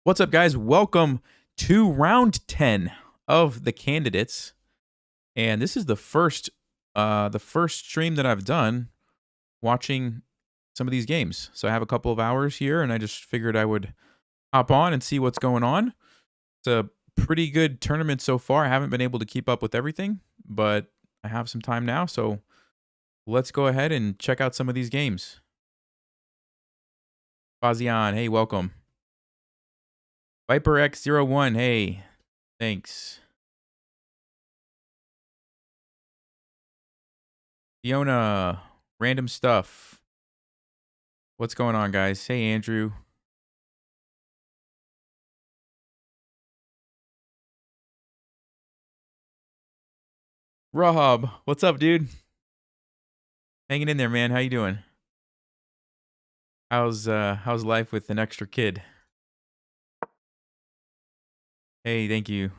What's up, guys? Welcome to round 10 of the candidates. And this is the first stream that I've done watching some of these games. So I have a couple of hours here and I just figured I would hop on and see what's going on. It's a pretty good tournament so far. I haven't been able to keep up with everything, but I have some time now. So let's go ahead and check out some of these games. Fazian, hey, welcome. Viper X01, hey, thanks. Fiona, random stuff. What's going on, guys? Hey, Andrew. Rahab, what's up, dude? Hanging in there, man. How you doing? How's life with an extra kid? Hey, thank you.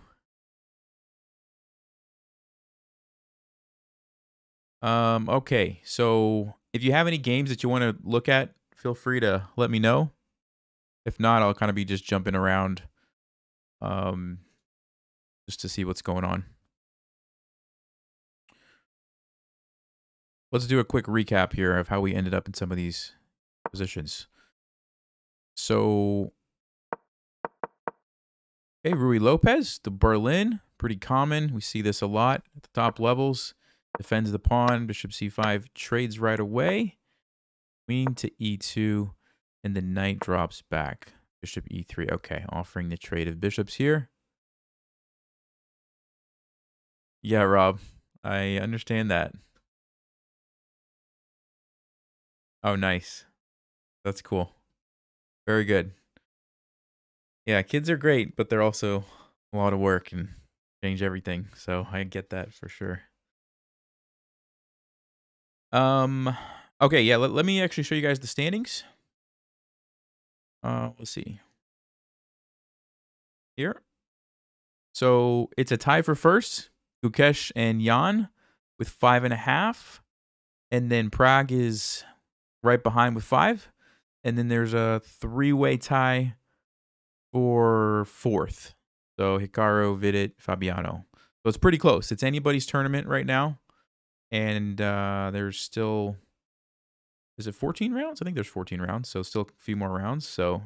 Okay. So if you have any games that you want to look at, feel free to let me know. If not, I'll kind of be just jumping around just to see what's going on. Let's do a quick recap here of how we ended up in some of these positions. So, okay, Rui Lopez, the Berlin, pretty common. We see this a lot at the top levels. Defends the pawn, bishop c5, trades right away. Queen to e2, and the knight drops back. Bishop e3, okay, offering the trade of bishops here. Yeah, Rob, I understand that. Oh, nice. That's cool. Very good. Yeah, kids are great, but they're also a lot of work and change everything. So I get that for sure. Okay, yeah, let me actually show you guys the standings. Let's see. Here. So it's a tie for first. Gukesh and Jan with 5.5. And then Prague is right behind with 5. And then there's a 3-way tie for fourth. So Hikaru, Vidit, Fabiano. So it's pretty close. It's anybody's tournament right now. And there's still, is it 14 rounds? I think there's 14 rounds. So still a few more rounds. So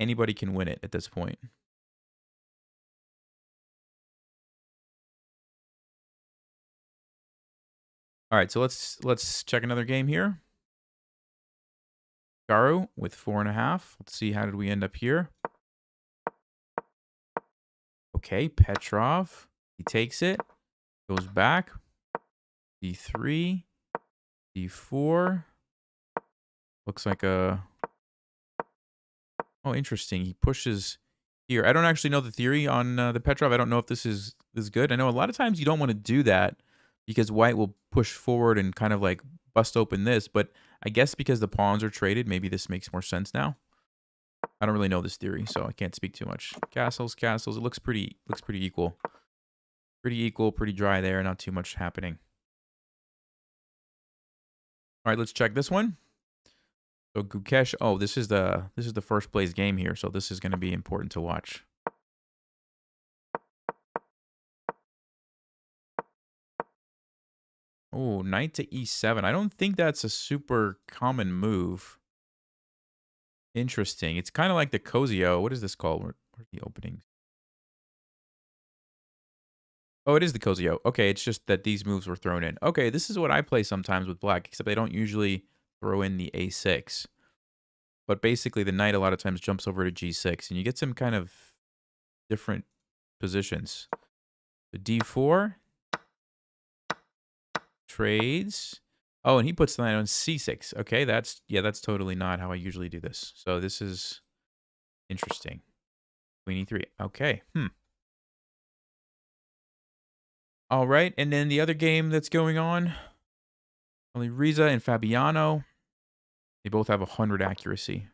anybody can win it at this point. All right, so let's check another game here. Garu with 4.5. Let's see, how did we end up here? Okay, Petrov. He takes it, goes back. D3, D4. Looks like a... Oh, interesting. He pushes here. I don't actually know the theory on the Petrov. I don't know if this is good. I know a lot of times you don't want to do that because white will push forward and kind of like bust open this. But I guess because the pawns are traded, maybe this makes more sense now. I don't really know this theory, so I can't speak too much. Castles. It looks pretty equal. Pretty equal, pretty dry there. Not too much happening. All right, let's check this one. So Gukesh, oh, this is the first place game here, so this is going to be important to watch. Oh, knight to e7. I don't think that's a super common move. Interesting. It's kind of like the Cozio. What is this called? Where's the openings? Oh, it is the Cozio. Okay, it's just that these moves were thrown in. Okay, this is what I play sometimes with black, except they don't usually throw in the a6. But basically, the knight a lot of times jumps over to g6, and you get some kind of different positions. The d4 trades. Oh, and he puts the knight on c6. Okay, that's totally not how I usually do this. So this is interesting. Queen e3. Okay. All right, and then the other game that's going on, only Riza and Fabiano. They both have 100 accuracy.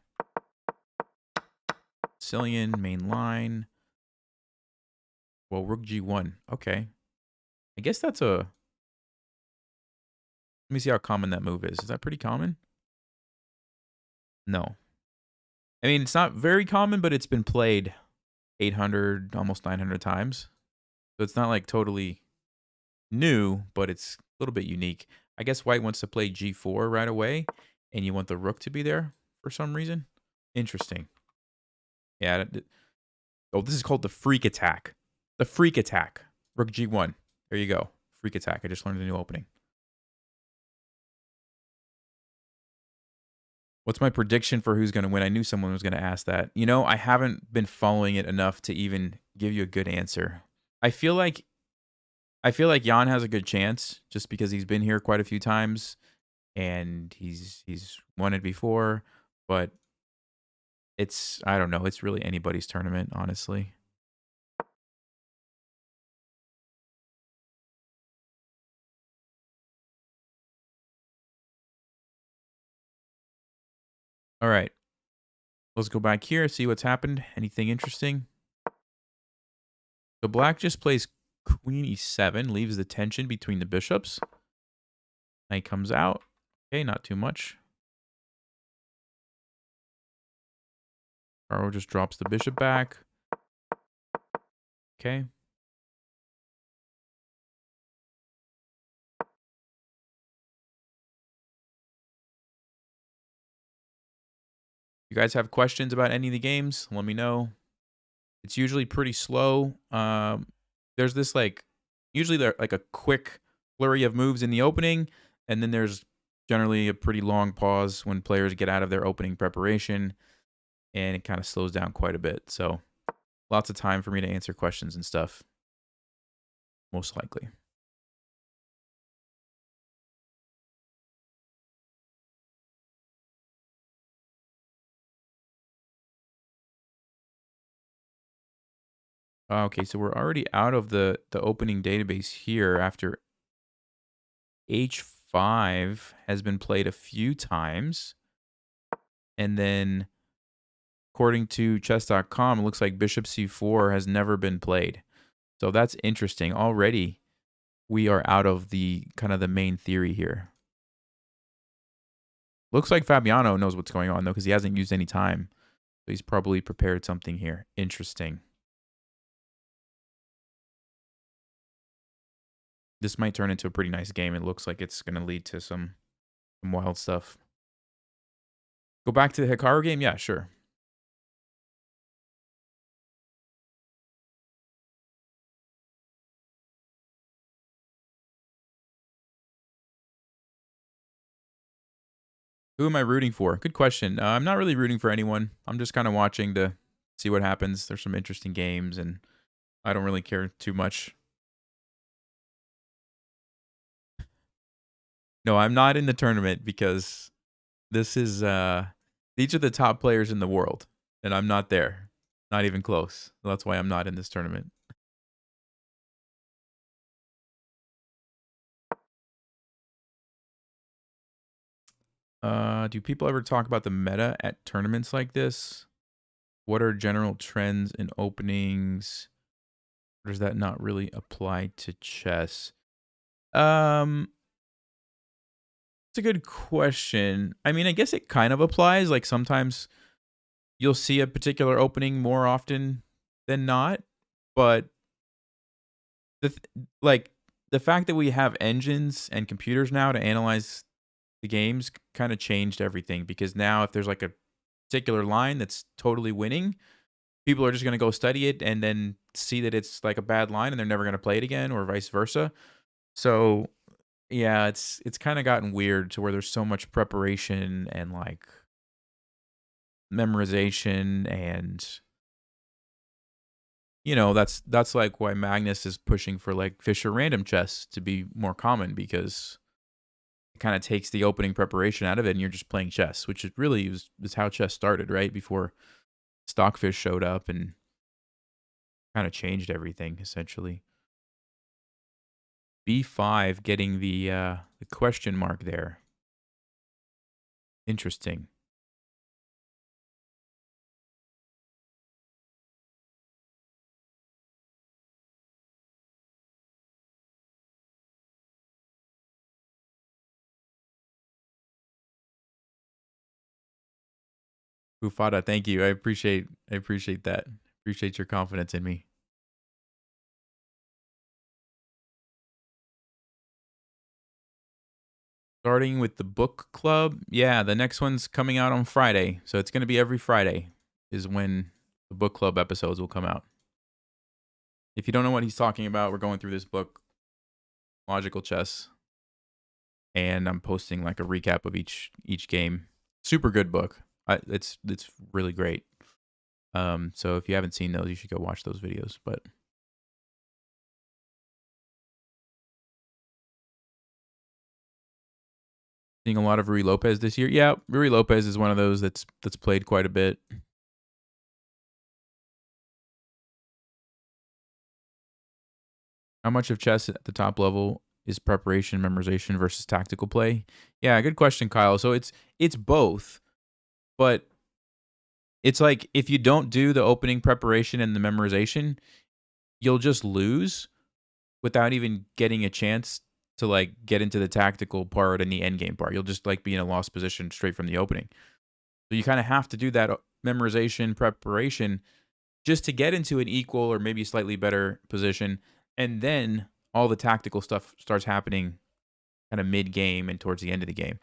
Sicilian, main line. Well, rook g1. Okay. I guess that's a... Let me see how common that move is. Is that pretty common? No. I mean, it's not very common, but it's been played 800, almost 900 times. So it's not like totally new, but it's a little bit unique. I guess white wants to play g4 right away, and you want the rook to be there for some reason. Interesting. Yeah. Oh, this is called the freak attack. The freak attack. Rook g1. There you go. Freak attack. I just learned a new opening. What's my prediction for who's going to win? I knew someone was going to ask that. You know, I haven't been following it enough to even give you a good answer. I feel like Jan has a good chance just because he's been here quite a few times and he's won it before, but I don't know, it's really anybody's tournament, honestly. All right. Let's go back here, see what's happened. Anything interesting? So black just plays queen e7, leaves the tension between the bishops. Knight comes out. Okay, not too much. Caro just drops the bishop back. Okay. You guys have questions about any of the games? Let me know. It's usually pretty slow. There's this usually there like a quick flurry of moves in the opening, and then there's generally a pretty long pause when players get out of their opening preparation, and it kind of slows down quite a bit. So lots of time for me to answer questions and stuff, most likely. Okay, so we're already out of the opening database here after h5 has been played a few times. And then according to chess.com, it looks like bishop c4 has never been played. So that's interesting. Already we are out of the kind of the main theory here. Looks like Fabiano knows what's going on though, because he hasn't used any time. So he's probably prepared something here. Interesting. This might turn into a pretty nice game. It looks like it's going to lead to some wild stuff. Go back to the Hikaru game? Yeah, sure. Who am I rooting for? Good question. I'm not really rooting for anyone. I'm just kind of watching to see what happens. There's some interesting games, and I don't really care too much. No, I'm not in the tournament because this is these are the top players in the world, and I'm not there. Not even close. So that's why I'm not in this tournament. Do people ever talk about the meta at tournaments like this? What are general trends in openings? Or does that not really apply to chess? It's a good question. I mean, I guess it kind of applies. Like sometimes you'll see a particular opening more often than not, but like the fact that we have engines and computers now to analyze the games kind of changed everything, because now if there's like a particular line that's totally winning, people are just going to go study it and then see that it's like a bad line and they're never going to play it again, or vice versa. So yeah, it's kind of gotten weird to where there's so much preparation and like memorization, and that's like why Magnus is pushing for like Fisher random chess to be more common, because it kind of takes the opening preparation out of it and you're just playing chess, which is how chess started, right? Before Stockfish showed up and kind of changed everything essentially. B5 getting the question mark there. Interesting. Ufada, thank you. I appreciate that. Appreciate your confidence in me. Starting with the book club. Yeah, the next one's coming out on Friday. So it's going to be every Friday is when the book club episodes will come out. If you don't know what he's talking about, we're going through this book, Logical Chess, and I'm posting like a recap of each game. Super good book. It's really great. So if you haven't seen those, you should go watch those videos. But seeing a lot of Rui Lopez this year. Yeah, Rui Lopez is one of those that's played quite a bit. How much of chess at the top level is preparation, memorization versus tactical play? Yeah, good question, Kyle. So it's both, but it's like if you don't do the opening preparation and the memorization, you'll just lose without even getting a chance to like get into the tactical part and the end game part. You'll just like be in a lost position straight from the opening. So you kind of have to do that memorization preparation just to get into an equal or maybe slightly better position, and then all the tactical stuff starts happening kind of mid game and towards the end of the game.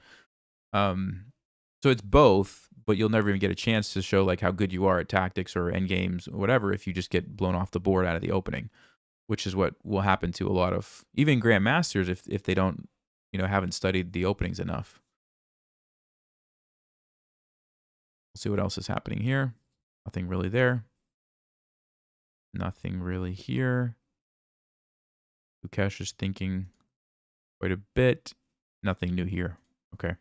So it's both, but you'll never even get a chance to show like how good you are at tactics or end games or whatever if you just get blown off the board out of the opening, which is what will happen to a lot of even grandmasters if they don't, haven't studied the openings enough. We'll see what else is happening here. Nothing really there. Nothing really here. Ukesh is thinking quite a bit. Nothing new here. Okay.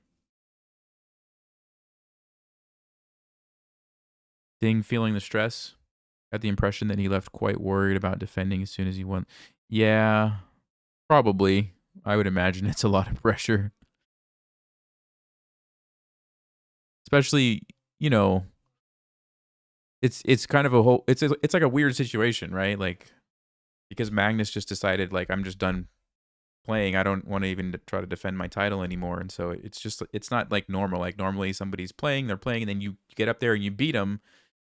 Ding feeling the stress. Got the impression that he left quite worried about defending as soon as he won. Yeah, probably. I would imagine it's a lot of pressure. Especially, it's kind of a whole it's like a weird situation, right? Like because Magnus just decided like I'm just done playing. I don't want to even try to defend my title anymore. And so it's not like normal. Like normally somebody's playing, they're playing, and then you get up there and you beat them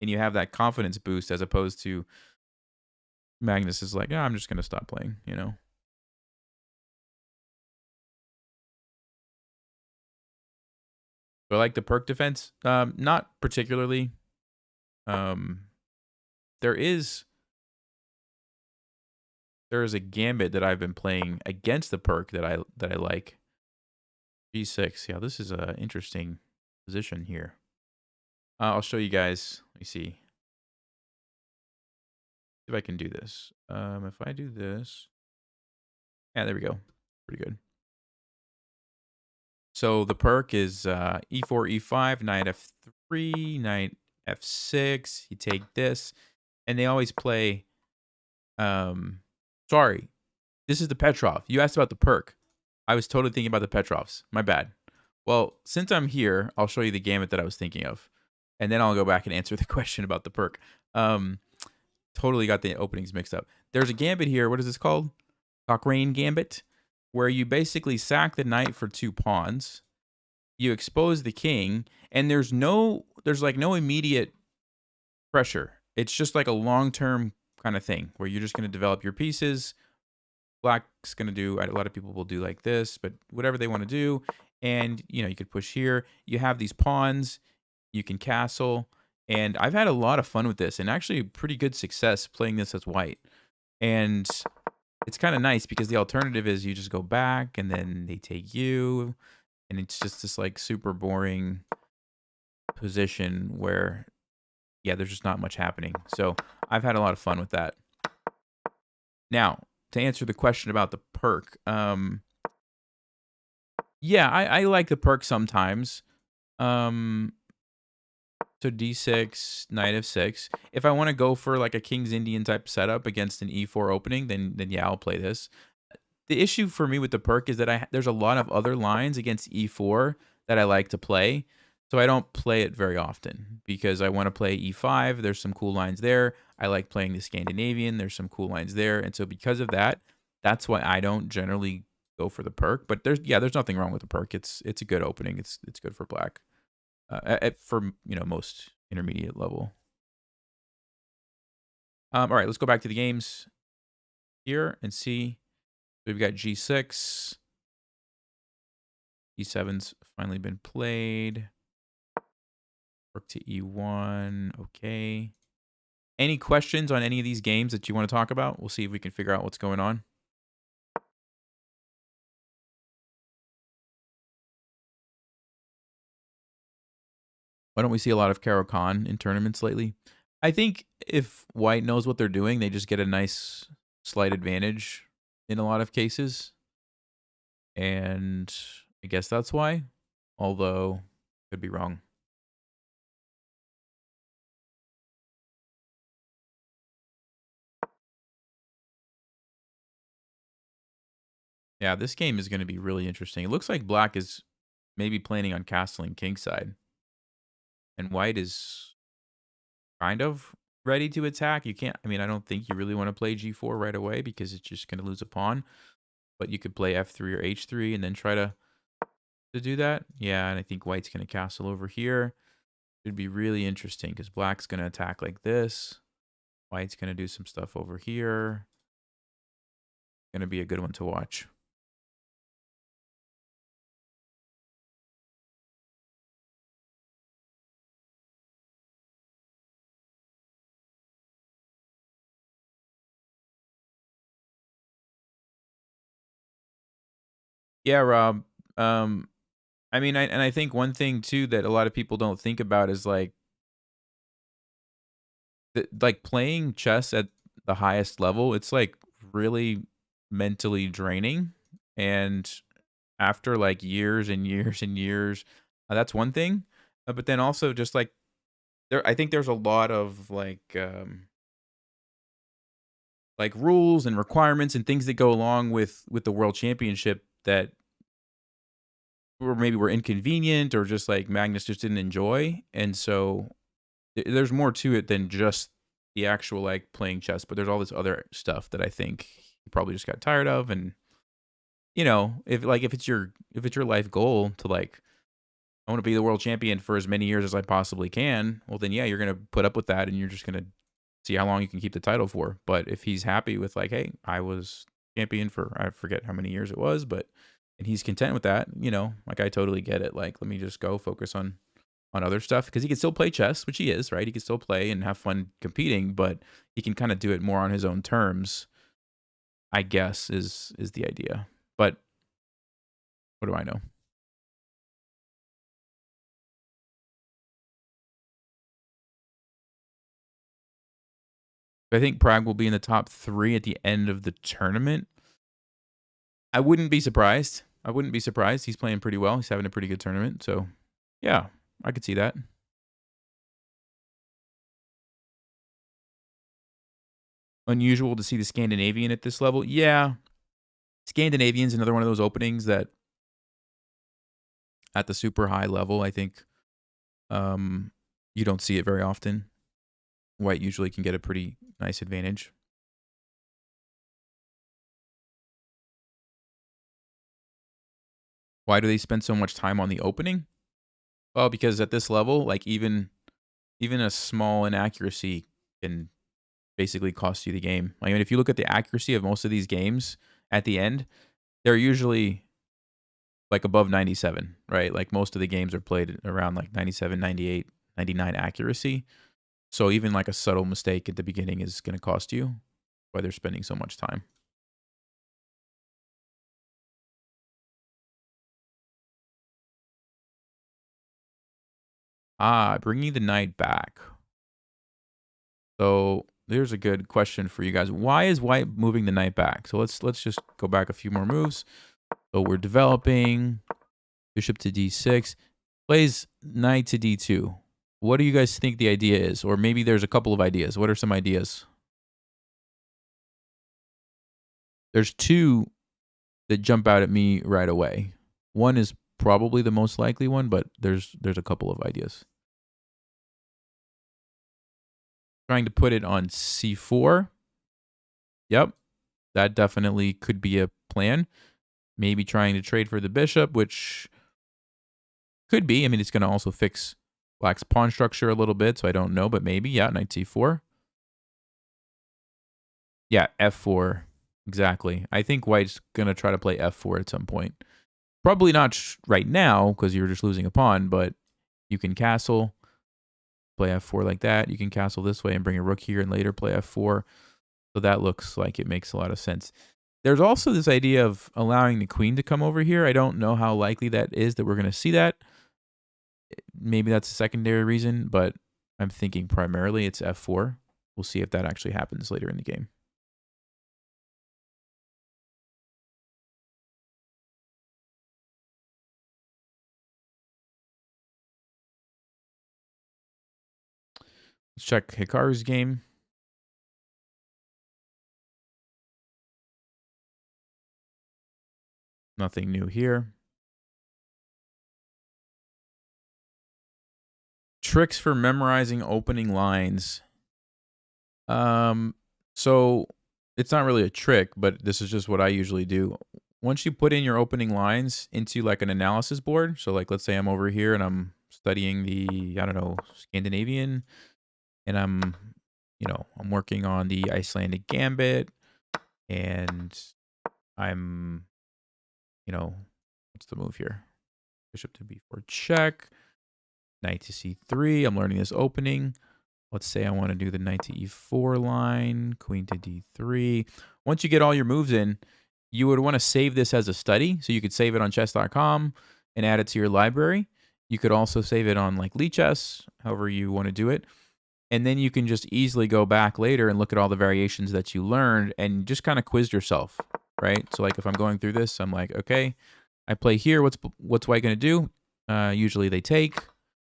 and you have that confidence boost as opposed to Magnus is like, I'm just going to stop playing, So I like the perk defense. Not particularly. There is a gambit that I've been playing against the perk that I like. G6. Yeah, this is an interesting position here. I'll show you guys. Let me see if I can do this. If I do this, yeah, there we go. Pretty good. So the perk is E4, E5, knight F3, knight F6. You take this, and they always play. Sorry, this is the Petrov. You asked about the perk. I was totally thinking about the Petrovs. My bad. Well, since I'm here, I'll show you the gambit that I was thinking of, and then I'll go back and answer the question about the perk. Totally got the openings mixed up. There's a gambit here. What is this called? Cochrane Gambit, where you basically sack the knight for 2 pawns. You expose the king, and there's like no immediate pressure. It's just like a long-term kind of thing where you're just going to develop your pieces. Black's going to do, a lot of people will do like this, but whatever they want to do. And, you could push here. You have these pawns. You can castle. And I've had a lot of fun with this and actually pretty good success playing this as white. And it's kind of nice because the alternative is you just go back and then they take you. And it's just this like super boring position where, yeah, there's just not much happening. So I've had a lot of fun with that. Now, to answer the question about the perk, yeah, I like the perk sometimes. So D6, knight F6. If I want to go for like a King's Indian type setup against an E4 opening, then yeah, I'll play this. The issue for me with the perk is that there's a lot of other lines against E4 that I like to play. So I don't play it very often because I want to play E5. There's some cool lines there. I like playing the Scandinavian. There's some cool lines there. And so because of that, that's why I don't generally go for the perk. But there's nothing wrong with the perk. It's a good opening. It's good for black. For most intermediate level. All right, let's go back to the games here and see. We've got G6. E7's finally been played. Rook to E1. Okay. Any questions on any of these games that you want to talk about? We'll see if we can figure out what's going on. Why don't we see a lot of Caro-Kann in tournaments lately? I think if white knows what they're doing, they just get a nice slight advantage in a lot of cases. And I guess that's why. Although, could be wrong. Yeah, this game is going to be really interesting. It looks like black is maybe planning on castling kingside. And white is kind of ready to attack. You can't, I mean, I don't think you really want to play G4 right away because it's just going to lose a pawn. But you could play F3 or H3 and then try to do that. Yeah, and I think white's going to castle over here. It'd be really interesting because black's going to attack like this. White's going to do some stuff over here. Going to be a good one to watch. Yeah, Rob. I mean, I think one thing too that a lot of people don't think about is like playing chess at the highest level. It's like really mentally draining, and after like years and years and years, that's one thing. But then also just like I think there's a lot of like rules and requirements and things that go along with the world championship that maybe were inconvenient or just like Magnus just didn't enjoy. And so there's more to it than just the actual like playing chess, but there's all this other stuff that I think he probably just got tired of. And you know, if it's your life goal to like, I want to be the world champion for as many years as I possibly can, well then yeah, you're gonna put up with that and you're just gonna see how long you can keep the title for. But if he's happy with like, hey, I was champion for, I forget how many years it was, but and he's content with that, you know, like I totally get it. Like, let me just go focus on other stuff because he can still play chess, which he is, right? He can still play and have fun competing, but he can kind of do it more on his own terms, I guess, is the idea. But what do I know? I think Prague will be in the top 3 at the end of the tournament. I wouldn't be surprised. I wouldn't be surprised. He's playing pretty well. He's having a pretty good tournament. So, yeah, I could see that. Unusual to see the Scandinavian at this level. Yeah. Scandinavian's another one of those openings that at the super high level, I think you don't see it very often. White usually can get a pretty nice advantage. Why do they spend so much time on the opening? Well, because at this level, like even a small inaccuracy can basically cost you the game. I mean, if you look at the accuracy of most of these games at the end, they're usually like above 97, right? Like most of the games are played around like 97, 98, 99 accuracy. So even like a subtle mistake at the beginning is going to cost you. Why they're spending so much time. Bringing the knight back. So there's a good question for you guys. Why is white moving the knight back? So let's just go back a few more moves. So we're developing bishop to d6, plays knight to d2. What do you guys think the idea is? Or maybe there's a couple of ideas. What are some ideas? There's two that jump out at me right away. One is probably the most likely one, but there's a couple of ideas. Trying to put it on c4. Yep, that definitely could be a plan. Maybe trying to trade for the bishop, which could be. I mean, it's going to also fix Black's pawn structure a little bit, so I don't know, but maybe. Yeah, knight c4. Yeah, f4. Exactly. I think white's going to try to play f4 at some point. Probably not right now because you're just losing a pawn, but you can castle, play f4 like that. You can castle this way and bring a rook here and later play f4. So that looks like it makes a lot of sense. There's also this idea of allowing the queen to come over here. I don't know how likely that is that we're going to see that. Maybe that's a secondary reason, but I'm thinking primarily it's f4. We'll see if that actually happens later in the game. Let's check Hikaru's game. Nothing new here. Tricks for memorizing opening lines. So it's not really a trick, but this is just what I usually do. Once you put in your opening lines into like an analysis board, so like let's say I'm over here and I'm studying the, I don't know, Scandinavian, and I'm working on the Icelandic gambit, and I'm, what's the move here? Bishop to b4 check, knight to c3. I'm learning this opening. Let's say I want to do the knight to e4 line, queen to d3. Once you get all your moves in, you would want to save this as a study. So you could save it on chess.com and add it to your library. You could also save it on like Lichess, however you want to do it. And then you can just easily go back later and look at all the variations that you learned and just kind of quiz yourself, right? So like if I'm going through this, I'm like, okay, I play here. What's white going to do? Usually they take.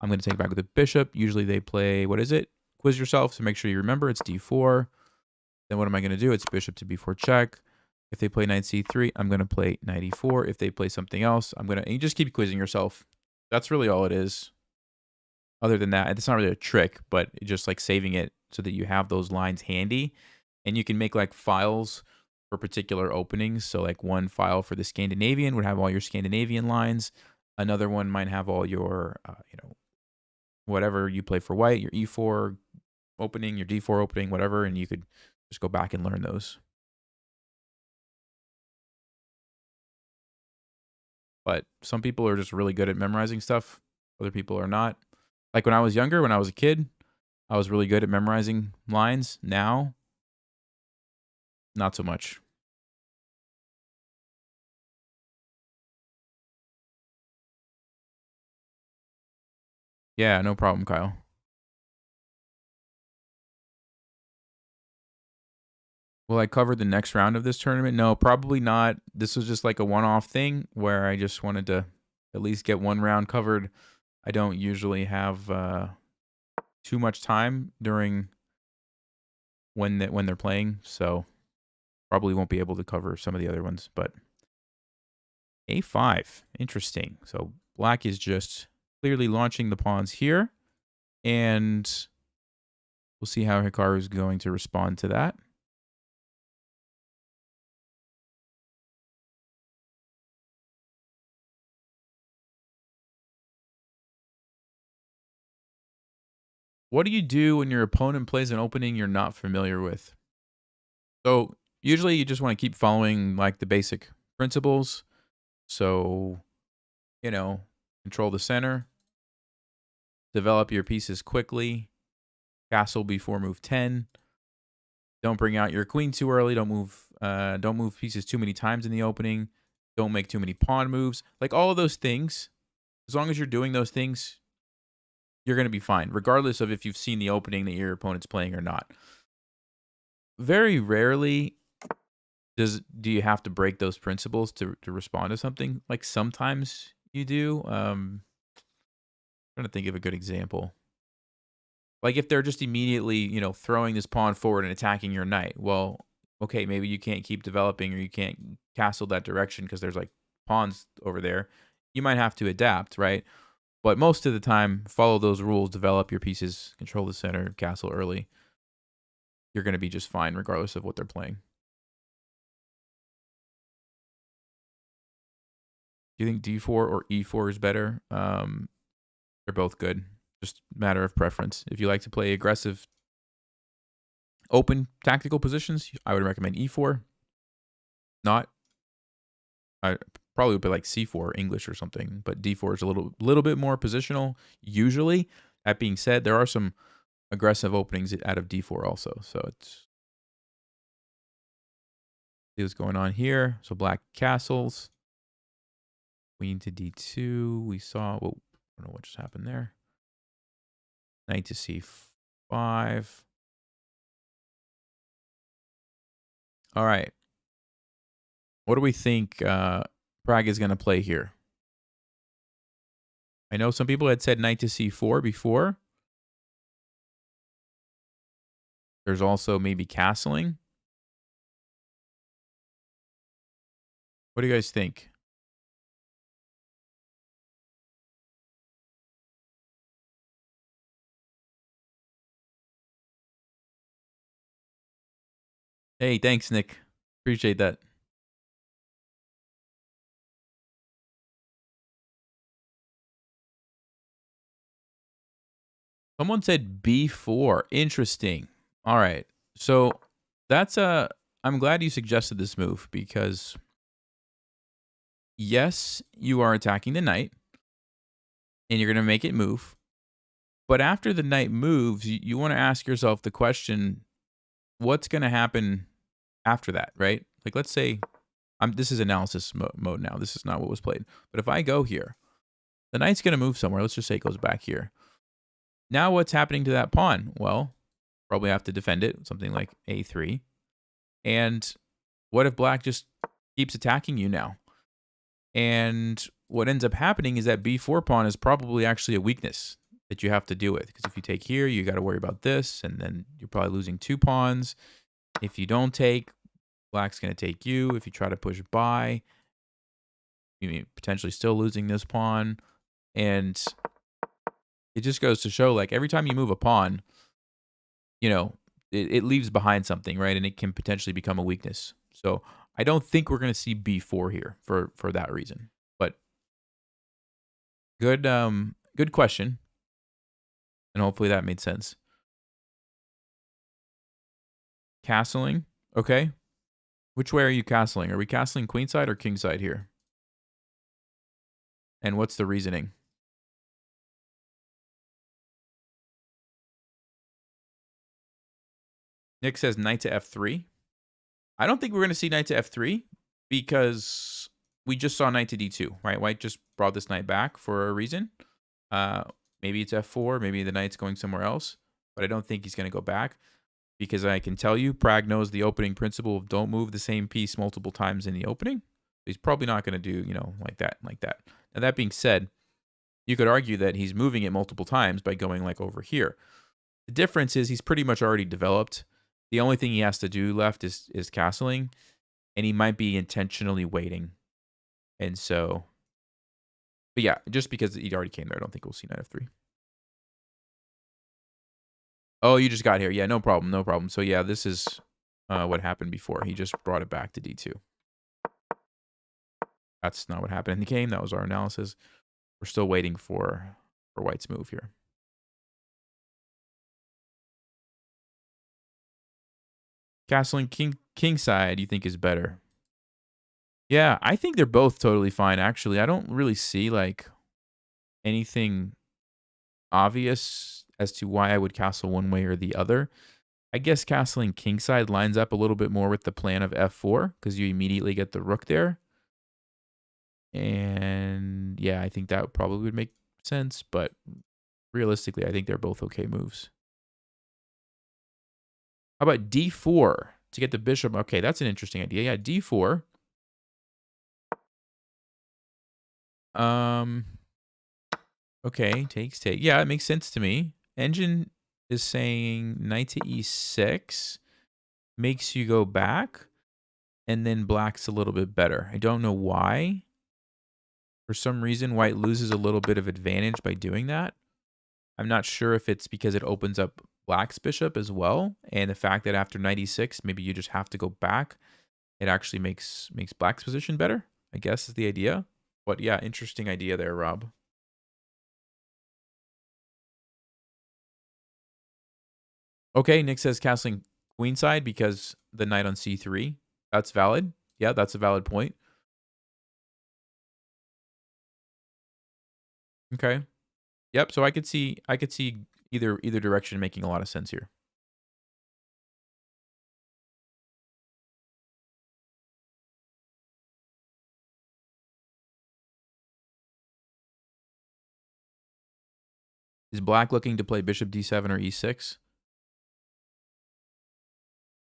I'm going to take back with the bishop. Usually they play, what is it? Quiz yourself to make sure you remember it's d4. Then what am I going to do? It's bishop to b4 check. If they play knight c3, I'm going to play knight e4. If they play something else, and you just keep quizzing yourself. That's really all it is. Other than that, it's not really a trick, but just like saving it so that you have those lines handy, and you can make like files for particular openings. So like one file for the Scandinavian would have all your Scandinavian lines. Another one might have all your, whatever you play for white, your e4 opening, your d4 opening, whatever, and you could just go back and learn those. But some people are just really good at memorizing stuff. Other people are not. Like when I was younger, when I was a kid, I was really good at memorizing lines. Now, not so much. Yeah, no problem, Kyle. Will I cover the next round of this tournament? No, probably not. This was just like a one-off thing where I just wanted to at least get one round covered. I don't usually have too much time during when they're playing, so probably won't be able to cover some of the other ones. But a5, interesting. So black is just clearly launching the pawns here, and we'll see how Hikaru is going to respond to that. What do you do when your opponent plays an opening you're not familiar with? So usually you just want to keep following like the basic principles. So, control the center, develop your pieces quickly, castle before move 10. Don't bring out your queen too early. Don't move pieces too many times in the opening. Don't make too many pawn moves. Like all of those things, as long as you're doing those things, you're going to be fine, regardless of if you've seen the opening that your opponent's playing or not. Very rarely do you have to break those principles to respond to something. Like sometimes you do. Trying to think of a good example. Like if they're just immediately, throwing this pawn forward and attacking your knight. Well, okay, maybe you can't keep developing or you can't castle that direction because there's like pawns over there. You might have to adapt, right? But most of the time, follow those rules, develop your pieces, control the center, castle early. You're going to be just fine regardless of what they're playing. Do you think d4 or e4 is better? They're both good. Just a matter of preference. If you like to play aggressive, open tactical positions, I would recommend e4. Not, I probably would be like c4 English or something, but d4 is a little bit more positional usually. That being said, there are some aggressive openings out of d4 also. So it's see what's going on here. So black castles. Queen to d2. We saw, well, I don't know what just happened there. Knight to c5. All right. What do we think Prague is going to play here? I know some people had said knight to c4 before. There's also maybe castling. What do you guys think? Hey, thanks, Nick. Appreciate that. Someone said b4. Interesting. All right. So that's I'm glad you suggested this move because yes, you are attacking the knight and you're going to make it move. But after the knight moves, you want to ask yourself the question, what's going to happen after that, right? Like, let's say, this is analysis mode now. This is not what was played. But if I go here, the knight's going to move somewhere. Let's just say it goes back here. Now what's happening to that pawn? Well, probably have to defend it, something like a3. And what if black just keeps attacking you now? And what ends up happening is that b4 pawn is probably actually a weakness that you have to deal with. Because if you take here, you got to worry about this, and then you're probably losing 2 pawns. If you don't take, black's going to take you. If you try to push by, you potentially still losing this pawn. And it just goes to show, like, every time you move a pawn, you know, it leaves behind something, right? And it can potentially become a weakness. So I don't think we're going to see b4 here for that reason. But good good question. And hopefully that made sense. Castling. Okay. Which way are you castling? Are we castling queenside or kingside here? And what's the reasoning? Nick says knight to f3. I don't think we're going to see knight to f3 because we just saw knight to d2, right? White just brought this knight back for a reason. Maybe it's f4. Maybe the knight's going somewhere else. But I don't think he's going to go back because I can tell you Prague knows the opening principle of don't move the same piece multiple times in the opening. He's probably not going to do, like that. Now, that being said, you could argue that he's moving it multiple times by going like over here. The difference is he's pretty much already developed. The only thing he has to do left is castling, and he might be intentionally waiting. And so, but yeah, just because he already came there, I don't think we'll see knight f3. Oh, you just got here. Yeah, no problem. So yeah, this is what happened before. He just brought it back to d2. That's not what happened in the game. That was our analysis. We're still waiting for white's move here. Castling kingside, you think is better? Yeah, I think they're both totally fine, actually. I don't really see, like, anything obvious as to why I would castle one way or the other. I guess castling kingside lines up a little bit more with the plan of f4 because you immediately get the rook there. And yeah, I think that probably would make sense, but realistically, I think they're both okay moves. How about d4 to get the bishop? Okay, that's an interesting idea. Yeah, d4. Okay, take. Yeah, it makes sense to me. Engine is saying knight to e6 makes you go back, and then black's a little bit better. I don't know why. For some reason, white loses a little bit of advantage by doing that. I'm not sure if it's because it opens up black's bishop as well, and the fact that after knight e6, maybe you just have to go back. It actually makes black's position better, I guess is the idea. But yeah, interesting idea there, Rob. Okay, Nick says castling queenside because the knight on c3. That's valid. Yeah, that's a valid point. Okay. Yep. So I could see either direction making a lot of sense here. Is black looking to play bishop d7 or e6?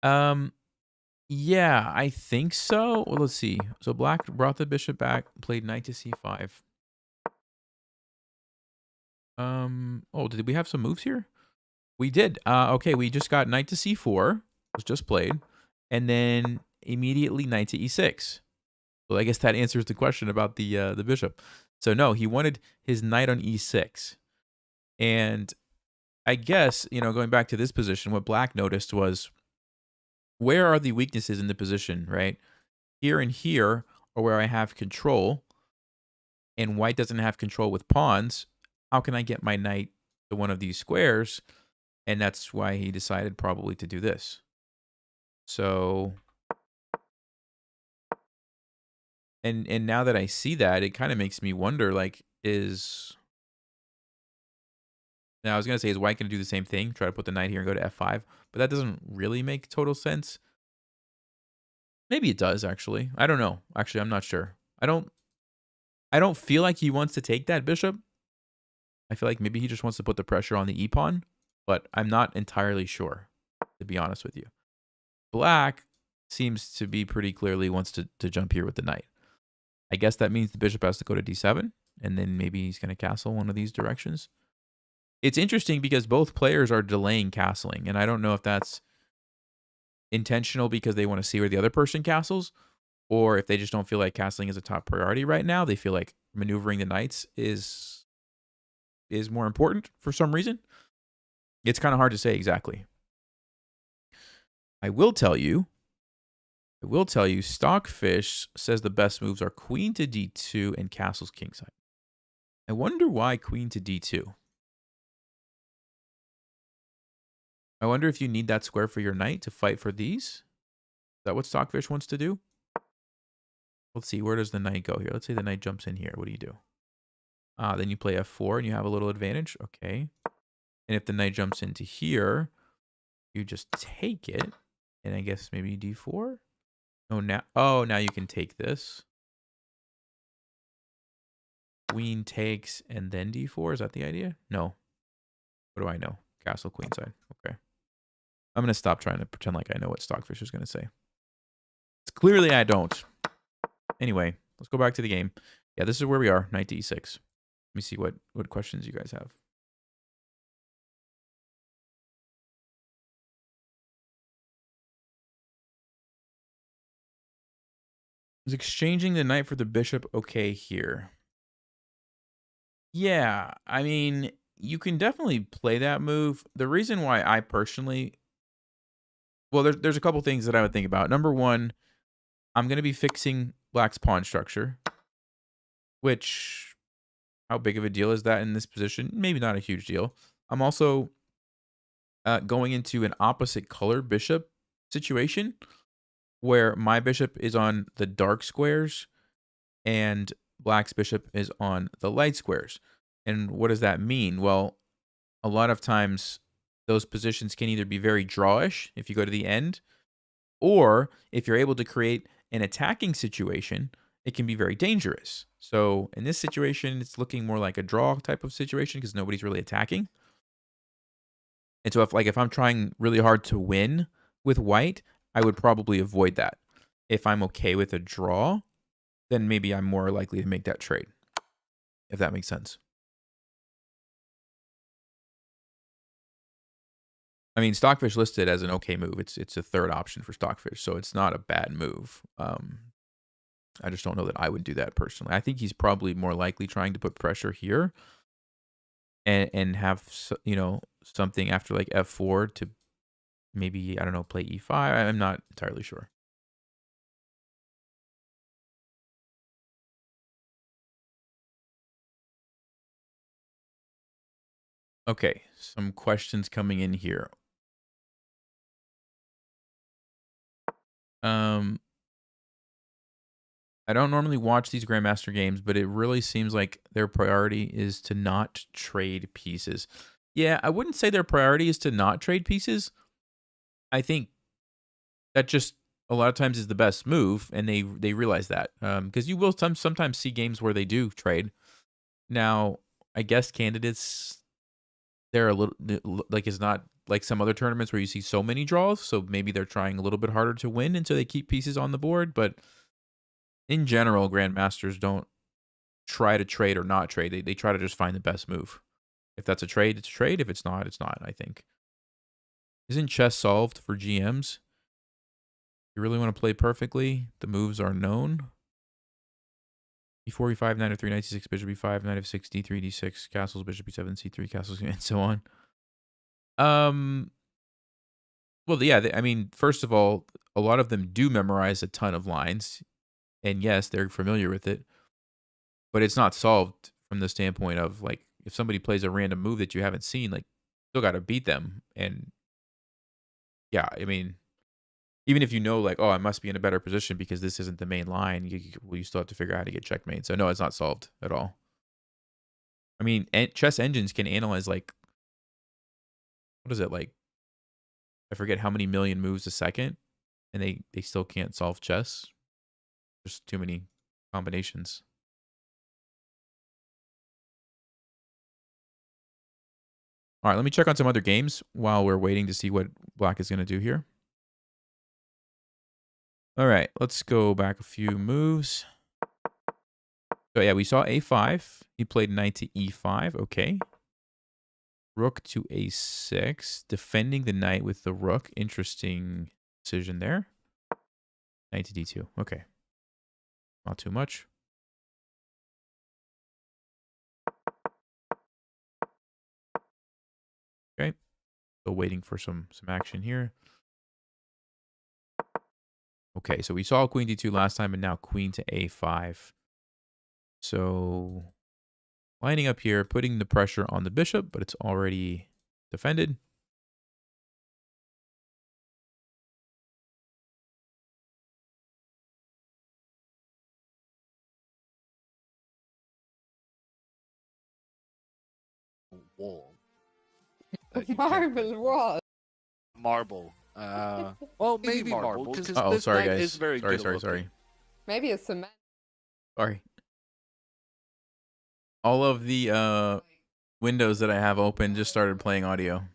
Um, yeah, I think so. Well, let's see. So black brought the bishop back, played knight to c5. Oh, did we have some moves here? We did. Okay, we just got knight to c4, was just played, and then immediately knight to e6. Well, I guess that answers the question about the bishop. So no, he wanted his knight on e6, and I guess going back to this position, what black noticed was where are the weaknesses in the position, right? Here and here are where I have control, and white doesn't have control with pawns. How can I get my knight to one of these squares? And that's why he decided probably to do this. So, and now that I see that, it kind of makes me wonder, like, now I was gonna say, is white gonna do the same thing, try to put the knight here and go to f5, but that doesn't really make total sense. Maybe it does actually. I don't know. Actually, I'm not sure. I don't feel like he wants to take that bishop. I feel like maybe he just wants to put the pressure on the e-pawn, but I'm not entirely sure, to be honest with you. Black seems to be pretty clearly wants to jump here with the knight. I guess that means the bishop has to go to d7, and then maybe he's going to castle one of these directions. It's interesting because both players are delaying castling, and I don't know if that's intentional because they want to see where the other person castles, or if they just don't feel like castling is a top priority right now. They feel like maneuvering the knights is more important for some reason. It's kind of hard to say exactly. I will tell you, Stockfish says the best moves are queen to d2 and castles kingside. I wonder why queen to d2. I wonder if you need that square for your knight to fight for these. Is that what Stockfish wants to do? Let's see, where does the knight go here? Let's say the knight jumps in here. What do you do? Then you play f4 and you have a little advantage. Okay. And if the knight jumps into here, you just take it. And I guess maybe d4? Now you can take this. Queen takes and then d4. Is that the idea? No. What do I know? Castle queenside. Okay. I'm going to stop trying to pretend like I know what Stockfish is going to say. It's clearly I don't. Anyway, let's go back to the game. Yeah, this is where we are. Knight to e6. Let me see what questions you guys have. Is exchanging the knight for the bishop okay here? Yeah, I mean, you can definitely play that move. The reason why I personally, well, there's a couple things that I would think about. Number one, I'm going to be fixing black's pawn structure, which, how big of a deal is that in this position? Maybe not a huge deal. I'm also going into an opposite color bishop situation where my bishop is on the dark squares and black's bishop is on the light squares. And what does that mean? Well, a lot of times those positions can either be very drawish if you go to the end, or if you're able to create an attacking situation, it can be very dangerous. So in this situation, it's looking more like a draw type of situation because nobody's really attacking. And so if I'm trying really hard to win with white, I would probably avoid that. If I'm okay with a draw, then maybe I'm more likely to make that trade, if that makes sense. I mean, Stockfish listed as an okay move. It's a third option for Stockfish, so it's not a bad move. I just don't know that I would do that personally. I think he's probably more likely trying to put pressure here and have something after like f4 to maybe, I don't know, play e5. I'm not entirely sure. Okay, some questions coming in here. Um, I don't normally watch these Grandmaster games, but it really seems like their priority is to not trade pieces. Yeah, I wouldn't say their priority is to not trade pieces. I think that just a lot of times is the best move, and they realize that because you will sometimes see games where they do trade. Now, I guess candidates they're a little like it's not like some other tournaments where you see so many draws, so maybe they're trying a little bit harder to win, and so they keep pieces on the board. But in general, grandmasters don't try to trade or not trade. They try to just find the best move. If that's a trade, it's a trade. If it's not, it's not. I think. Isn't chess solved for GMs? You really want to play perfectly? The moves are known. E4, E5, knight f3, knight c6, bishop e5, knight f6, d3, d6, castles, bishop e7, c3, castles, and so on. Well, yeah, I mean, first of all, a lot of them do memorize a ton of lines, and yes, they're familiar with it, but it's not solved from the standpoint of like if somebody plays a random move that you haven't seen, like still got to beat them. And yeah, I mean, even if you know like, oh, I must be in a better position because this isn't the main line, you still have to figure out how to get checkmate. So no, it's not solved at all. I mean, chess engines can analyze like what is it like? I forget how many million moves a second, and they still can't solve chess. There's too many combinations. All right, let me check on some other games while we're waiting to see what Black is going to do here. All right, let's go back a few moves. So yeah, we saw a5. He played knight to e5. Okay. Rook to a6. Defending the knight with the rook. Interesting decision there. Knight to d2. Okay. Not too much. Okay. Still waiting for some action here. Okay, so we saw queen d2 last time, and now queen to a5. So lining up here, putting the pressure on the bishop, but it's already defended. Wall. Marble what? Marble. Well, maybe marble because Oh, this sorry knight guys. is very good. Sorry. Maybe a cement. Sorry. All of the windows that I have open just started playing audio.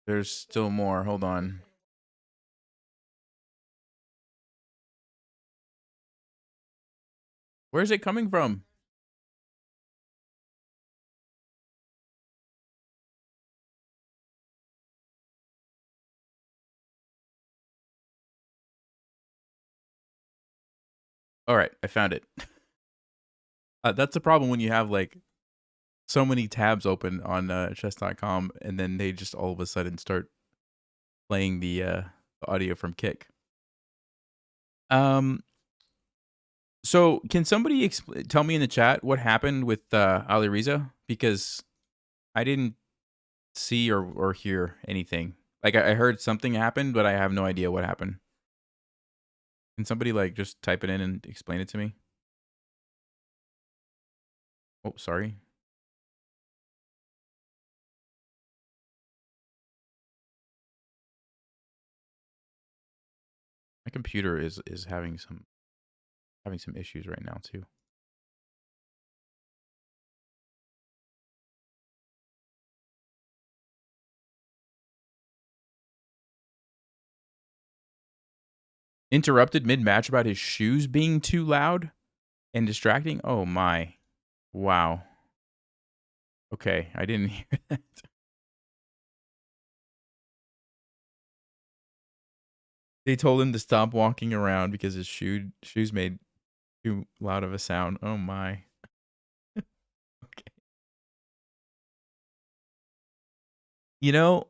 There's still more. Hold on. Where's it coming from? All right, I found it. That's the problem when you have like so many tabs open on chess.com and then they just all of a sudden start playing the audio from Kick. So can somebody tell me in the chat what happened with Ali Riza? Because I didn't see or hear anything. Like I heard something happened, but I have no idea what happened. Can somebody like just type it in and explain it to me? Oh, sorry. My computer is having some issues right now too. Interrupted mid-match about his shoes being too loud and distracting. Oh my. Wow. Okay, I didn't hear that. They told him to stop walking around because his shoes made too loud of a sound. Oh my. Okay. You know,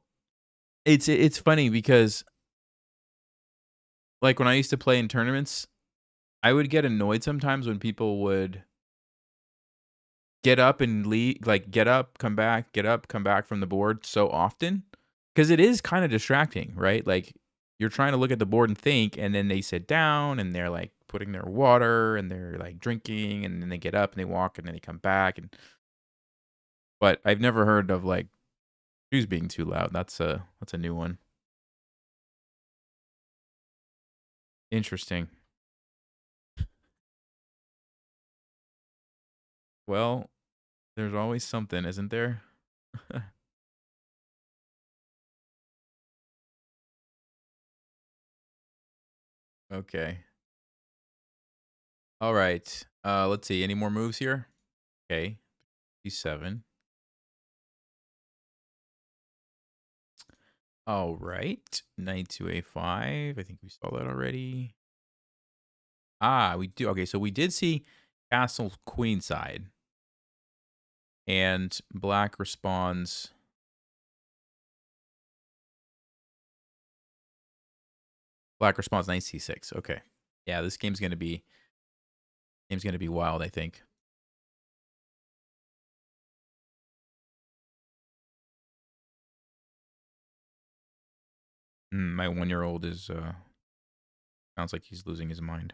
it's funny because like when I used to play in tournaments, I would get annoyed sometimes when people would get up and leave, like, get up, come back, get up, come back from the board so often, because it is kinda distracting, right? Like, you're trying to look at the board and think, and then they sit down, and they're, like, putting their water, and they're, like, drinking, and then they get up, and they walk, and then they come back, and but I've never heard of, like, shoes being too loud. That's a new one. Interesting. Well, there's always something, isn't there? Okay. Alright. Let's see, any more moves here? Okay. D7. Alright. Knight to A5. I think we saw that already. Ah, we do. Okay, so we did see castle queenside. And black responds knight C6. Okay. Yeah, this game's gonna be wild, I think. My 1-year-old is sounds like he's losing his mind.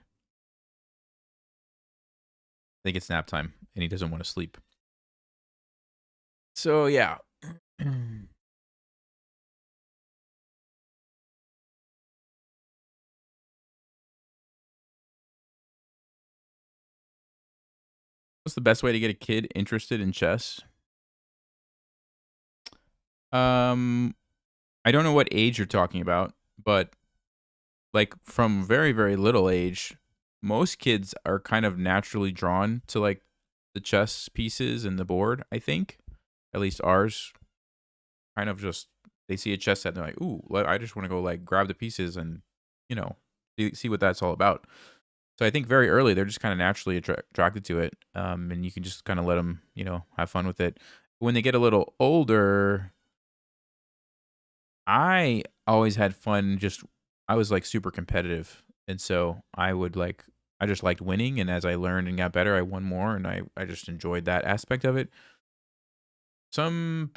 I think it's nap time and he doesn't want to sleep. So yeah. What's the best way to get a kid interested in chess? Um, I don't know what age you're talking about, but like from very, very little age, most kids are kind of naturally drawn to like the chess pieces and the board, I think. At least ours kind of just they see a chess set and they're like, "Ooh, I just want to go like grab the pieces and, you know, see what that's all about." So I think very early they're just kind of naturally attracted to it, and you can just kind of let them, have fun with it. When they get a little older, I always had fun. I was like super competitive, and so I just liked winning. And as I learned and got better, I won more, and I just enjoyed that aspect of it. Some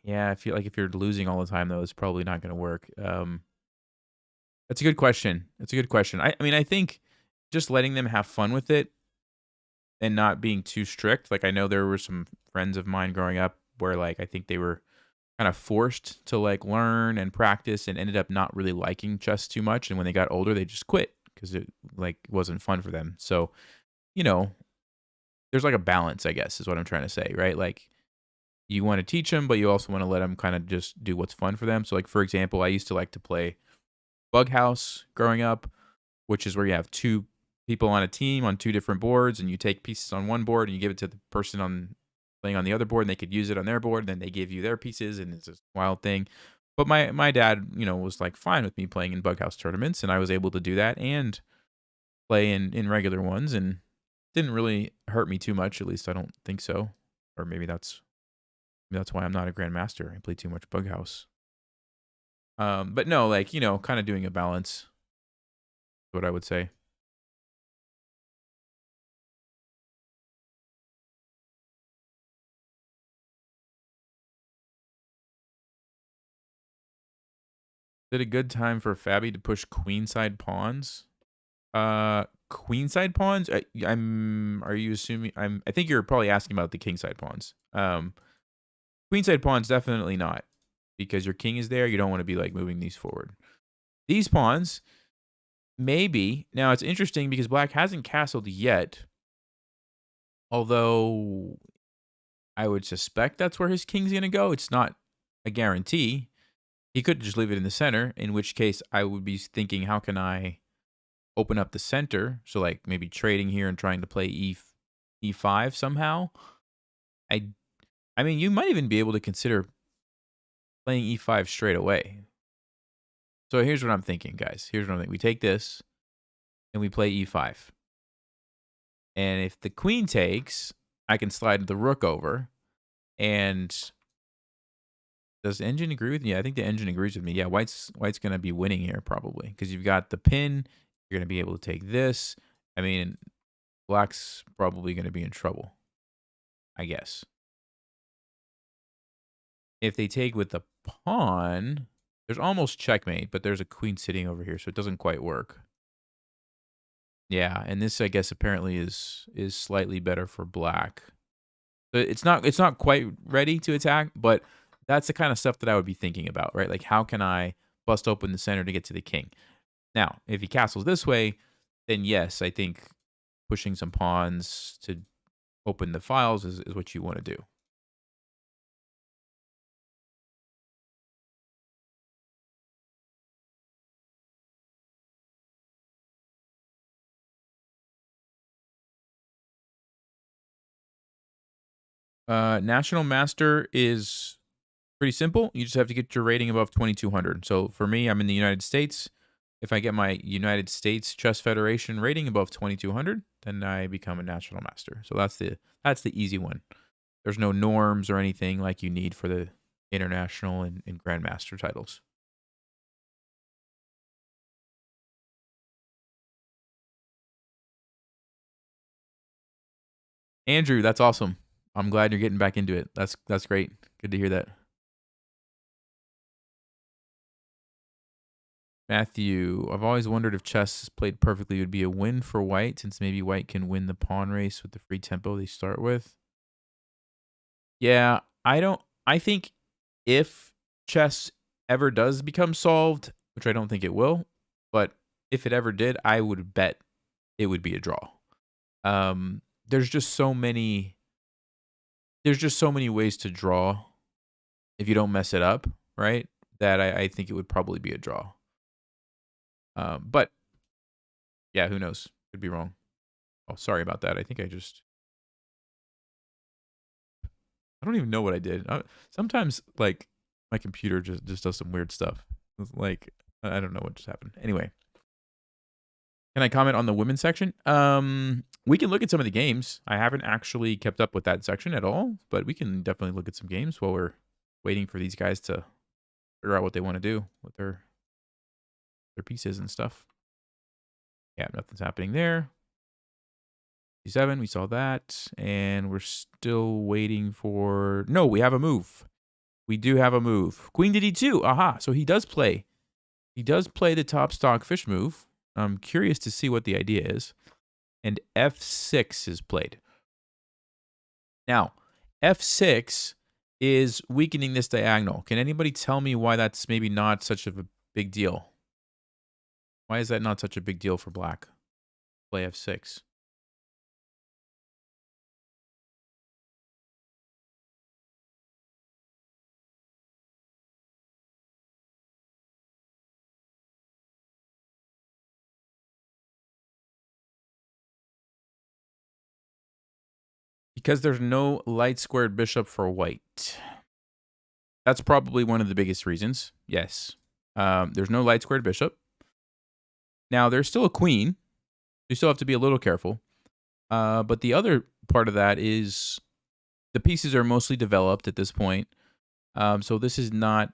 Yeah, I feel like if you're losing all the time, though, it's probably not going to work. That's a good question. That's a good question. I mean, I think just letting them have fun with it and not being too strict. Like I know there were some friends of mine growing up where like I think they were kind of forced to like learn and practice and ended up not really liking chess too much. And when they got older, they just quit because it like wasn't fun for them. So, you know, there's like a balance, I guess, is what I'm trying to say, right? Like you want to teach them, but you also want to let them kind of just do what's fun for them. So, like for example, I used to like to play Bug House growing up, which is where you have two people on a team on two different boards, and you take pieces on one board and you give it to the person on playing on the other board, and they could use it on their board. And then they give you their pieces, and it's this wild thing. But my dad, was like fine with me playing in Bug House tournaments, and I was able to do that and play in regular ones, and didn't really hurt me too much. At least I don't think so. Or maybe that's why I'm not a grandmaster. I play too much Bug House. But no, like kind of doing a balance. Is what I would say. Is it a good time for Fabi to push queenside pawns? Queenside pawns? Are you assuming? I think you're probably asking about the kingside pawns. Queenside pawns definitely not, because your king is there. You don't want to be like moving these forward. These pawns, maybe. Now it's interesting because black hasn't castled yet, although I would suspect that's where his king's gonna go. It's not a guarantee. He could just leave it in the center, in which case I would be thinking, how can I open up the center? So like maybe trading here and trying to play E5 somehow. I I mean, you might even be able to consider playing E5 straight away. So here's what I'm thinking, guys. Here's what I'm thinking. We take this and we play E5. And if the queen takes, I can slide the rook over. And does the engine agree with me? Yeah, I think the engine agrees with me. Yeah, white's gonna be winning here probably because you've got the pin You're going to be able to take this. I mean, black's probably going to be in trouble, I guess. If they take with the pawn, there's almost checkmate, but there's a queen sitting over here, so it doesn't quite work. Yeah, and this, I guess, apparently is slightly better for black. So it's not quite ready to attack, but that's the kind of stuff that I would be thinking about, right? Like, how can I bust open the center to get to the king? Now, if he castles this way, then yes, I think pushing some pawns to open the files is what you want to do. National Master is pretty simple. You just have to get your rating above 2,200. So for me, I'm in the United States. If I get my United States Chess Federation rating above 2,200, then I become a National Master. So that's the easy one. There's no norms or anything like you need for the international and grandmaster titles. Andrew, that's awesome. I'm glad you're getting back into it. That's great. Good to hear that. Matthew, I've always wondered if chess played perfectly would be a win for white, since maybe white can win the pawn race with the free tempo they start with. Yeah, I think if chess ever does become solved, which I don't think it will, but if it ever did, I would bet it would be a draw. Um, there's just so many ways to draw if you don't mess it up, right? That I think it would probably be a draw. But yeah, who knows? Could be wrong. Oh, sorry about that. I think I don't even know what I did. Sometimes like my computer just does some weird stuff. It's like I don't know what just happened. Anyway, can I comment on the women's section? We can look at some of the games. I haven't actually kept up with that section at all, but we can definitely look at some games while we're waiting for these guys to figure out what they want to do with their pieces and stuff. Yeah, nothing's happening there. D7, we saw that, and we're still waiting for. No, we have a move. We do have a move. Queen to D2. Aha. So he does play. He does play the top stock fish move. I'm curious to see what the idea is. And F6 is played. Now, F6 is weakening this diagonal. Can anybody tell me why that's maybe not such of a big deal? Why is that not such a big deal for black? Play F6. Because there's no light squared bishop for white. That's probably one of the biggest reasons. Yes. There's no light squared bishop. Now, there's still a queen. You still have to be a little careful. But the other part of that is the pieces are mostly developed at this point. So this is not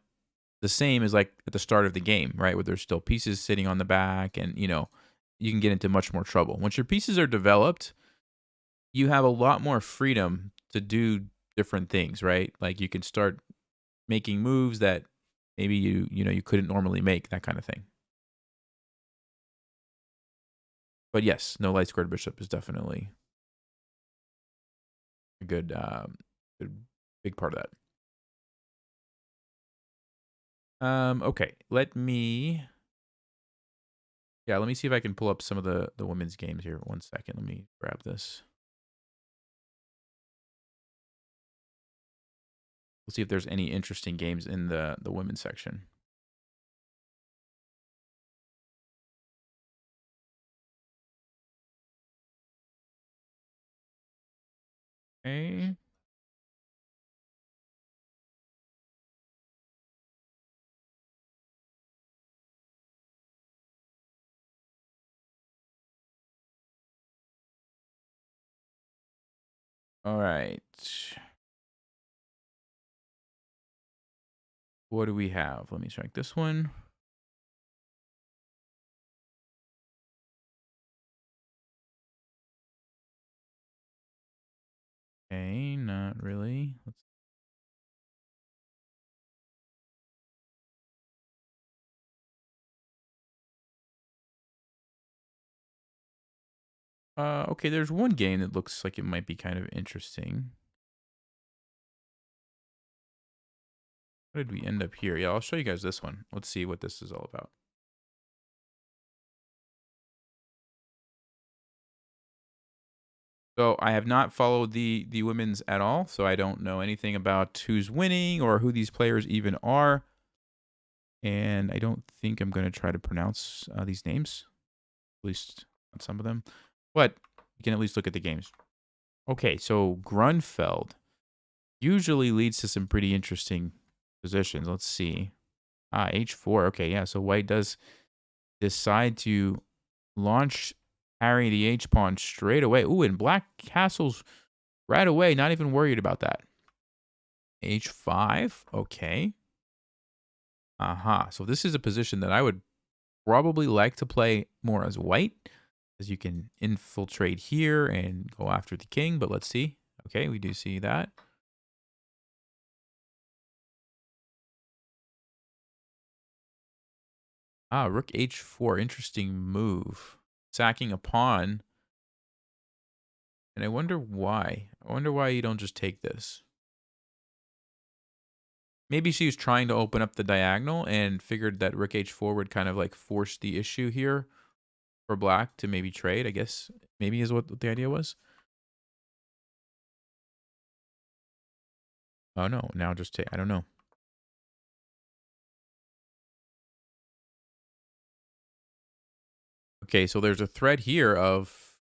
the same as like at the start of the game, right? Where there's still pieces sitting on the back and, you can get into much more trouble. Once your pieces are developed, you have a lot more freedom to do different things, right? Like you can start making moves that maybe you couldn't normally make, that kind of thing. But yes, no light squared bishop is definitely a good big part of that. Okay, let me see if I can pull up some of the women's games here. 1 second, let me grab this. We'll see if there's any interesting games in the women's section. Okay. All right. What do we have? Let me check this one. Okay, not really. Okay, there's one game that looks like it might be kind of interesting. How did we end up here? Yeah, I'll show you guys this one. Let's see what this is all about. So I have not followed the women's at all, so I don't know anything about who's winning or who these players even are. And I don't think I'm going to try to pronounce these names, at least on some of them. But you can at least look at the games. Okay, so Grunfeld usually leads to some pretty interesting positions. Let's see. H4. Okay, yeah. So white does decide to launch Harry the H pawn straight away. Ooh, and black castles right away. Not even worried about that. H5. Okay. Aha. So this is a position that I would probably like to play more as white, as you can infiltrate here and go after the king. But let's see. Okay, we do see that. Rook H4. Interesting move. Sacking a pawn. And I wonder why. I wonder why you don't just take this. Maybe she was trying to open up the diagonal and figured that Rook H4 would kind of like force the issue here for black to maybe trade, I guess. Maybe is what the idea was. Oh, no. Now just take... I don't know. Okay, so there's a thread here of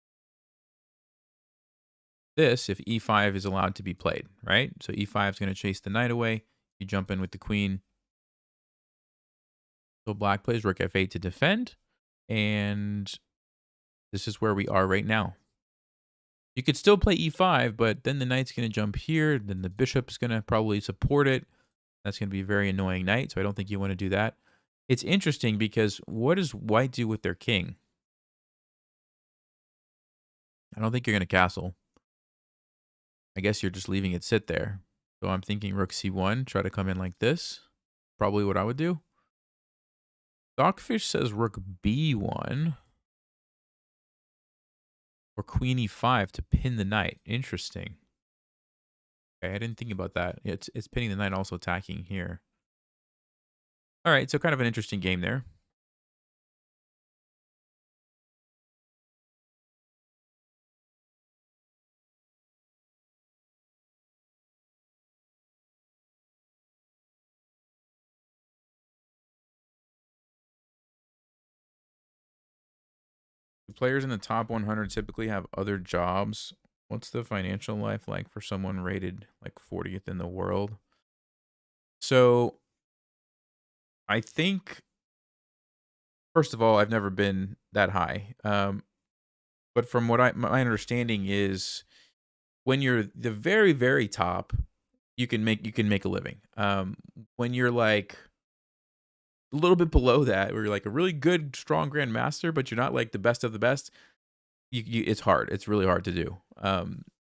this if E5 is allowed to be played, right? So E5 is going to chase the knight away. You jump in with the queen. So black plays Rook F8 to defend. And this is where we are right now. You could still play E5, but then the knight's going to jump here. Then the bishop's going to probably support it. That's going to be a very annoying knight, so I don't think you want to do that. It's interesting because what does white do with their king? I don't think you're going to castle. I guess you're just leaving it sit there. So I'm thinking rook c1, try to come in like this. Probably what I would do. Stockfish says rook b1. Or queen e5 to pin the knight. Interesting. Okay, I didn't think about that. It's pinning the knight, also attacking here. All right, so kind of an interesting game there. Players in the top 100 typically have other jobs. What's the financial life like for someone rated like 40th in the world? So I think, first of all, I've never been that high. But from what my understanding is, when you're the very, very top, you can make a living. When you're like a little bit below that, where you're like a really good, strong grandmaster, but you're not like the best of the best, it's hard. It's really hard to do.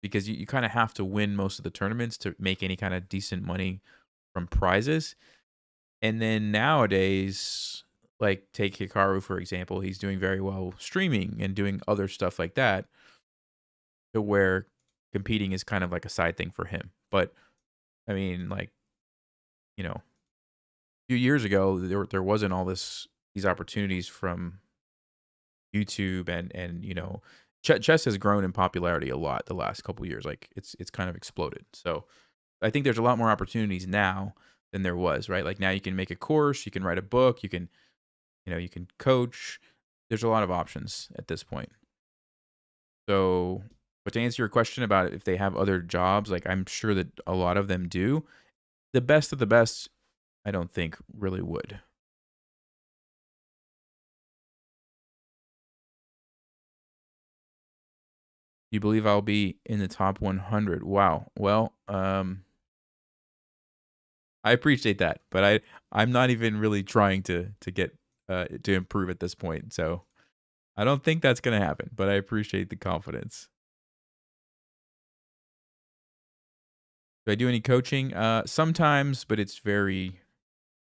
Because you kind of have to win most of the tournaments to make any kind of decent money from prizes. And then nowadays, like take Hikaru, for example, he's doing very well streaming and doing other stuff like that, to where competing is kind of like a side thing for him. But I mean, like, a few years ago, there wasn't all these opportunities from YouTube and chess has grown in popularity a lot the last couple years. Like it's kind of exploded. So I think there's a lot more opportunities now than there was, right? Like now you can make a course, you can write a book, you can coach. There's a lot of options at this point. So, but to answer your question about if they have other jobs, like I'm sure that a lot of them do. The best of the best, I don't think really would. You believe I'll be in the top 100? Wow. Well, I appreciate that, but I'm not even really trying to get to improve at this point. So I don't think that's gonna happen. But I appreciate the confidence. Do I do any coaching? Sometimes, but it's very,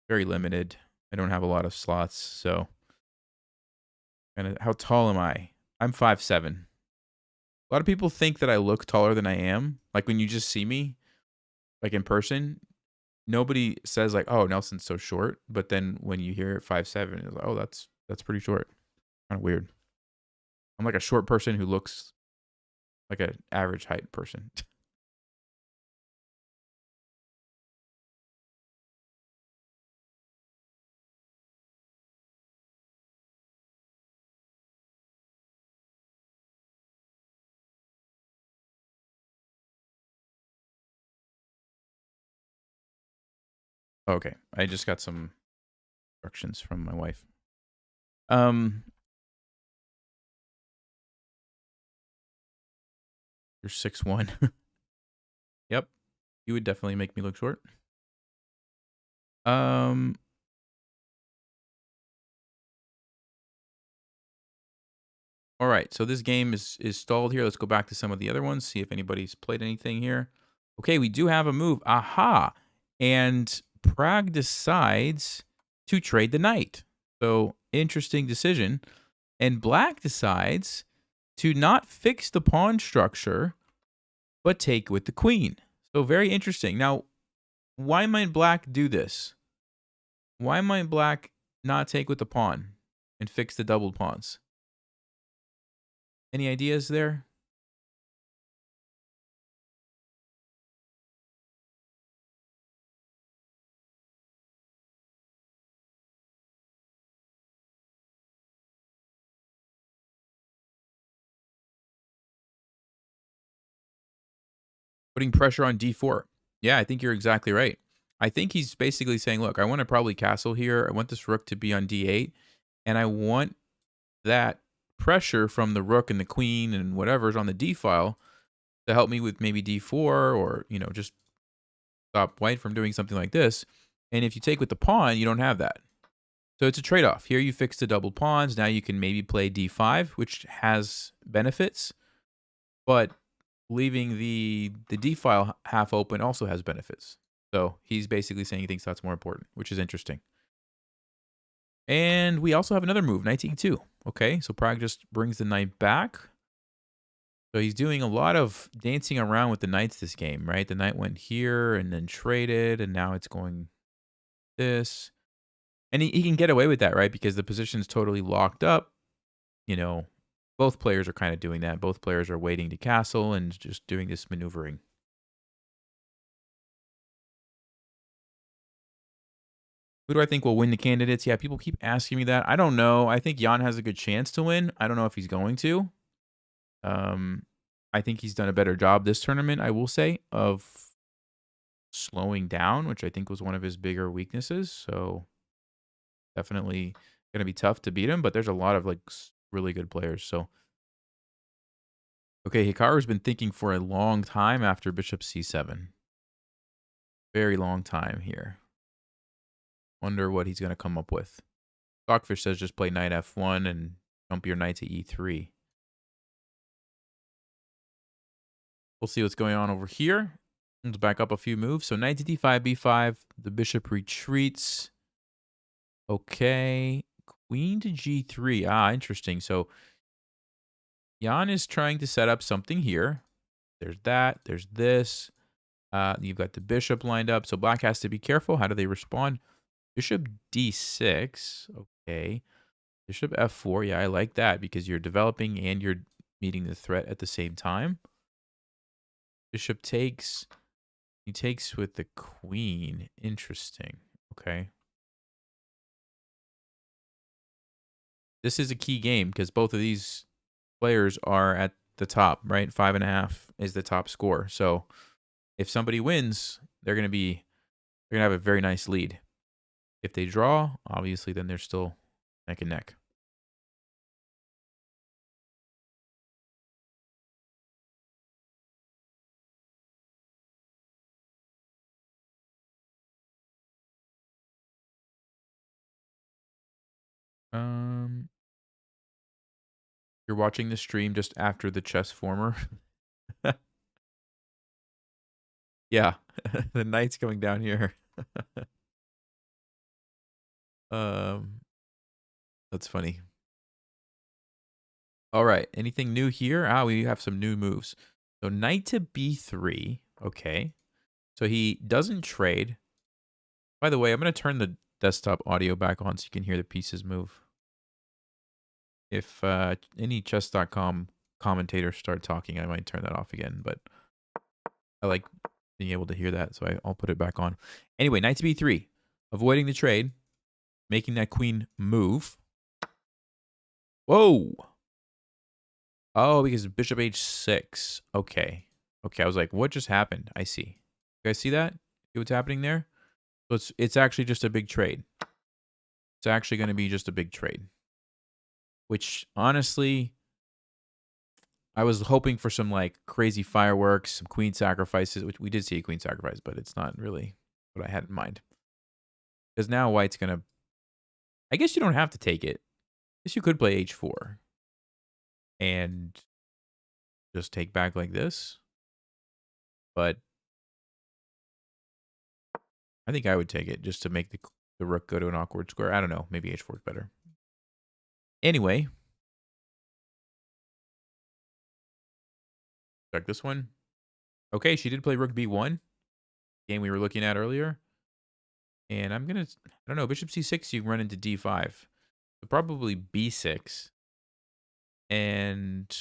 very limited. I don't have a lot of slots, so kinda how tall am I? I'm 5'7". A lot of people think that I look taller than I am. Like, when you just see me, like, in person, nobody says, like, "Oh, Nelson's so short," but then when you hear 5'7", it's like, "Oh, that's pretty short." Kinda weird. I'm like a short person who looks like an average height person. Okay, I just got some instructions from my wife. Um, you're 6'1". Yep, you would definitely make me look short. Um, all right, so this game is stalled here. Let's go back to some of the other ones, see if anybody's played anything here. Okay, we do have a move. Aha! And Prague decides to trade the knight. So, interesting decision. And Black decides to not fix the pawn structure, but take with the queen. So, very interesting. Now, why might Black do this? Why might Black not take with the pawn and fix the doubled pawns? Any ideas there? Putting pressure on d4. Yeah, I think you're exactly right. I think he's basically saying, look, I want to probably castle here. I want this rook to be on d8, and I want that pressure from the rook and the queen and whatever's on the d file to help me with maybe d4 or, just stop white from doing something like this. And if you take with the pawn, you don't have that. So it's a trade-off. Here you fix the double pawns. Now you can maybe play d5, which has benefits, but leaving the D file half open also has benefits. So he's basically saying he thinks that's more important, which is interesting. And we also have another move, knight e2. Okay, so Prague just brings the knight back. So he's doing a lot of dancing around with the knights this game, right? The knight went here and then traded, and now it's going this. And he can get away with that, right? Because the position's totally locked up. You know, both players are kind of doing that. Both players are waiting to castle and just doing this maneuvering. Who do I think will win the candidates? Yeah, people keep asking me that. I don't know. I think Jan has a good chance to win. I don't know if he's going to. Um, I think he's done a better job this tournament, I will say, of slowing down, which I think was one of his bigger weaknesses. So definitely going to be tough to beat him, but there's a lot of like really good players. So okay, Hikaru's been thinking for a long time after bishop c7. Very long time here. Wonder what he's going to come up with. Stockfish says just play knight f1 and jump your knight to e3. We'll see what's going on over here. Let's back up a few moves. So knight to d5, b5. The bishop retreats. Okay. Queen to g3. Ah, interesting. So Jan is trying to set up something here. There's that. There's this. You've got the bishop lined up. So black has to be careful. How do they respond? Bishop d6. Okay. Bishop f4. Yeah, I like that because you're developing and you're meeting the threat at the same time. Bishop takes. He takes with the queen. Interesting. Okay. This is a key game because both of these players are at the top, right? 5.5 is the top score. So if somebody wins, they're gonna have a very nice lead. If they draw, obviously, then they're still neck and neck. Um, you're watching the stream just after the chess former. Yeah, the knight's coming down here. um, that's funny. All right, anything new here? Ah, we have some new moves. So knight to b3. Okay. So he doesn't trade. By the way, I'm going to turn the desktop audio back on so you can hear the pieces move. If any chess.com commentators start talking, I might turn that off again, but I like being able to hear that, so I'll put it back on. Anyway, knight to b3, avoiding the trade, making that queen move. Whoa! Oh, because bishop h6. Okay. Okay, I was like, what just happened? I see. You guys see that? See what's happening there? So it's actually just a big trade. It's actually going to be just a big trade. Which, honestly, I was hoping for some, like, crazy fireworks, some queen sacrifices, which we did see a queen sacrifice, but it's not really what I had in mind. Because now white's going to... I guess you don't have to take it. I guess you could play h4. And just take back like this. But I think I would take it just to make the rook go to an awkward square. I don't know. Maybe h4 is better. Anyway. Check this one. Okay, she did play rook b1. Game we were looking at earlier. And I'm going to... I don't know. Bishop c6, you can run into d5. So probably b6. And...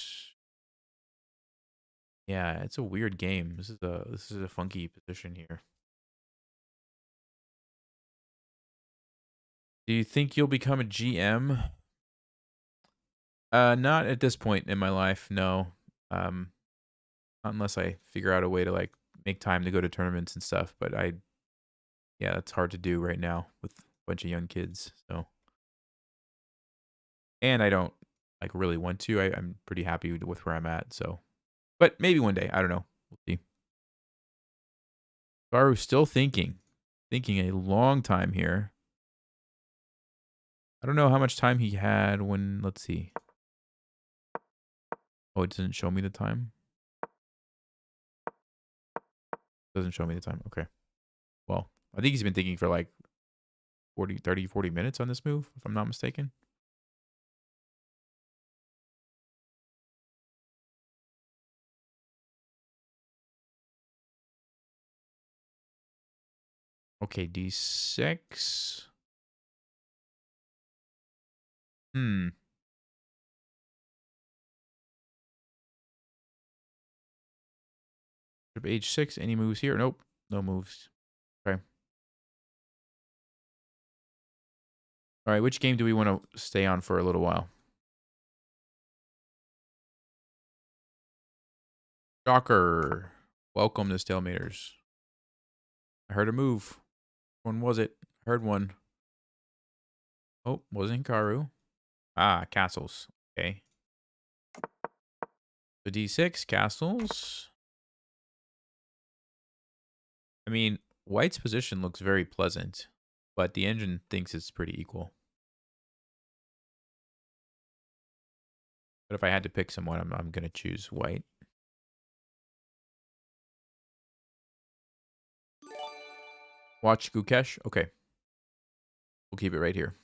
yeah, it's a weird game. This is a funky position here. Do you think you'll become a GM? Not at this point in my life, no. Not unless I figure out a way to like make time to go to tournaments and stuff. But yeah, that's hard to do right now with a bunch of young kids. So, and I don't like really want to. I'm pretty happy with where I'm at. So, but maybe one day. I don't know. We'll see. Garu's still thinking a long time here. I don't know how much time he had when. Let's see. Oh, it doesn't show me the time. Doesn't show me the time. Okay. Well, I think he's been thinking for like 40 minutes on this move, if I'm not mistaken. Okay, d6. Hmm. H6. Any moves here? Nope. No moves. Okay. All right. Which game do we want to stay on for a little while? Shocker. Welcome to Stalematers. I heard a move. When was it? Heard one. Oh, wasn't Hikaru. Ah, castles. Okay. So d6, castles. I mean, white's position looks very pleasant, but the engine thinks it's pretty equal. But if I had to pick someone, I'm going to choose white. Watch Gukesh? Okay. We'll keep it right here.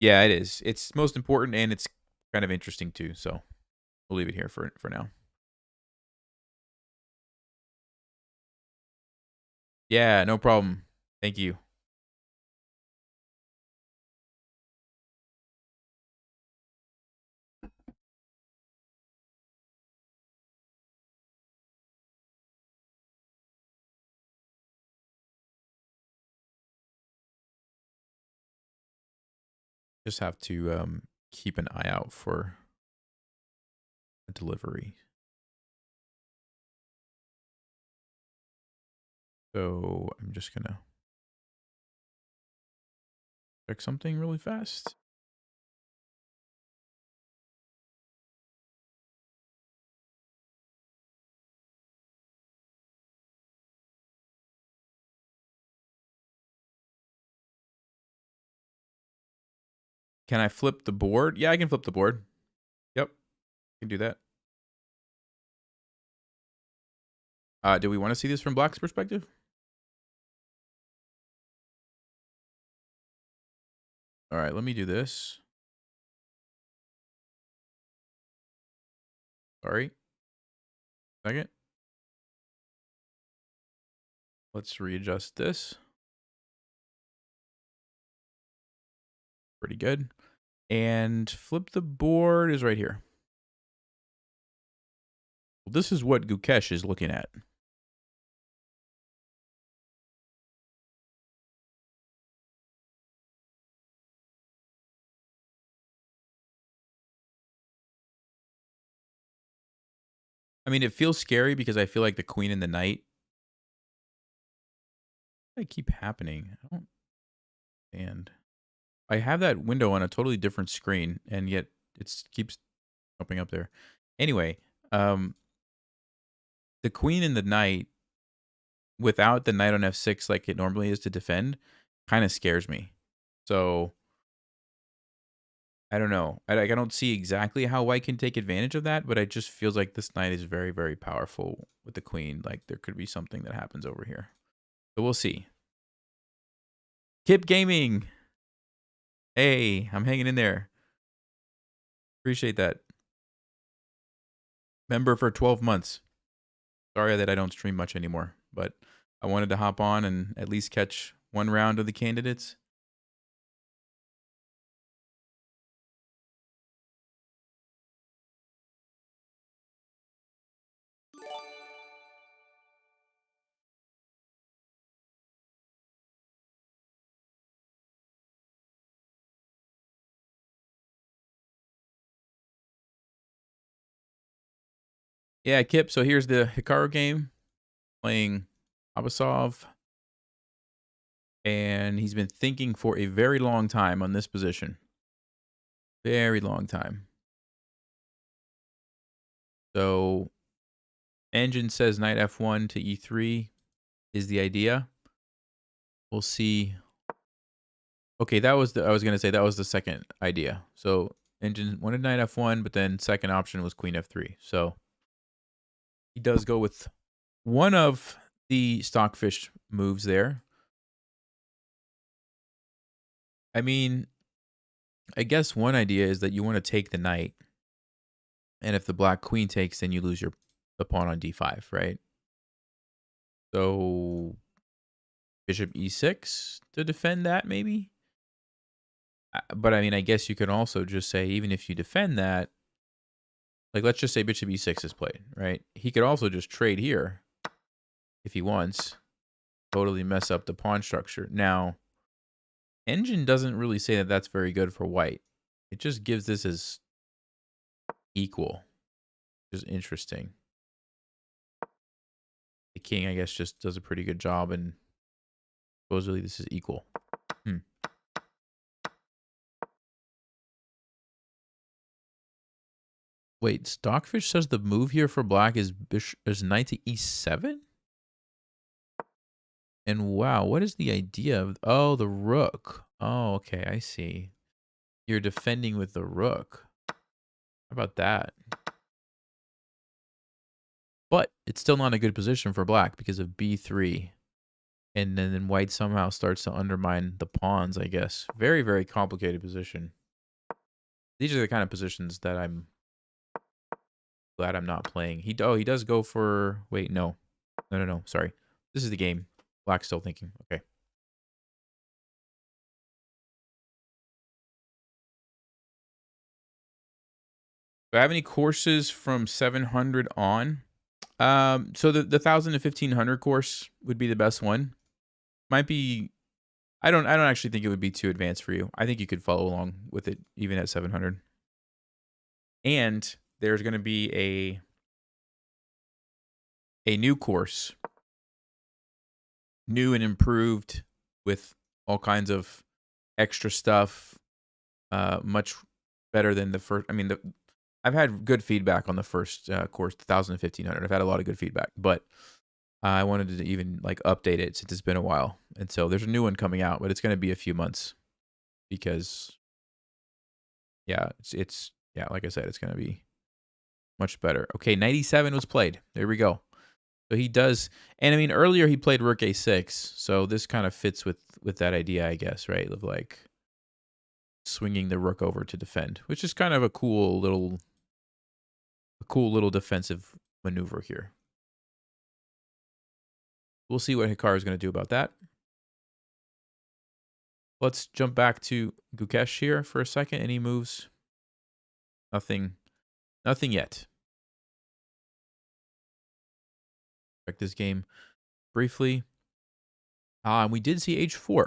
Yeah, it is. It's most important, and it's kind of interesting, too. So we'll leave it here for now. Yeah, no problem. Thank you. Just have to keep an eye out for a delivery. So I'm just going to check something really fast. Can I flip the board? Yeah, I can flip the board. Yep, I can do that. Do we want to see this from Black's perspective? All right, let me do this. Sorry. Second. Let's readjust this. Pretty good. And flip the board is right here. Well, this is what Gukesh is looking at. I mean, it feels scary because I feel like the queen and the knight. They keep happening. I don't understand. I have that window on a totally different screen, and yet it keeps popping up there. Anyway, the queen and the knight, without the knight on f6 like it normally is to defend, kind of scares me. So I don't know. I don't see exactly how white can take advantage of that, but it just feels like this knight is very, very powerful with the queen. Like there could be something that happens over here. So we'll see. Kip Gaming. Hey, I'm hanging in there. Appreciate that. Member for 12 months. Sorry that I don't stream much anymore, but I wanted to hop on and at least catch one round of the candidates. Yeah, Kip, so here's the Hikaru game. Playing Abasov. And he's been thinking for a very long time on this position. Very long time. So Engine says knight f1 to e3 is the idea. We'll see. Okay, that was I was going to say that was the second idea. So Engine wanted knight f1, but then second option was queen f3. So he does go with one of the stockfish moves there. I mean, I guess one idea is that you want to take the knight. And if the black queen takes, then you lose the pawn on d5, right? So bishop e6 to defend that, maybe? But I mean, I guess you could also just say, even if you defend that, like let's just say bishop e6 is played, right? He could also just trade here if he wants, totally mess up the pawn structure. Now, Engine doesn't really say that that's very good for white. It just gives this as equal, which is interesting. The king, I guess, just does a pretty good job, and supposedly this is equal. Wait, Stockfish says the move here for black is knight to e7? And wow, what is the idea of... Oh, the rook. Oh, okay, I see. You're defending with the rook. How about that? But it's still not a good position for black because of b3. And then white somehow starts to undermine the pawns, I guess. Very, very complicated position. These are the kind of positions that I'm glad I'm not playing. He does go for... Wait, no. No. Sorry. This is the game. Black's still thinking. Okay. Do I have any courses from 700 on? So the 1,000 to 1,500 course would be the best one. Might be... I don't actually think it would be too advanced for you. I think you could follow along with it even at 700. And there's going to be a new course. New and improved with all kinds of extra stuff. Much better than the first. I mean, I've had good feedback on the first course, 1,000 and 1,500. I've had a lot of good feedback, but I wanted to even like update it since it's been a while. And so there's a new one coming out, but it's going to be a few months because, yeah, it's yeah, like I said, it's going to be much better. Okay, 97 was played. There we go. So he does, and I mean earlier he played rook a6, so this kind of fits with that idea, I guess, right? Of like swinging the rook over to defend, which is kind of a cool little defensive maneuver here. We'll see what Hikaru is going to do about that. Let's jump back to Gukesh here for a second. Any moves? Nothing yet. Check this game briefly. We did see h4.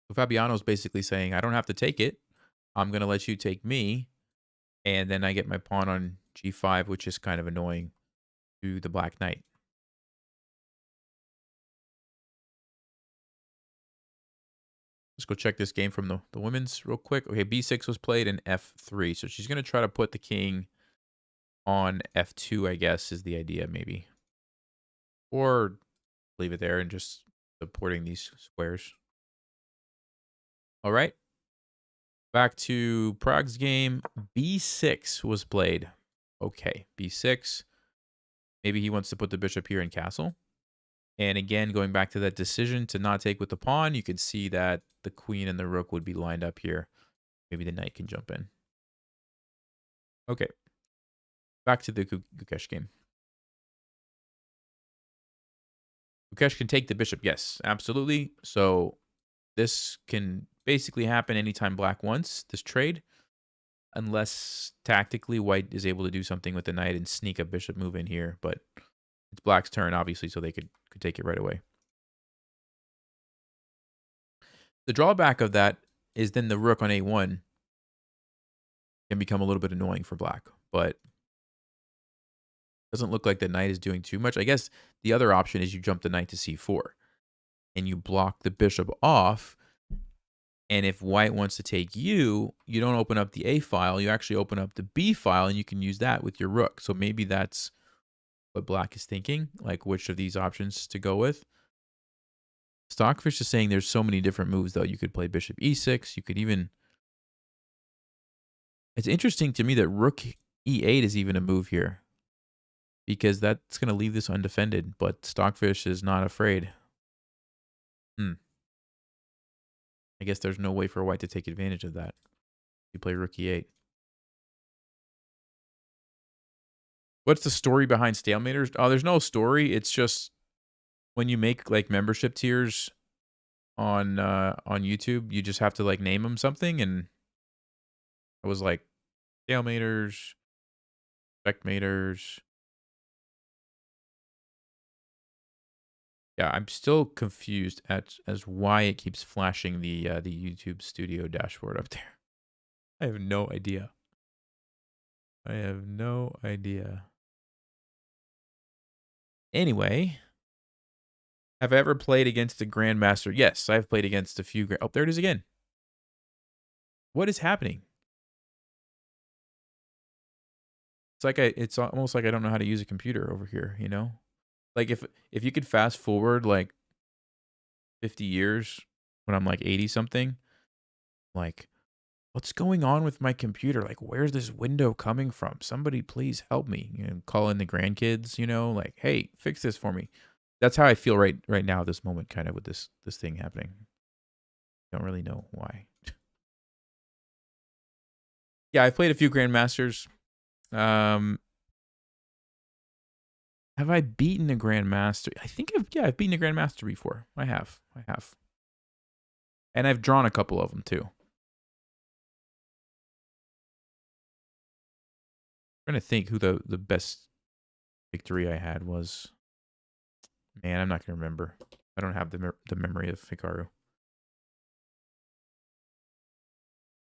So Fabiano's basically saying, I don't have to take it. I'm going to let you take me. And then I get my pawn on g5, which is kind of annoying to the black knight. Let's go check this game from the women's real quick. Okay, b6 was played in f3. So she's going to try to put the king on f2, I guess, is the idea maybe. Or leave it there and just supporting these squares. All right. Back to Prague's game. b6 was played. Okay, b6. Maybe he wants to put the bishop here in castle. And again, going back to that decision to not take with the pawn, you can see that the queen and the rook would be lined up here. Maybe the knight can jump in. Okay. Back to the Gukesh game. Gukesh can take the bishop. Yes, absolutely. So this can basically happen anytime black wants this trade. Unless tactically white is able to do something with the knight and sneak a bishop move in here. But it's black's turn, obviously, so they could take it right away. The drawback of that is then the rook on a1 can become a little bit annoying for black. But doesn't look like the knight is doing too much. I guess the other option is you jump the knight to c4. And you block the bishop off. And if white wants to take you don't open up the A file. You actually open up the B file, and you can use that with your rook. So maybe that's what black is thinking, like which of these options to go with. Stockfish is saying there's so many different moves, though. You could play bishop e6. You could even... It's interesting to me that rook e8 is even a move here, because that's going to leave this undefended, but Stockfish is not afraid. I guess there's no way for white to take advantage of that. You play rook e8. What's the story behind Stalematers? Oh, there's no story. It's just when you make like membership tiers on YouTube, you just have to like name them something, and I was like Stalematers, Spectators. Yeah, I'm still confused as why it keeps flashing the YouTube Studio dashboard up there. I have no idea. I have no idea. Anyway, have I ever played against a grandmaster? Yes, I've played against a few. Oh, there it is again. What is happening? It's like it's almost like I don't know how to use a computer over here, you know? Like if you could fast forward like 50 years when I'm like 80 something, like what's going on with my computer? Like where's this window coming from? Somebody please help me. You know, call in the grandkids, you know, like, hey, fix this for me. That's how I feel right now, this moment, kind of with this thing happening. Don't really know why. Yeah, I've played a few grandmasters. Have I beaten a grandmaster? I think I've beaten a grandmaster before. I have. And I've drawn a couple of them too. I'm trying to think who the best victory I had was. Man, I'm not going to remember. I don't have the memory of Hikaru.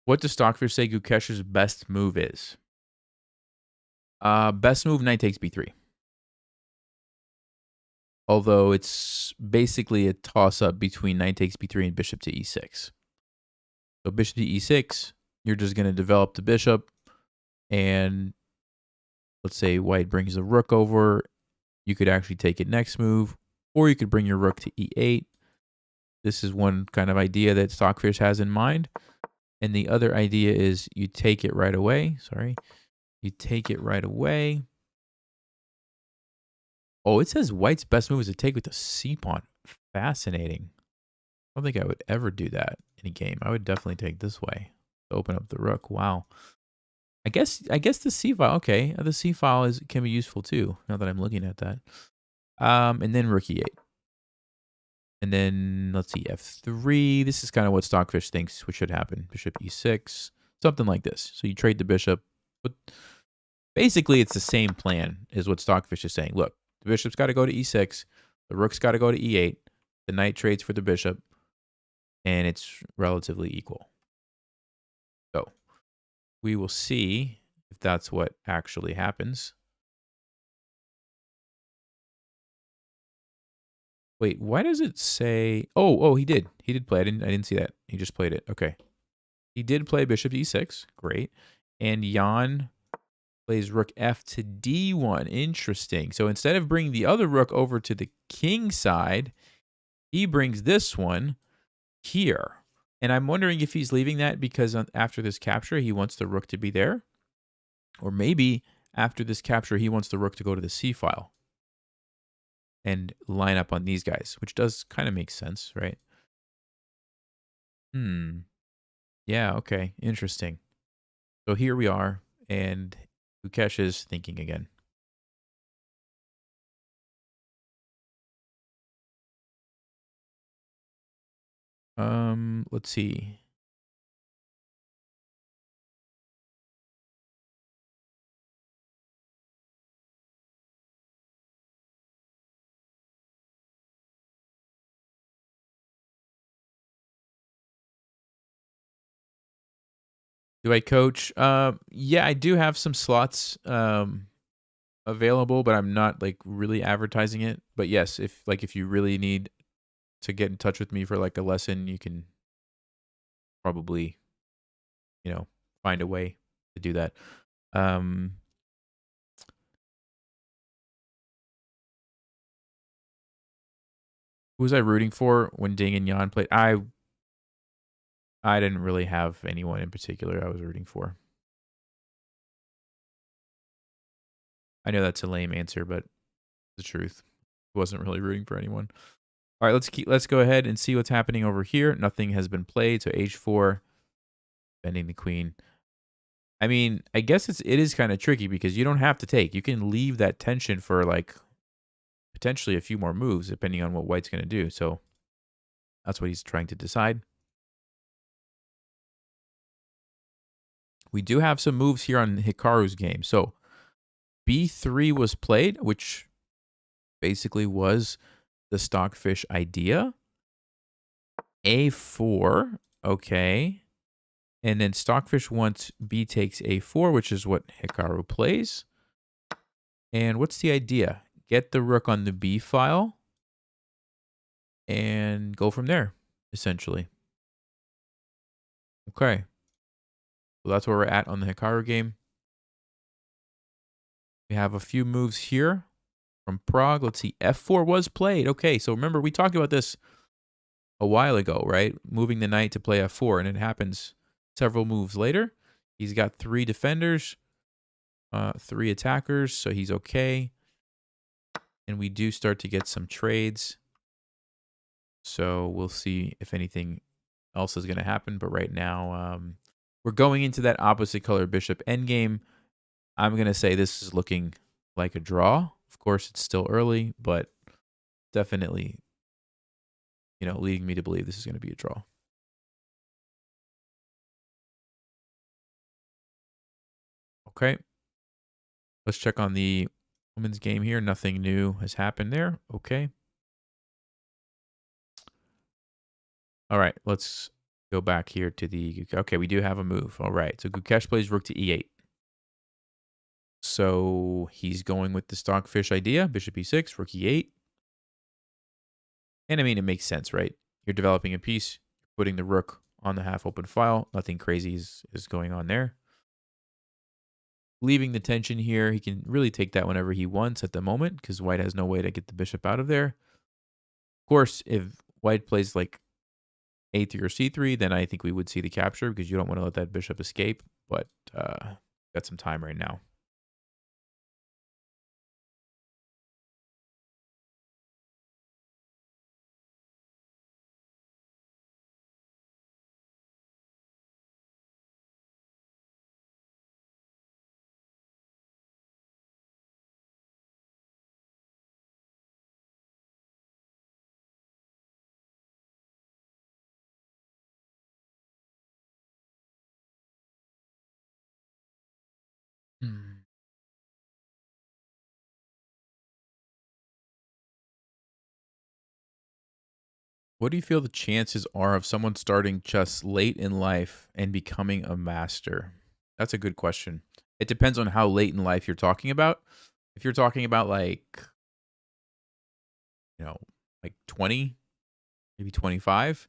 What does Stockfish say Gukesh's best move is? Best move, knight takes b3. Although it's basically a toss-up between knight takes b3 and bishop to e6. So bishop to e6, you're just going to develop the bishop, and let's say white brings the rook over. You could actually take it next move, or you could bring your rook to e8. This is one kind of idea that Stockfish has in mind. And the other idea is you take it right away. Sorry. You take it right away. Oh, it says white's best move is to take with the c-pawn. Fascinating. I don't think I would ever do that in a game. I would definitely take this way to open up the rook. Wow. I guess the c file. Okay, the c file can be useful too. Now that I'm looking at that. And then rook e8. And then let's see, f3. This is kind of what Stockfish thinks what should happen. Bishop e6, something like this. So you trade the bishop, but basically it's the same plan as what Stockfish is saying. Look, the bishop's got to go to e6, the rook's got to go to e8, the knight trades for the bishop, and it's relatively equal. So we will see if that's what actually happens. Wait, why does it say? Oh, he did. He did play. I didn't see that. He just played it. Okay. He did play bishop e6. Great. And Jan plays rook f to d1. Interesting. So instead of bringing the other rook over to the king side, he brings this one here. And I'm wondering if he's leaving that because after this capture, he wants the rook to be there. Or maybe after this capture, he wants the rook to go to the c file and line up on these guys, which does kind of make sense, right? Yeah, okay. Interesting. So here we are, and Gukesh is thinking again. Let's see. Do I coach? Yeah, I do have some slots available, but I'm not like really advertising it. But yes, if you really need to get in touch with me for like a lesson, you can probably, find a way to do that. Who was I rooting for when Ding and Yan played? I didn't really have anyone in particular I was rooting for. I know that's a lame answer, but the truth. Wasn't really rooting for anyone. All right, let's go ahead and see what's happening over here. Nothing has been played, so h4, bending the queen. I mean, I guess it is kind of tricky because you don't have to take. You can leave that tension for like potentially a few more moves depending on what white's going to do. So that's what he's trying to decide. We do have some moves here on Hikaru's game. So b3 was played, which basically was the Stockfish idea. a4, okay. And then Stockfish wants b takes a4, which is what Hikaru plays. And what's the idea? Get the rook on the b file and go from there, essentially. Okay. So that's where we're at on the Hikaru game. We have a few moves here from Prague. Let's see. f4 was played. Okay, so remember we talked about this a while ago, right? Moving the knight to play f4, and it happens several moves later. He's got 3 defenders, 3 attackers, so he's okay. And we do start to get some trades. So we'll see if anything else is going to happen. But right now, we're going into that opposite color bishop endgame. I'm going to say this is looking like a draw. Of course, it's still early, but definitely, leading me to believe this is going to be a draw. Okay. Let's check on the women's game here. Nothing new has happened there. Okay. All right. Let's go back here to the... Okay, we do have a move. All right. So Gukesh plays rook to e8. So he's going with the Stockfish idea. Bishop e6, rook e8. And I mean, it makes sense, right? You're developing a piece, putting the rook on the half-open file. Nothing crazy is going on there. Leaving the tension here. He can really take that whenever he wants at the moment because white has no way to get the bishop out of there. Of course, if white plays like a3 or c3, then I think we would see the capture because you don't want to let that bishop escape. But got some time right now. What do you feel the chances are of someone starting chess late in life and becoming a master? That's a good question. It depends on how late in life you're talking about. If you're talking about you know, like 20, maybe 25,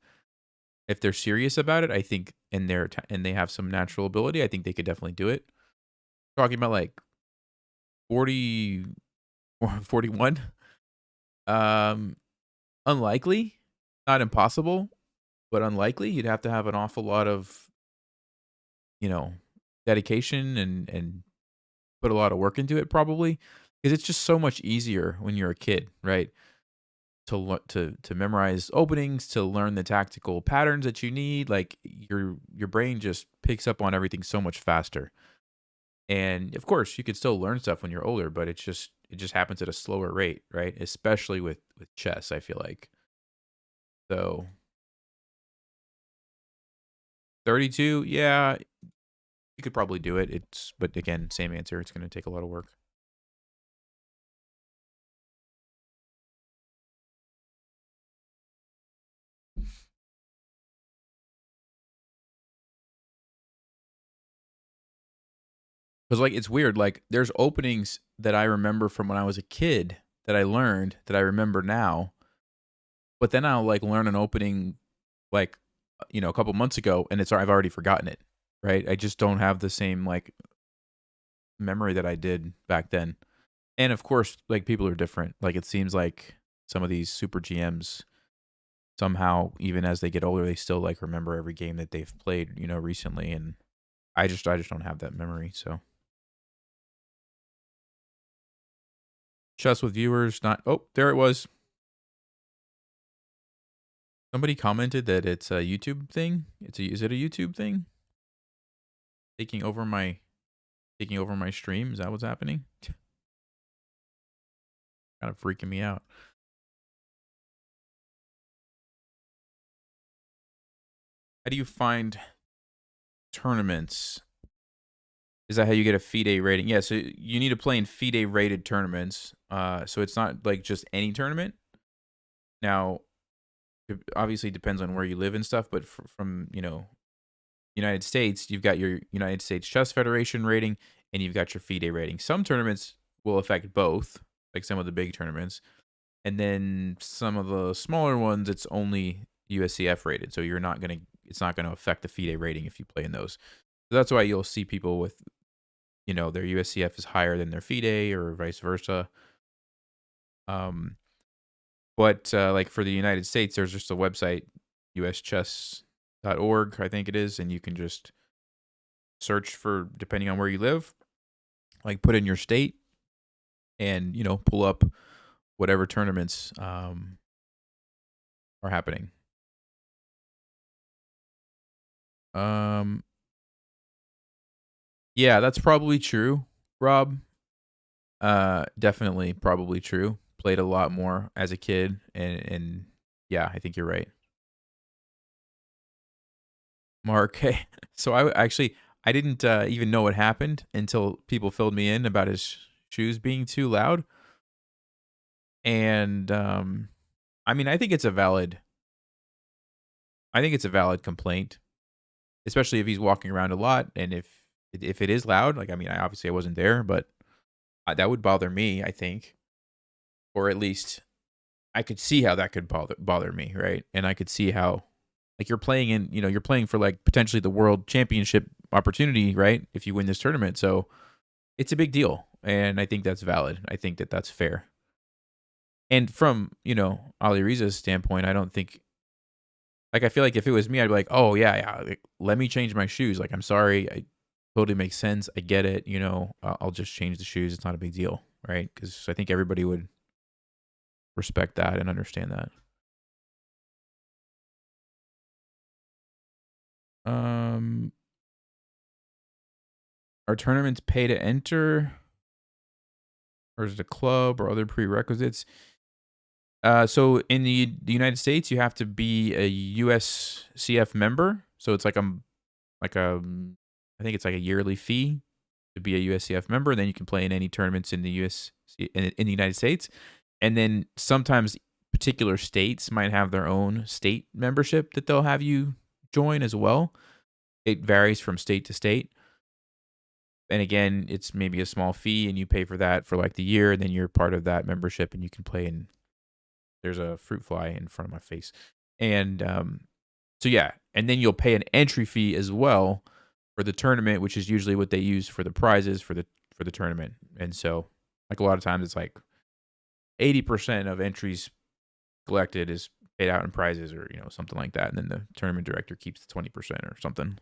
if they're serious about it, I think and they have some natural ability, I think they could definitely do it. Talking about like 40 or 41, um unlikely, not impossible, but unlikely. You'd have to have an awful lot of, you know, dedication and put a lot of work into it probably, because it's just so much easier when you're a kid, right? To memorize openings, to learn the tactical patterns that you need, like your brain just picks up on everything so much faster. And of course, you could still learn stuff when you're older, but it just happens at a slower rate, right? Especially with chess, I feel like. So 32, yeah, you could probably do it. But again, same answer. It's going to take a lot of work. Because like it's weird. Like there's openings that I remember from when I was a kid that I learned that I remember now, but then I'll like learn an opening like a couple months ago, and I've already forgotten it. Right? I just don't have the same like memory that I did back then. And of course, like people are different. Like it seems like some of these super GMs somehow, even as they get older, they still like remember every game that they've played, recently. And I just don't have that memory. So chess with viewers, not. Oh, there it was. Somebody commented that it's a YouTube thing. Is it a YouTube thing? Taking over my stream. Is that what's happening? Kind of freaking me out. How do you find tournaments? Is that how you get a FIDE rating? Yeah, so you need to play in FIDE rated tournaments. So it's not like just any tournament. Now, it obviously depends on where you live and stuff, but from United States, you've got your United States Chess Federation rating and you've got your FIDE rating. Some tournaments will affect both, like some of the big tournaments, and then some of the smaller ones, it's only USCF rated. So it's not gonna affect the FIDE rating if you play in those. So that's why you'll see people with their USCF is higher than their FIDE or vice versa. Um, but like for the United States, there's just a website, uschess.org, I think it is, and you can just search for, depending on where you live, like put in your state and pull up whatever tournaments are happening. Um, yeah, that's probably true, Rob. Definitely probably true. Played a lot more as a kid, and yeah, I think you're right. Mark, hey, so I didn't even know what happened until people filled me in about his shoes being too loud, and I mean, I think it's a valid complaint, especially if he's walking around a lot, and if it is loud, like I mean, I wasn't there, but that would bother me, I think, or at least I could see how that could bother me, right? And I could see how, like, you're playing for like potentially the world championship opportunity, right? If you win this tournament, so it's a big deal, and I think that's valid. I think that that's fair. And from Ali Riza's standpoint, I don't think, like, I feel like if it was me, I'd be like, oh yeah, like, let me change my shoes. Like, I'm sorry, I totally makes sense. I get it. I'll just change the shoes. It's not a big deal, right? Because I think everybody would respect that and understand that. Um, are tournaments pay to enter, or is it a club or other prerequisites? So in the United States, you have to be a USCF member. So it's like a I think it's like a yearly fee to be a USCF member. And then you can play in any tournaments in the in the United States. And then sometimes particular states might have their own state membership that they'll have you join as well. It varies from state to state. And again, it's maybe a small fee and you pay for that for like the year, and then you're part of that membership and you can play. And there's a fruit fly in front of my face. And so yeah, and then you'll pay an entry fee as well for the tournament, which is usually what they use for the prizes for the tournament. And so like a lot of times it's like 80% of entries collected is paid out in prizes or, something like that. And then the tournament director keeps the 20% or something.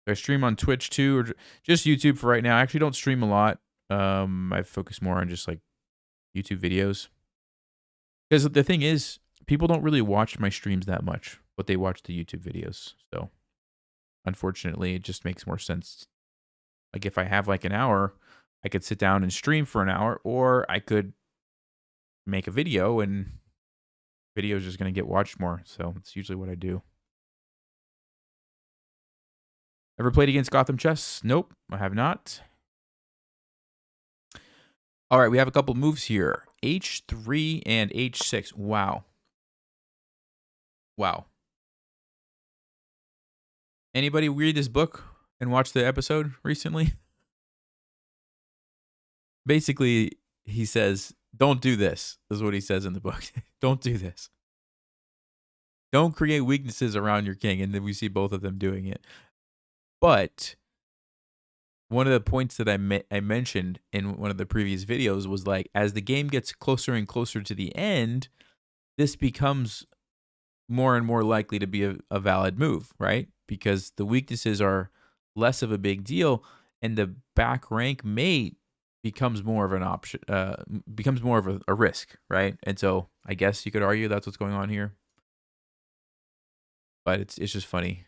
I stream on Twitch too, or just YouTube for right now. I actually don't stream a lot. I focus more on just like YouTube videos. Because the thing is, people don't really watch my streams that much, but they watch the YouTube videos. So unfortunately, it just makes more sense. Like if I have like an hour, I could sit down and stream for an hour, or I could make a video and video is just going to get watched more. So it's usually what I do. Ever played against Gotham Chess? Nope, I have not. All right, we have a couple moves here. H3 and H6. Wow. Wow. Anybody read this book and watch the episode recently? Basically, he says, don't do this, is what he says in the book. Don't do this. Don't create weaknesses around your king. And then we see both of them doing it. But one of the points that I mentioned in one of the previous videos was like, as the game gets closer and closer to the end, this becomes more and more likely to be a valid move, right? Because the weaknesses are less of a big deal, and the back rank mate becomes more of an option, becomes more of a risk, right? And so I guess you could argue that's what's going on here. But it's just funny.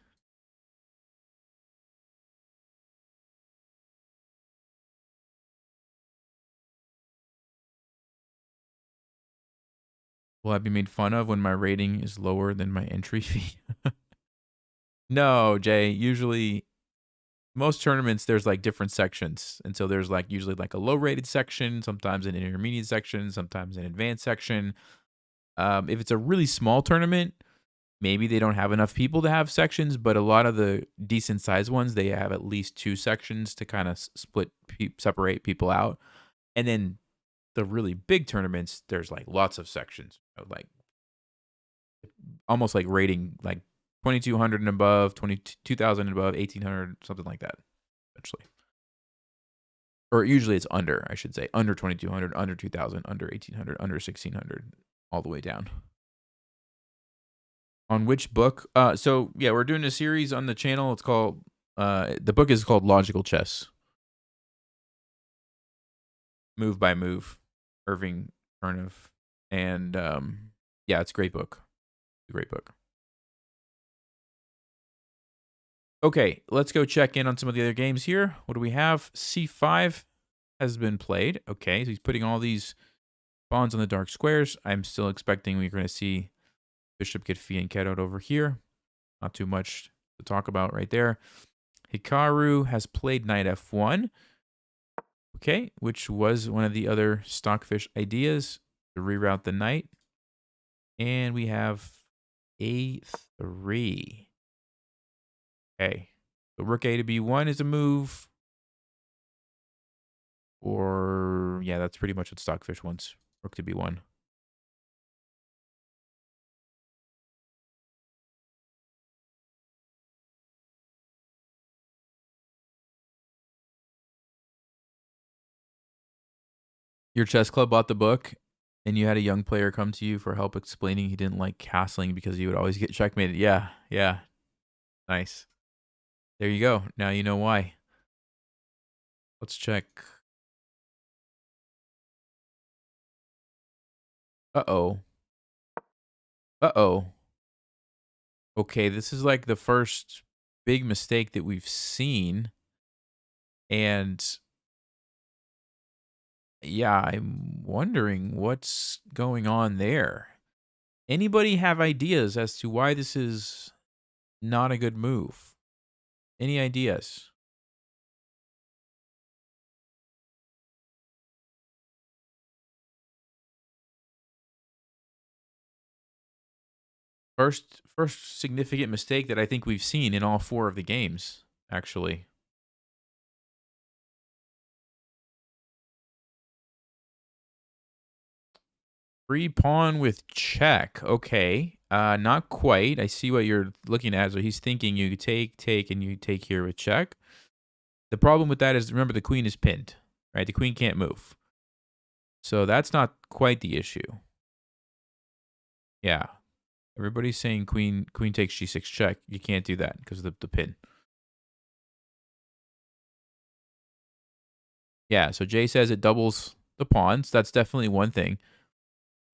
Will I be made fun of when my rating is lower than my entry fee? No, Jay. Usually, most tournaments, there's like different sections. And so there's like usually like a low rated section, sometimes an intermediate section, sometimes an advanced section. If it's a really small tournament, maybe they don't have enough people to have sections, but a lot of the decent sized ones, they have at least 2 sections to kind of separate people out. And then the really big tournaments, there's like lots of sections, like almost like rating like 2,200 and above, 22,000 and above, 1,800, something like that, essentially. Or usually it's under, I should say, under 2,200, under 2,000, under 1,800, under 1,600, all the way down. On which book? So yeah, we're doing a series on the channel. It's called, the book is called Logical Chess. Move by Move, Irving Chernev. And yeah, it's a great book. A great book. Okay, let's go check in on some of the other games here. What do we have? C5 has been played. Okay, so he's putting all these pawns on the dark squares. I'm still expecting we're going to see bishop get fianchettoed over here. Not too much to talk about right there. Hikaru has played knight f1. Okay, which was one of the other Stockfish ideas to reroute the knight. And we have a3. Okay, so rook a to b1 is a move. Or, yeah, that's pretty much what Stockfish wants. Rook to b1. Your chess club bought the book, and you had a young player come to you for help explaining he didn't like castling because he would always get checkmated. Yeah, yeah. Nice. There you go. Now you know why. Let's check. Uh-oh. Uh-oh. Okay, this is like the first big mistake that we've seen. And yeah, I'm wondering what's going on there. Anybody have ideas as to why this is not a good move? Any ideas? First significant mistake that I think we've seen in all 4 of the games, actually. Free pawn with check. Okay. Not quite. I see what you're looking at. So he's thinking you take, and you take here with check. The problem with that is, remember, the queen is pinned, right? The queen can't move. So that's not quite the issue. Yeah. Everybody's saying queen takes g6 check. You can't do that because of the pin. Yeah, so Jay says it doubles the pawns. That's definitely one thing.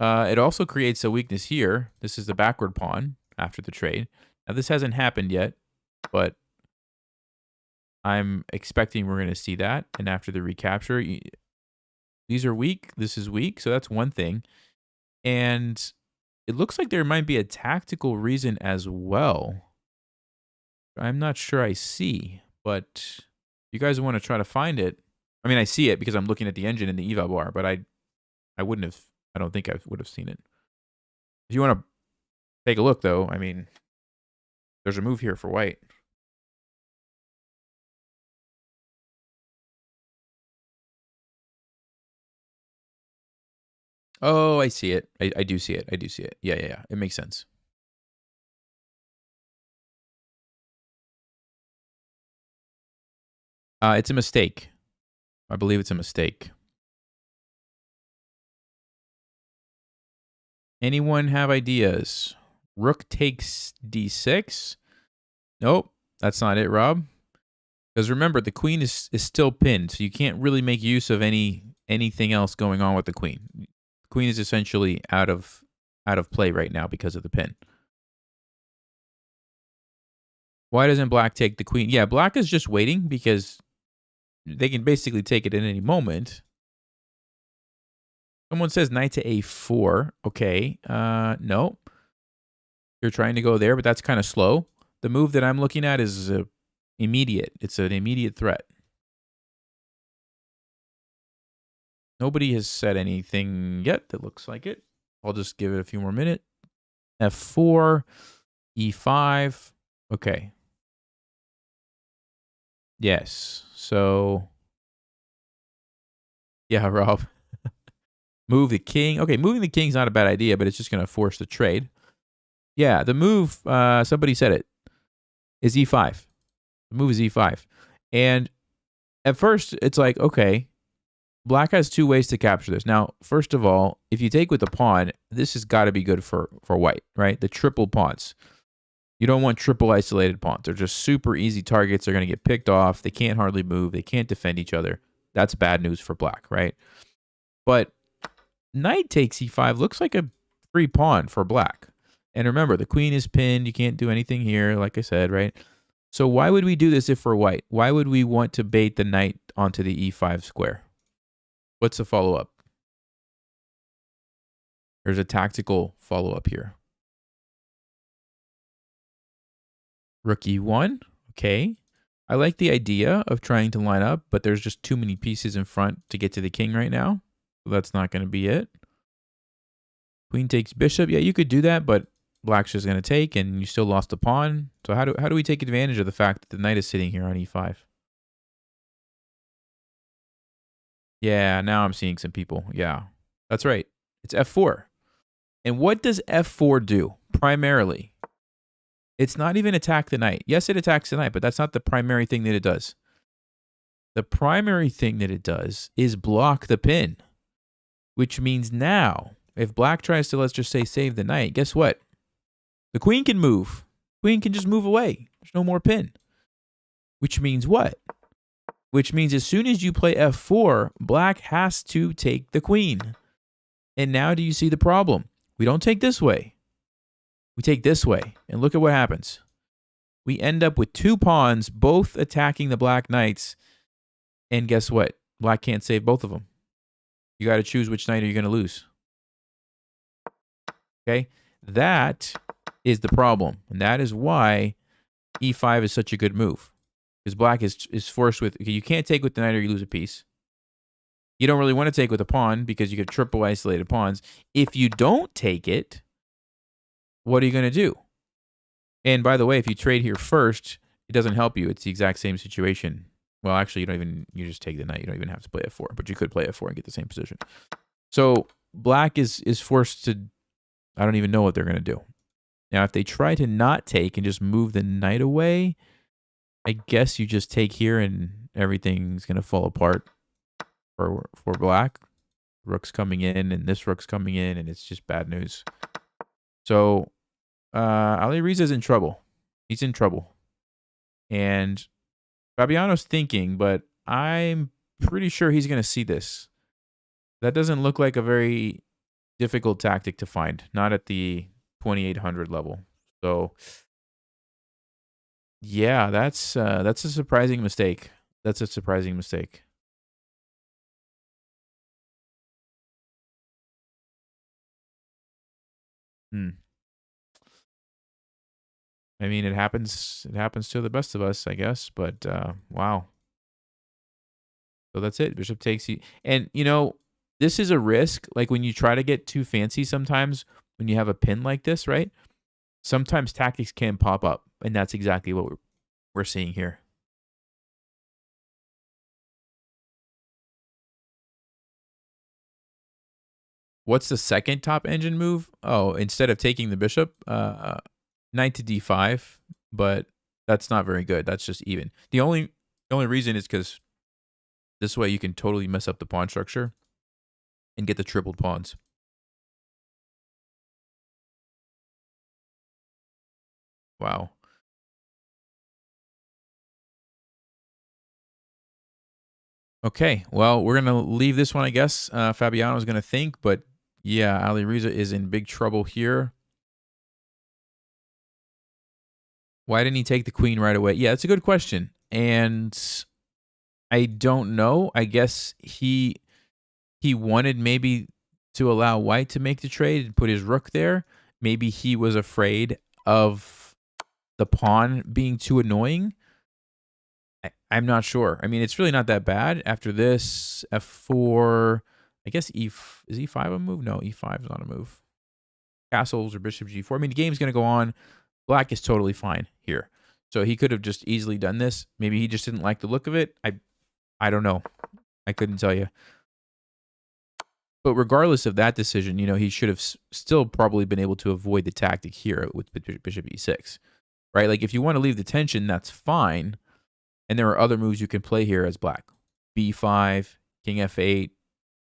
It also creates a weakness here. This is the backward pawn after the trade. Now, this hasn't happened yet, but I'm expecting we're going to see that. And after the recapture, these are weak. This is weak. So that's one thing. And it looks like there might be a tactical reason as well. I'm not sure I see, but you guys want to try to find it. I mean, I see it because I'm looking at the engine in the eval bar, but I wouldn't have, I don't think I would have seen it. If you want to take a look, though, I mean, there's a move here for white. Oh, I see it. I do see it. I do see it. Yeah. It makes sense. It's a mistake. I believe it's a mistake. Anyone have ideas? Rook takes d6. Nope, that's not it, Rob. Because remember, the queen is still pinned, so you can't really make use of anything else going on with the queen. The queen is essentially out of play right now because of the pin. Why doesn't black take the queen? Yeah, black is just waiting because they can basically take it at any moment. Someone says knight to a4. Okay, no. You're trying to go there, but that's kind of slow. The move that I'm looking at is immediate. It's an immediate threat. Nobody has said anything yet that looks like it. I'll just give it a few more minutes. F4, E5. Okay. Yes. So, yeah, Rob. Move the king. Okay, moving the king's not a bad idea, but it's just going to force the trade. Yeah, the move, somebody said it, is E5. The move is E5. And at first, it's like, okay, black has 2 ways to capture this. Now, first of all, if you take with the pawn, this has got to be good for white, right? The triple pawns. You don't want triple isolated pawns. They're just super easy targets. They're going to get picked off. They can't hardly move. They can't defend each other. That's bad news for black, right? But knight takes e5 looks like a free pawn for black. And remember, the queen is pinned. You can't do anything here, like I said, right? So why would we do this if we're white? Why would we want to bait the knight onto the e5 square? What's the follow-up? There's a tactical follow-up here. Rook e1. Okay. I like the idea of trying to line up, but there's just too many pieces in front to get to the king right now. So that's not going to be it. Queen takes bishop. Yeah, you could do that, but black's just going to take, and you still lost a pawn. So how do we take advantage of the fact that the knight is sitting here on e5? Yeah, now I'm seeing some people. Yeah, that's right. It's f4. And what does f4 do primarily? It's not even attack the knight. Yes, it attacks the knight, but that's not the primary thing that it does. The primary thing that it does is block the pin, which means now, if black tries to, let's just say, save the knight, guess what? The queen can move. Queen can just move away. There's no more pin. Which means what? Which means as soon as you play f4, black has to take the queen. And now do you see the problem? We don't take this way. We take this way, and look at what happens. We end up with 2 pawns, both attacking the black knights, and guess what? Black can't save both of them. You got to choose which knight are you going to lose. Okay? That is the problem, and that is why e5 is such a good move. Because black is forced with, okay, you can't take with the knight or you lose a piece. You don't really want to take with a pawn because you get triple isolated pawns. If you don't take it, what are you going to do? And by the way, if you trade here first, it doesn't help you. It's the exact same situation. Well, actually, you just take the knight. You don't even have to play f4, but you could play f4 and get the same position. So black is forced to, I don't even know what they're going to do. Now, if they try to not take and just move the knight away, I guess you just take here and everything's going to fall apart for black. Rook's coming in and this rook's coming in and it's just bad news. So Ali Riza's in trouble. He's in trouble. And Fabiano's thinking, but I'm pretty sure he's going to see this. That doesn't look like a very difficult tactic to find, not at the 2800 level. So yeah, that's a surprising mistake. That's a surprising mistake. I mean, it happens to the best of us, I guess, but wow. So that's it. Bishop takes you. And this is a risk. Like when you try to get too fancy sometimes when you have a pin like this, right? Sometimes tactics can pop up, and that's exactly what we're seeing here. What's the second top engine move? Oh, instead of taking the bishop, knight to d5, but that's not very good. That's just even. The only reason is because this way you can totally mess up the pawn structure and get the tripled pawns. Wow. Okay, well, we're going to leave this one, I guess. Fabiano's going to think, but yeah, Ali Riza is in big trouble here. Why didn't he take the queen right away? Yeah, that's a good question. And I don't know. I guess he wanted maybe to allow white to make the trade and put his rook there. Maybe he was afraid of the pawn being too annoying. I'm not sure. I mean, it's really not that bad. After this, f4, I guess is e5 a move? No, e5 is not a move. Castles or bishop g4. I mean, the game's going to go on. Black is totally fine here. So he could have just easily done this. Maybe he just didn't like the look of it. I don't know. I couldn't tell you. But regardless of that decision, he should have still probably been able to avoid the tactic here with bishop e6. Right? Like if you want to leave the tension, that's fine. And there are other moves you can play here as black. b5, king f8,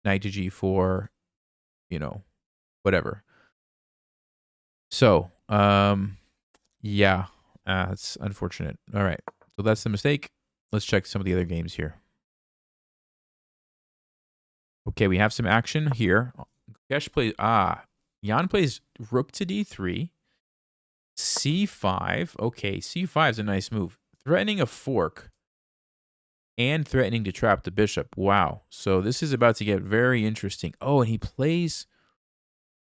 knight to g4, whatever. So, yeah, it's unfortunate. All right, so that's the mistake. Let's check some of the other games here. Okay, we have some action here. Gukesh plays, Jan plays rook to d3, c5. Okay, c5 is a nice move. Threatening a fork and threatening to trap the bishop. Wow. So this is about to get very interesting. Oh, and he plays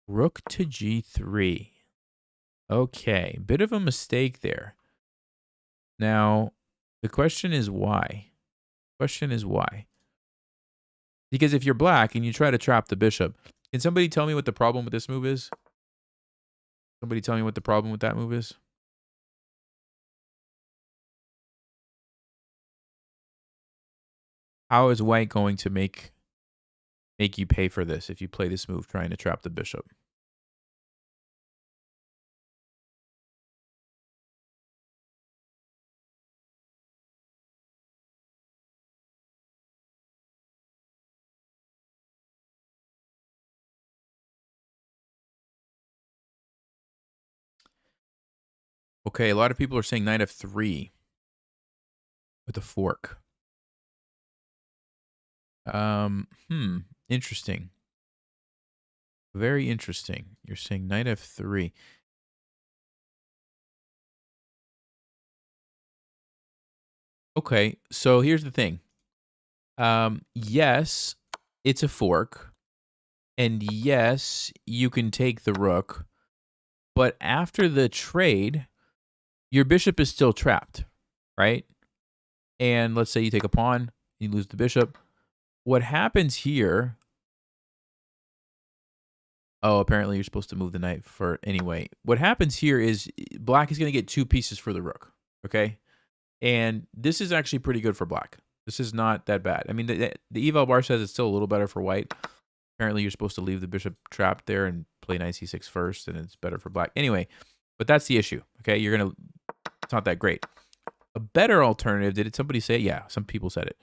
rook to g3. Okay, bit of a mistake there. Now, the question is why? Because if you're black and you try to trap the bishop, can somebody tell me what the problem with this move is? Somebody tell me what the problem with that move is? How is white going to make you pay for this if you play this move trying to trap the bishop? Okay, a lot of people are saying knight f3 with a fork. Interesting. Very interesting. You're saying knight f3. Okay, so here's the thing. Yes, it's a fork. And yes, you can take the rook. But after the trade, your bishop is still trapped, right? And let's say you take a pawn, you lose the bishop. What happens here Oh, apparently you're supposed to move the knight for anyway. What happens here is black is going to get 2 pieces for the rook, okay? And this is actually pretty good for black. This is not that bad. I mean, the eval bar says it's still a little better for white. Apparently you're supposed to leave the bishop trapped there and play knight c6 first, and it's better for black. Anyway, but that's the issue, okay? It's not that great. A better alternative, did somebody say it? Yeah, some people said it,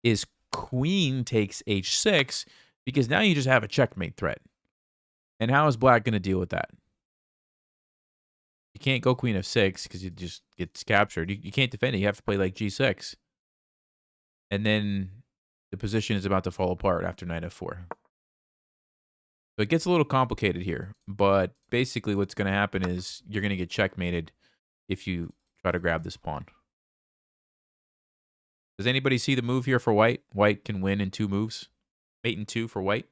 is queen takes h6, because now you just have a checkmate threat. And how is black going to deal with that? You can't go queen f6 because it just gets captured. You can't defend it. You have to play like g6. And then the position is about to fall apart after knight f4. So it gets a little complicated here. But basically what's going to happen is you're going to get checkmated if you try to grab this pawn. Does anybody see the move here for white? White can win in 2 moves. Mate in 2 for white.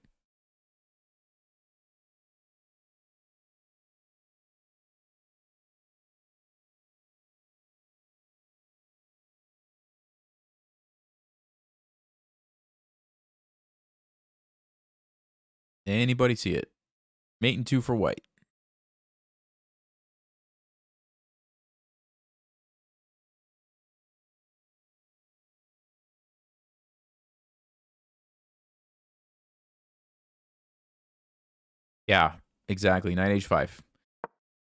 Anybody see it? Mate in 2 for white. Yeah, exactly. Knight h5.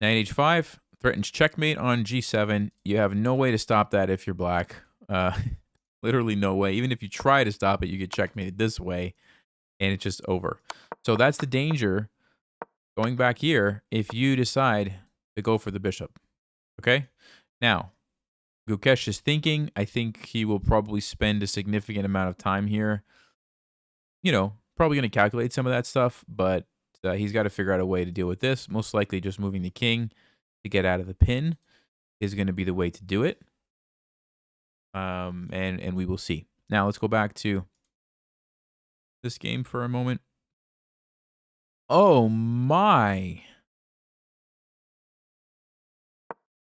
Knight h5 threatens checkmate on g7. You have no way to stop that if you're black. Literally no way. Even if you try to stop it, you get checkmated this way, and it's just over. So that's the danger going back here if you decide to go for the bishop. Okay? Now, Gukesh is thinking. I think he will probably spend a significant amount of time here. You know, probably going to calculate some of that stuff, but he's got to figure out a way to deal with this. Most likely just moving the king to get out of the pin is going to be the way to do it. And we will see. Now let's go back to this game for a moment. Oh my.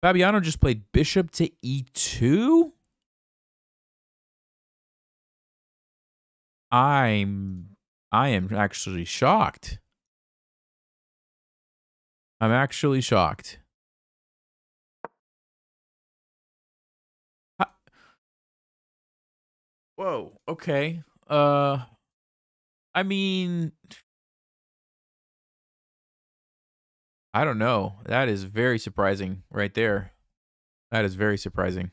Fabiano just played bishop to e2? I am actually shocked. I'm actually shocked. Whoa, okay. I mean, I don't know. That is very surprising right there. That is very surprising.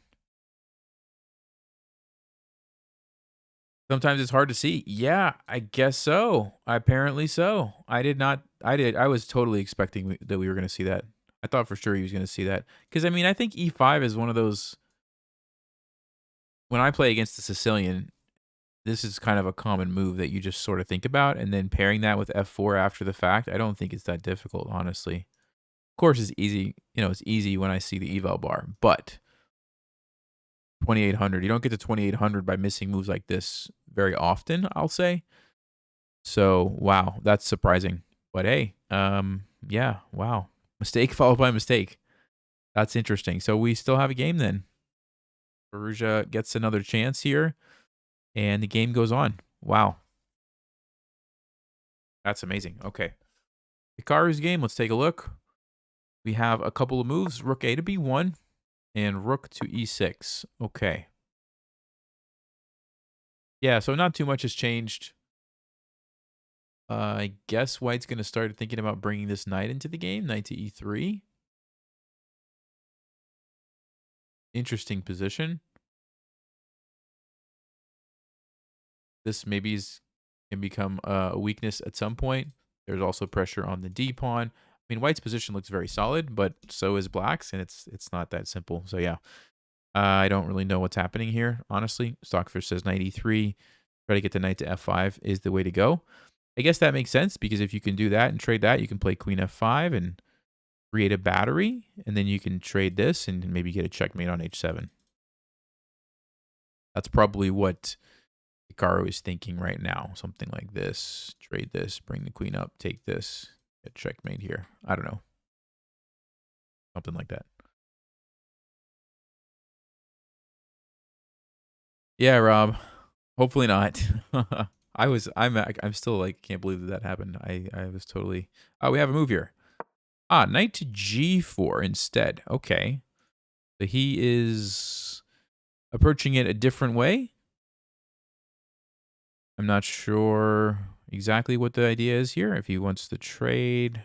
Sometimes it's hard to see. Yeah, I guess so. Apparently so. I was totally expecting that we were going to see that. I thought for sure he was going to see that. Because, I mean, I think e5 is one of those. When I play against the Sicilian, this is kind of a common move that you just sort of think about. And then pairing that with f4 after the fact, I don't think it's that difficult, honestly. Of course, it's easy. You know, it's easy when I see the eval bar. But 2800, you don't get to 2800 by missing moves like this very often, I'll say. So, wow, that's surprising. But hey, yeah, wow. Mistake followed by mistake. That's interesting. So we still have a game then. Perugia gets another chance here, and the game goes on. Wow. That's amazing. Okay. Hikaru's game, let's take a look. We have a couple of moves. Rook A to B1 and rook to E6. Okay. Yeah, so not too much has changed. I guess white's going to start thinking about bringing this knight into the game. Knight to E3. Interesting position. This maybe can become a weakness at some point. There's also pressure on the D pawn. I mean, white's position looks very solid, but so is black's, and it's not that simple. So yeah, I don't really know what's happening here, honestly. Stockfish says knight E3. Try to get the knight to F5 is the way to go. I guess that makes sense because if you can do that and trade that, you can play queen F5 and create a battery, and then you can trade this and maybe get a checkmate on H7. That's probably what Hikaru is thinking right now. Something like this. Trade this, bring the queen up, take this, get checkmate here. I don't know. Something like that. Yeah, Rob. Hopefully not. I'm still like can't believe that happened. I was totally. Oh, we have a move here. Ah, knight to g4 instead. Okay, so he is approaching it a different way. I'm not sure exactly what the idea is here. If he wants to trade,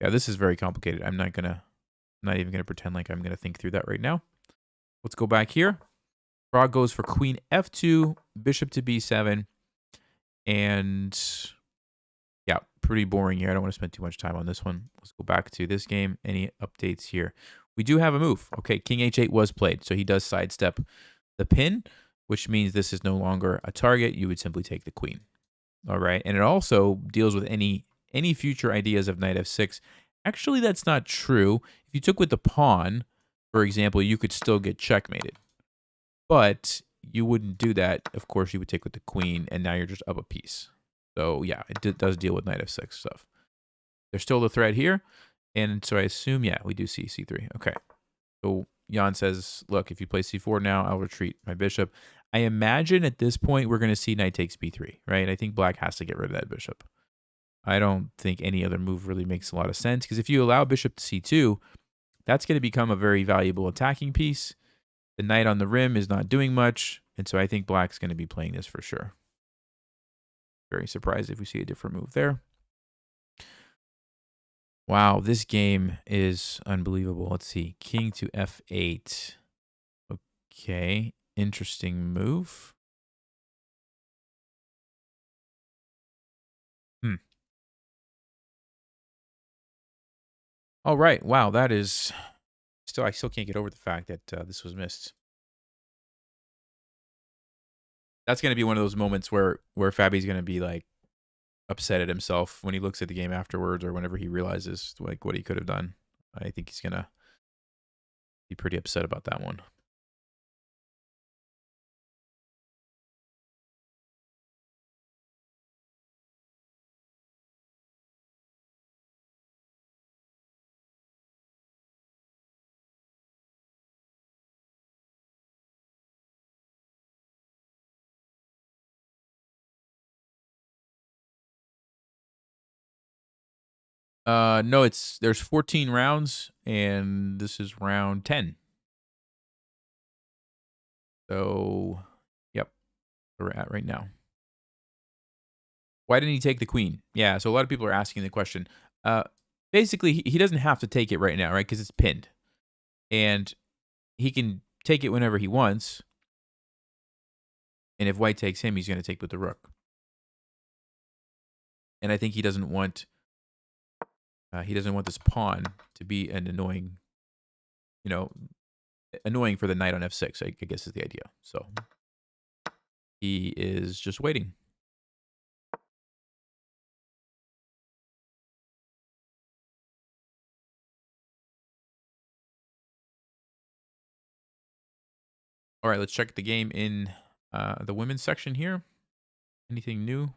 yeah, this is very complicated. I'm not even gonna pretend like I'm gonna think through that right now. Let's go back here. Frog goes for queen f2, bishop to b7, and yeah, pretty boring here. I don't want to spend too much time on this one. Let's go back to this game. Any updates here? We do have a move. Okay, king h8 was played, so he does sidestep the pin, which means this is no longer a target. You would simply take the queen. All right, and it also deals with any future ideas of knight f6. Actually, that's not true. If you took with the pawn, for example, you could still get checkmated. But you wouldn't do that. Of course, you would take with the queen, and now you're just up a piece. So yeah, it does deal with knight f6 stuff. There's still the threat here, and so I assume, yeah, we do see c3. Okay. So Jan says, look, if you play c4 now, I'll retreat my bishop. I imagine at this point we're going to see knight takes b3, right? I think black has to get rid of that bishop. I don't think any other move really makes a lot of sense, because if you allow bishop to c2, that's going to become a very valuable attacking piece. The knight on the rim is not doing much, and so I think black's going to be playing this for sure. Very surprised if we see a different move there. Wow, this game is unbelievable. Let's see. King to f8. Okay, interesting move. All right. Wow, that is I still can't get over the fact that this was missed. That's going to be one of those moments where Fabi's going to be like upset at himself when he looks at the game afterwards, or whenever he realizes like what he could have done. I think he's going to be pretty upset about that one. No, there's 14 rounds, and this is round 10. So, yep, where we're at right now. Why didn't he take the queen? Yeah, so a lot of people are asking the question. Basically, he doesn't have to take it right now, right? Because it's pinned, and he can take it whenever he wants. And if white takes him, he's going to take with the rook. And I think he doesn't want this pawn to be an annoying, annoying for the knight on f6. I guess is the idea. So he is just waiting. All right, let's check the game in the women's section here. Anything new?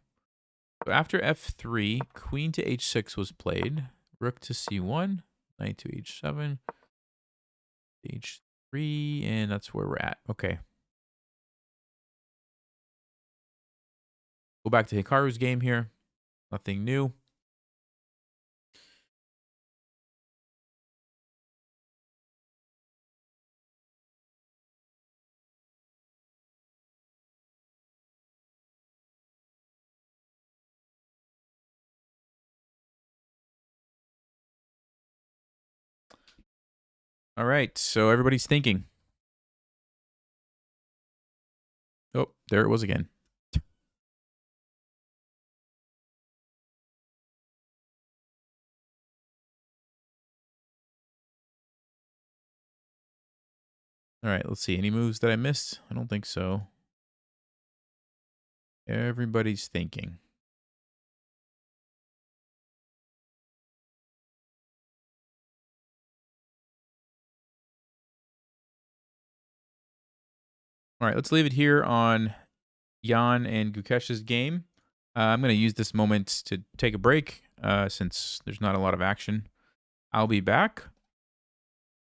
So after f3, queen to h6 was played. Rook to c1, knight to h7, h3, and that's where we're at. Okay. Go back to Hikaru's game here. Nothing new. All right, so everybody's thinking. Oh, there it was again. All right, let's see. Any moves that I missed? I don't think so. Everybody's thinking. All right, let's leave it here on Jan and Gukesh's game. I'm going to use this moment to take a break since there's not a lot of action. I'll be back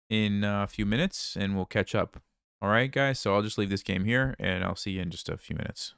in a few minutes and we'll catch up. All right, guys. So I'll just leave this game here and I'll see you in just a few minutes.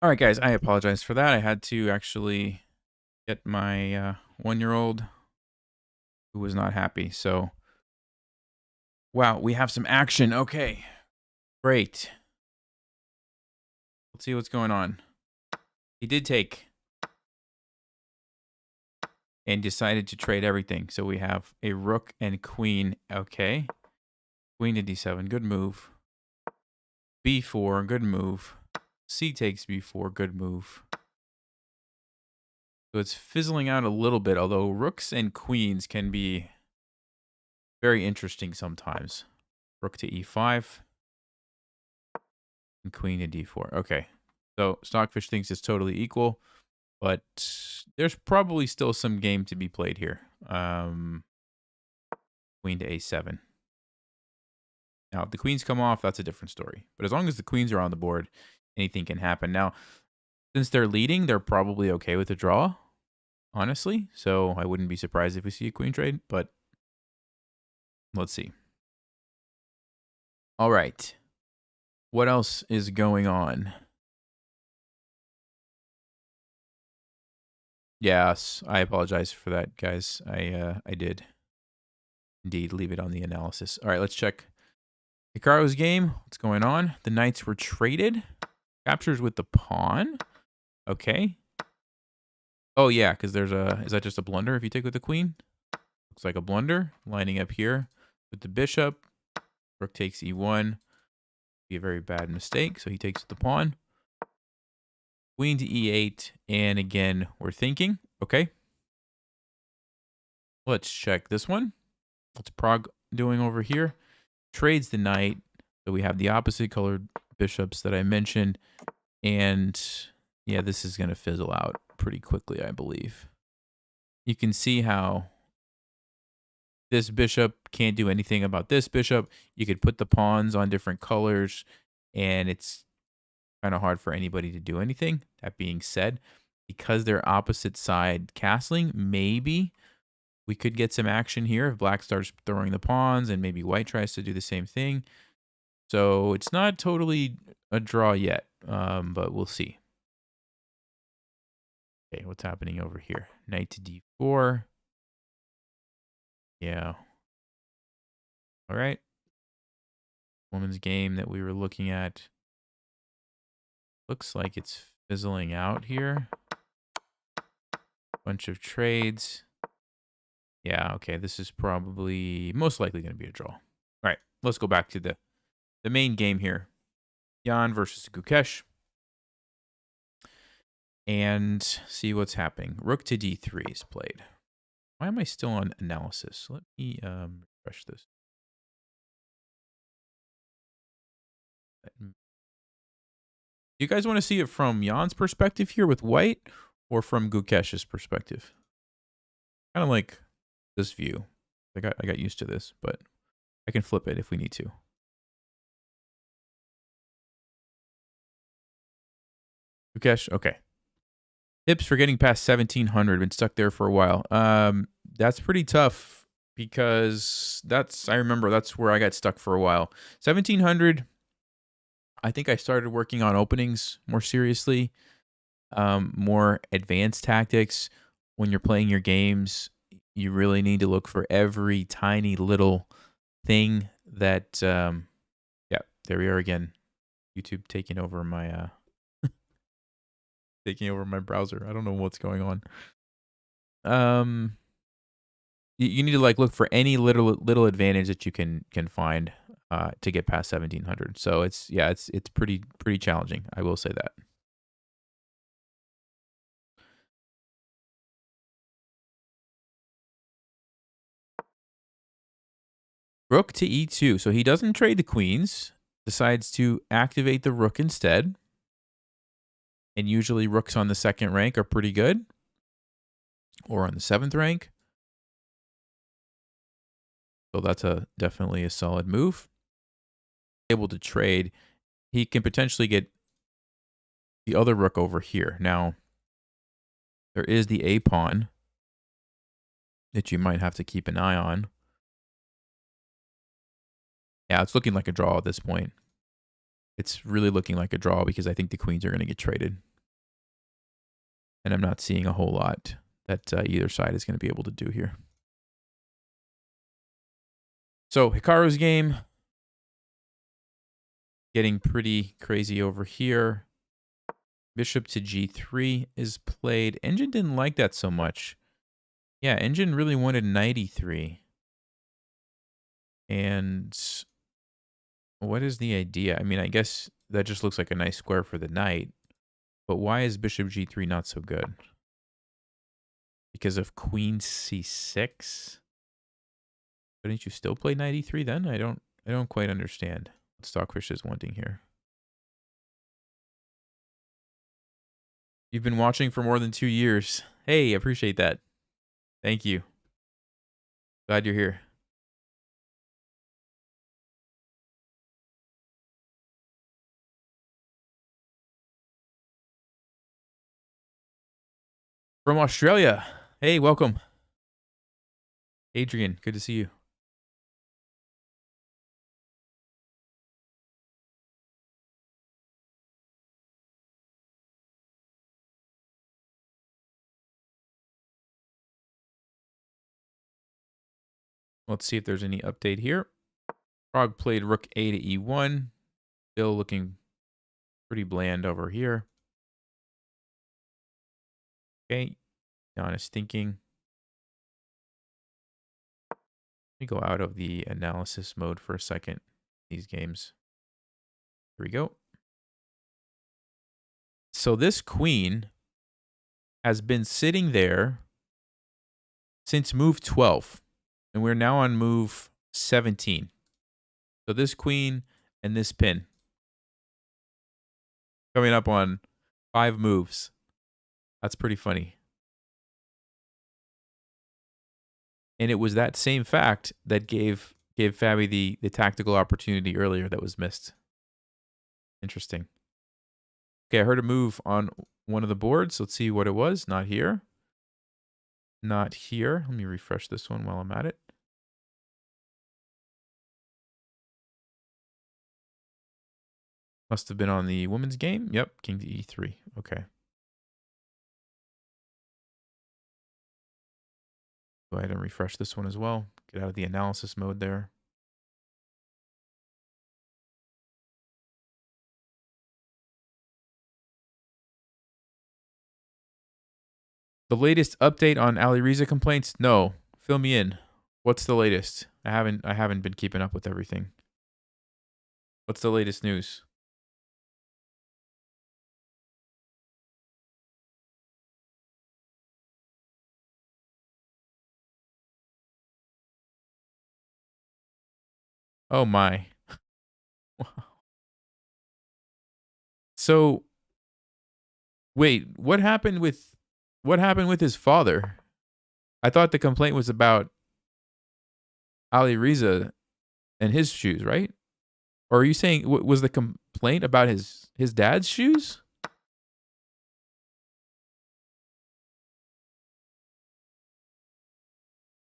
All right, guys, I apologize for that. I had to actually get my 1-year-old who was not happy. So, wow, we have some action. Okay, great. Let's see what's going on. He did take and decided to trade everything. So we have a rook and queen. Okay. Queen to d7. Good move. b4. Good move. C takes b4. Good move. So it's fizzling out a little bit, although rooks and queens can be very interesting sometimes. Rook to e5. And queen to d4. Okay. So Stockfish thinks it's totally equal, but there's probably still some game to be played here. Queen to a7. Now, if the queens come off, that's a different story. But as long as the queens are on the board, anything can happen. Now, since they're leading, they're probably okay with the draw, honestly. So I wouldn't be surprised if we see a queen trade, but let's see. All right. What else is going on? Yes, I apologize for that, guys. I did indeed leave it on the analysis. All right, let's check Hikaru's game. What's going on? The knights were traded. Captures with the pawn. Okay. Oh, yeah, because there's a... Is that just a blunder if you take with the queen? Looks like a blunder. Lining up here with the bishop. Rook takes e1. Be a very bad mistake, so he takes the pawn. Queen to e8. And again, we're thinking. Okay. Let's check this one. What's Prague doing over here? Trades the knight. So we have the opposite colored bishops that I mentioned. And yeah, this is going to fizzle out pretty quickly, I believe. You can see how this bishop can't do anything about this bishop. You could put the pawns on different colors, and it's kind of hard for anybody to do anything. That being said, because they're opposite side castling, maybe we could get some action here if black starts throwing the pawns and maybe white tries to do the same thing. So it's not totally a draw yet, but we'll see. Okay, what's happening over here? Knight to d4. Yeah. All right. Woman's game that we were looking at. Looks like it's fizzling out here. Bunch of trades. Yeah, okay. This is probably most likely going to be a draw. All right, let's go back to the main game here. Jan versus Gukesh. And see what's happening. Rook to d3 is played. Why am I still on analysis? Let me refresh this. Do you guys want to see it from Jan's perspective here with white or from Gukesh's perspective? Kind of like this view. I got used to this, but I can flip it if we need to. Gukesh, okay. Tips for getting past 1700. Been stuck there for a while. That's pretty tough because I remember that's where I got stuck for a while. 1700. I think I started working on openings more seriously, more advanced tactics. When you're playing your games, you really need to look for every tiny little thing that, yeah, there we are again. YouTube taking over my, browser. I don't know what's going on. You need to like look for any little advantage that you can find to get past 1700. So it's pretty challenging. I will say that. Rook to e2. So he doesn't trade the queens. Decides to activate the rook instead. And usually rooks on the second rank are pretty good. Or on the 7th rank. So that's definitely a solid move. Able to trade. He can potentially get the other rook over here. Now, there is the a pawn that you might have to keep an eye on. Yeah, it's looking like a draw at this point. It's really looking like a draw because I think the queens are going to get traded. And I'm not seeing a whole lot that either side is going to be able to do here. So Hikaru's game getting pretty crazy over here. Bishop to g3 is played. Engine didn't like that so much. Yeah, Engine really wanted knight e3. And what is the idea? I mean, I guess that just looks like a nice square for the knight. But why is bishop g3 not so good? Because of queen c6? Couldn't you still play knight e3 then? I don't quite understand what Stockfish is wanting here. You've been watching for more than 2 years. Hey, appreciate that. Thank you. Glad you're here. From Australia. Hey, welcome. Adrian, good to see you. Let's see if there's any update here. Frog played rook a to e1. Still looking pretty bland over here. Okay, Jan is thinking. Let me go out of the analysis mode for a second. These games. Here we go. So this queen has been sitting there since move 12. And we're now on move 17. So this queen and this pin. Coming up on 5 moves. That's pretty funny. And it was that same fact that gave Fabi the tactical opportunity earlier that was missed. Interesting. Okay, I heard a move on one of the boards. Let's see what it was. Not here. Not here. Let me refresh this one while I'm at it. Must have been on the women's game. Yep, king to e3. Okay. Go ahead and refresh this one as well. Get out of the analysis mode there. The latest update on Ali Riza complaints? No. Fill me in. What's the latest? I haven't been keeping up with everything. What's the latest news? Oh my. So wait, what happened with his father? I thought the complaint was about Ali Riza and his shoes, right? Or are you saying was the complaint about his dad's shoes?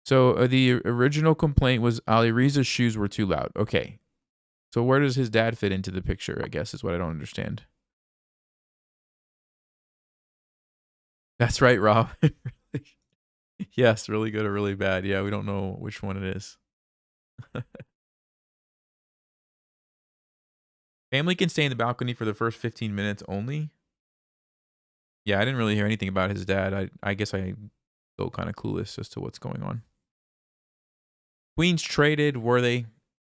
So the original complaint was Ali Riza's shoes were too loud. Okay. So where does his dad fit into the picture, I guess, is what I don't understand. That's right, Rob. Yes, really good or really bad. Yeah, we don't know which one it is. Family can stay in the balcony for the first 15 minutes only. Yeah, I didn't really hear anything about his dad. I guess I feel kind of clueless as to what's going on. Queens traded, were they?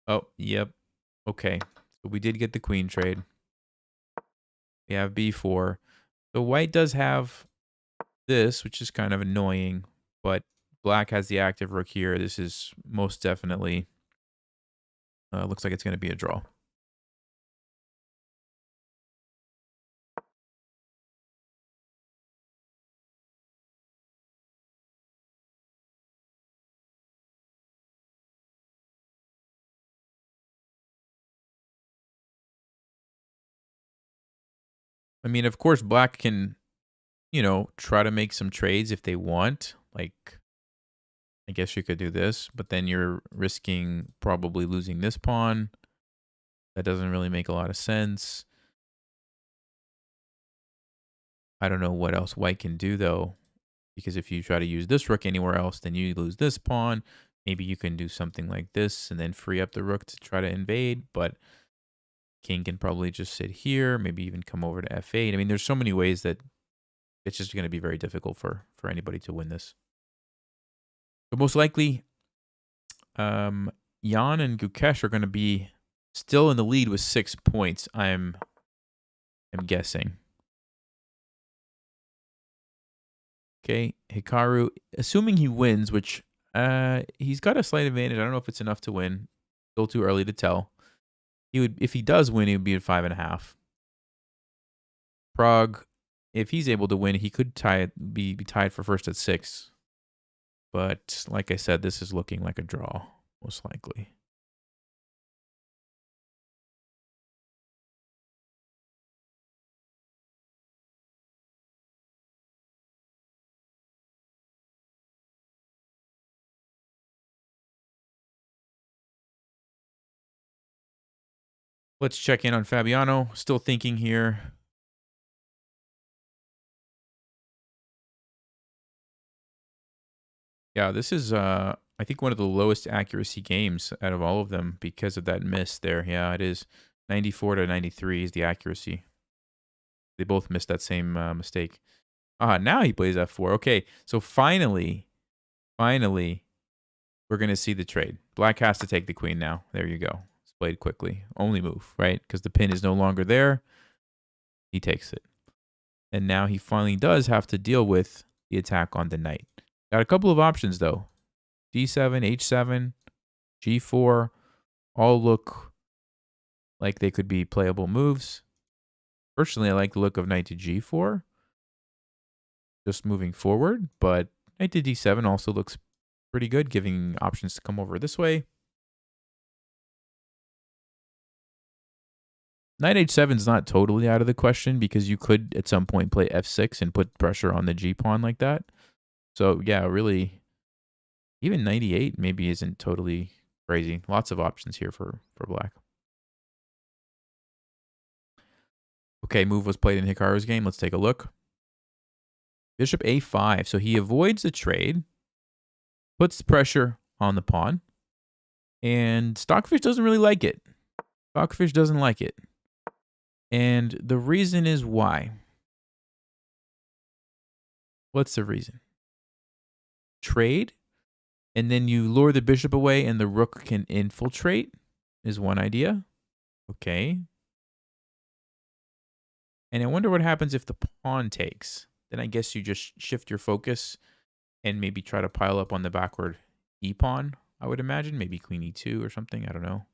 Oh, yep. Okay. So we did get the queen trade. We have b4. So white does have this, which is kind of annoying, but black has the active rook here. This is most definitely looks like it's going to be a draw. I mean, of course, black can, try to make some trades if they want. Like, I guess you could do this, but then you're risking probably losing this pawn. That doesn't really make a lot of sense. I don't know what else white can do, though, because if you try to use this rook anywhere else, then you lose this pawn. Maybe you can do something like this and then free up the rook to try to invade, but king can probably just sit here, maybe even come over to f8. I mean, there's so many ways that it's just going to be very difficult for anybody to win this. But most likely, Jan and Gukesh are going to be still in the lead with 6 points, I'm guessing. Okay, Hikaru, assuming he wins, which he's got a slight advantage. I don't know if it's enough to win. Still too early to tell. He would, if he does win, he would be at 5.5. Prague, if he's able to win, he could be tied for first at 6. But like I said, this is looking like a draw, most likely. Let's check in on Fabiano. Still thinking here. Yeah, this is, I think, one of the lowest accuracy games out of all of them because of that miss there. Yeah, it is. 94 to 93 is the accuracy. They both missed that same mistake. Now he plays f4. Okay, so finally, we're going to see the trade. Black has to take the queen now. There you go. It's played quickly. Only move, right? Because the pin is no longer there. He takes it. And now he finally does have to deal with the attack on the knight. Got a couple of options, though. d7, h7, g4 all look like they could be playable moves. Personally, I like the look of knight to g4. Just moving forward, but knight to d7 also looks pretty good, giving options to come over this way. Knight h7 is not totally out of the question because you could at some point play f6 and put pressure on the g pawn like that. So yeah, really, even 98 maybe isn't totally crazy. Lots of options here for black. Okay, move was played in Hikaru's game. Let's take a look. Bishop a5. So he avoids the trade, puts pressure on the pawn, and Stockfish doesn't really like it. Stockfish doesn't like it. And the reason is why. What's the reason? Trade, and then you lure the bishop away and the rook can infiltrate is one idea. Okay. And I wonder what happens if the pawn takes. Then I guess you just shift your focus and maybe try to pile up on the backward e-pawn, I would imagine. Maybe queen e2 or something. I don't know.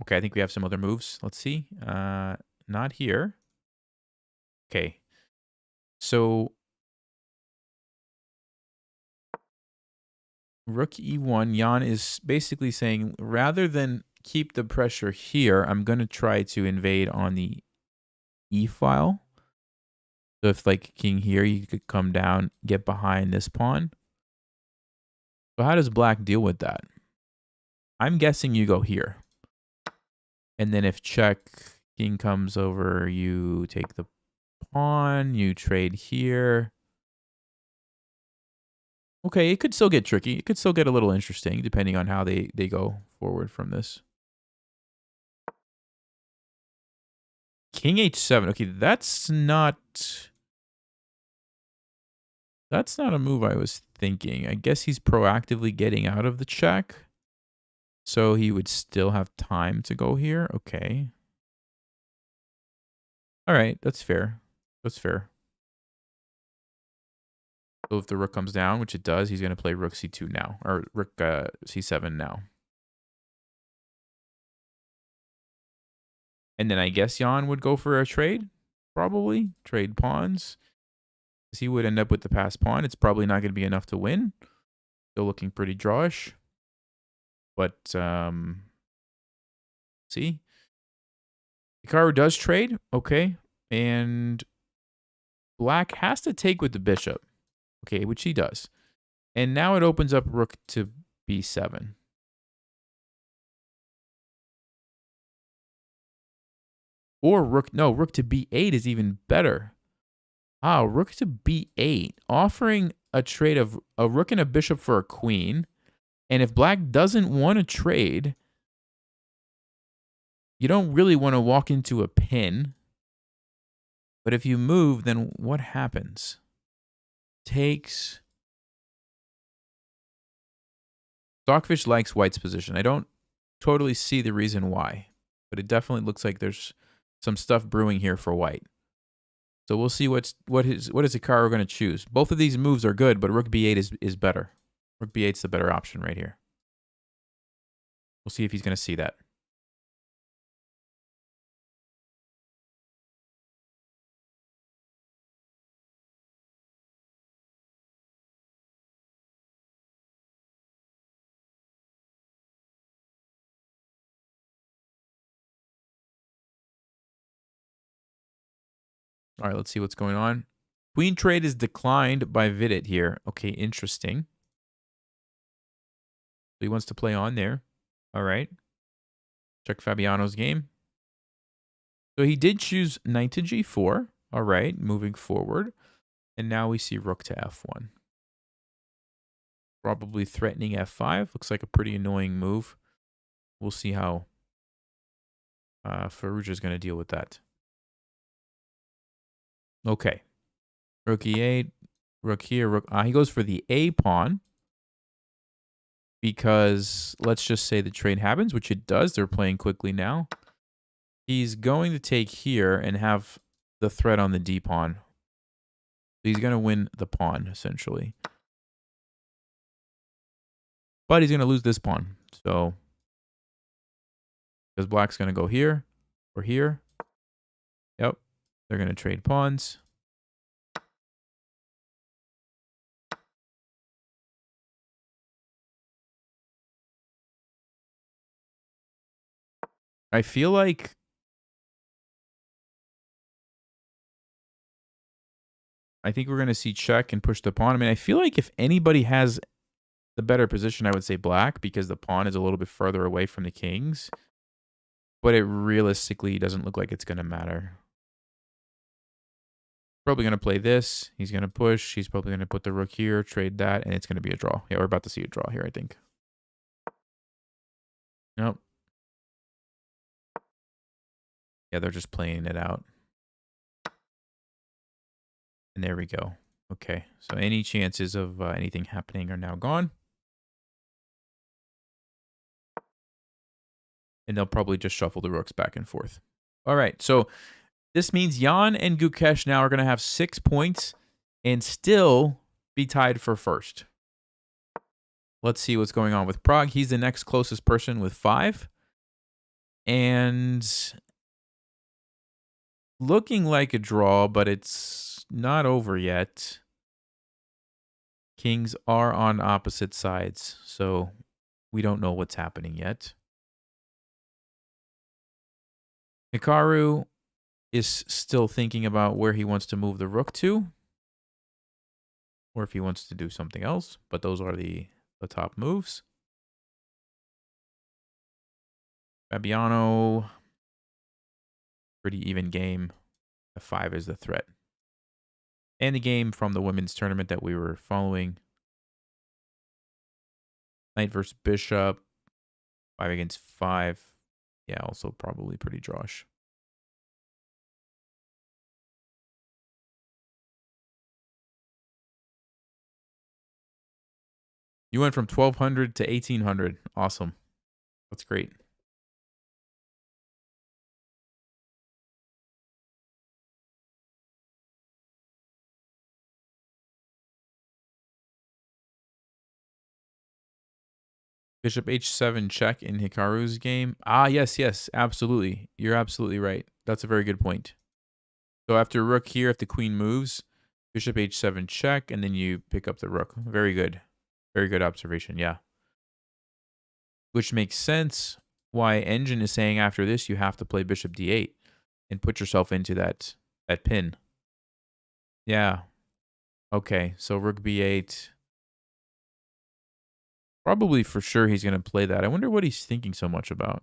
Okay, I think we have some other moves. Let's see. Not here. Okay. So rook e1, Jan is basically saying, rather than keep the pressure here, I'm going to try to invade on the e file. So if like king here, you could come down, get behind this pawn. So how does black deal with that? I'm guessing you go here. And then if check, king comes over, you take the pawn, you trade here. Okay, it could still get tricky. It could still get a little interesting depending on how they go forward from this. King h7. Okay, that's not a move I was thinking. I guess he's proactively getting out of the check. So he would still have time to go here. Okay. All right, that's fair. That's fair. So if the rook comes down, which it does, he's going to play rook c2 now, or rook c7 now. And then I guess Jan would go for a trade, probably. Trade pawns. Because he would end up with the passed pawn. It's probably not going to be enough to win. Still looking pretty drawish. But, see? Hikaru does trade. Okay. And black has to take with the bishop. Okay, which he does. And now it opens up rook to b7. Or rook to b8 is even better. Ah, rook to b8, offering a trade of a rook and a bishop for a queen. And if black doesn't want to trade, you don't really want to walk into a pin. But if you move, then what happens? Takes. Stockfish likes white's position. I don't totally see the reason why, but it definitely looks like there's some stuff brewing here for white. So we'll see what is Hikaru going to choose. Both of these moves are good, but rook b8 is better. Rook b8 is the better option right here. We'll see if he's going to see that. All right, let's see what's going on. Queen trade is declined by Vidit here. Okay, interesting. So he wants to play on there. All right. Check Fabiano's game. So he did choose knight to g4. All right, moving forward. And now we see rook to f1. Probably threatening f5. Looks like a pretty annoying move. We'll see how Farouja is going to deal with that. Okay. Rook e8. Rook here. Rook. He goes for the a pawn. Because let's just say the trade happens, which it does. They're playing quickly now. He's going to take here and have the threat on the d pawn. So he's going to win the pawn, essentially. But he's going to lose this pawn. So, because black's going to go here or here. Yep. They're going to trade pawns. I feel like I think we're going to see check and push the pawn. I mean, I feel like if anybody has the better position, I would say black, because the pawn is a little bit further away from the kings. But it realistically doesn't look like it's going to matter. Probably going to play this. He's going to push. He's probably going to put the rook here, trade that, and it's going to be a draw. Yeah, we're about to see a draw here, I think. Nope. Yeah, they're just playing it out. And there we go. Okay, so any chances of anything happening are now gone. And they'll probably just shuffle the rooks back and forth. All right, so this means Jan and Gukesh now are going to have 6 points and still be tied for first. Let's see what's going on with Prague. He's the next closest person with 5. And looking like a draw, but it's not over yet. Kings are on opposite sides, so we don't know what's happening yet. Hikaru is still thinking about where he wants to move the rook to, or if he wants to do something else, but those are the top moves. Fabiano, pretty even game. F5 is the threat. And the game from the women's tournament that we were following. Knight versus bishop. 5 against 5. Yeah, also probably pretty drawish. You went from 1200 to 1800. Awesome. That's great. Bishop h7 check in Hikaru's game. Ah, yes, absolutely. You're absolutely right. That's a very good point. So after rook here, if the queen moves, bishop h7 check, and then you pick up the rook. Very good. Very good observation, yeah. Which makes sense why Engine is saying after this you have to play bishop d8 and put yourself into that pin. Yeah. Okay, so rook b8. Probably for sure he's going to play that. I wonder what he's thinking so much about.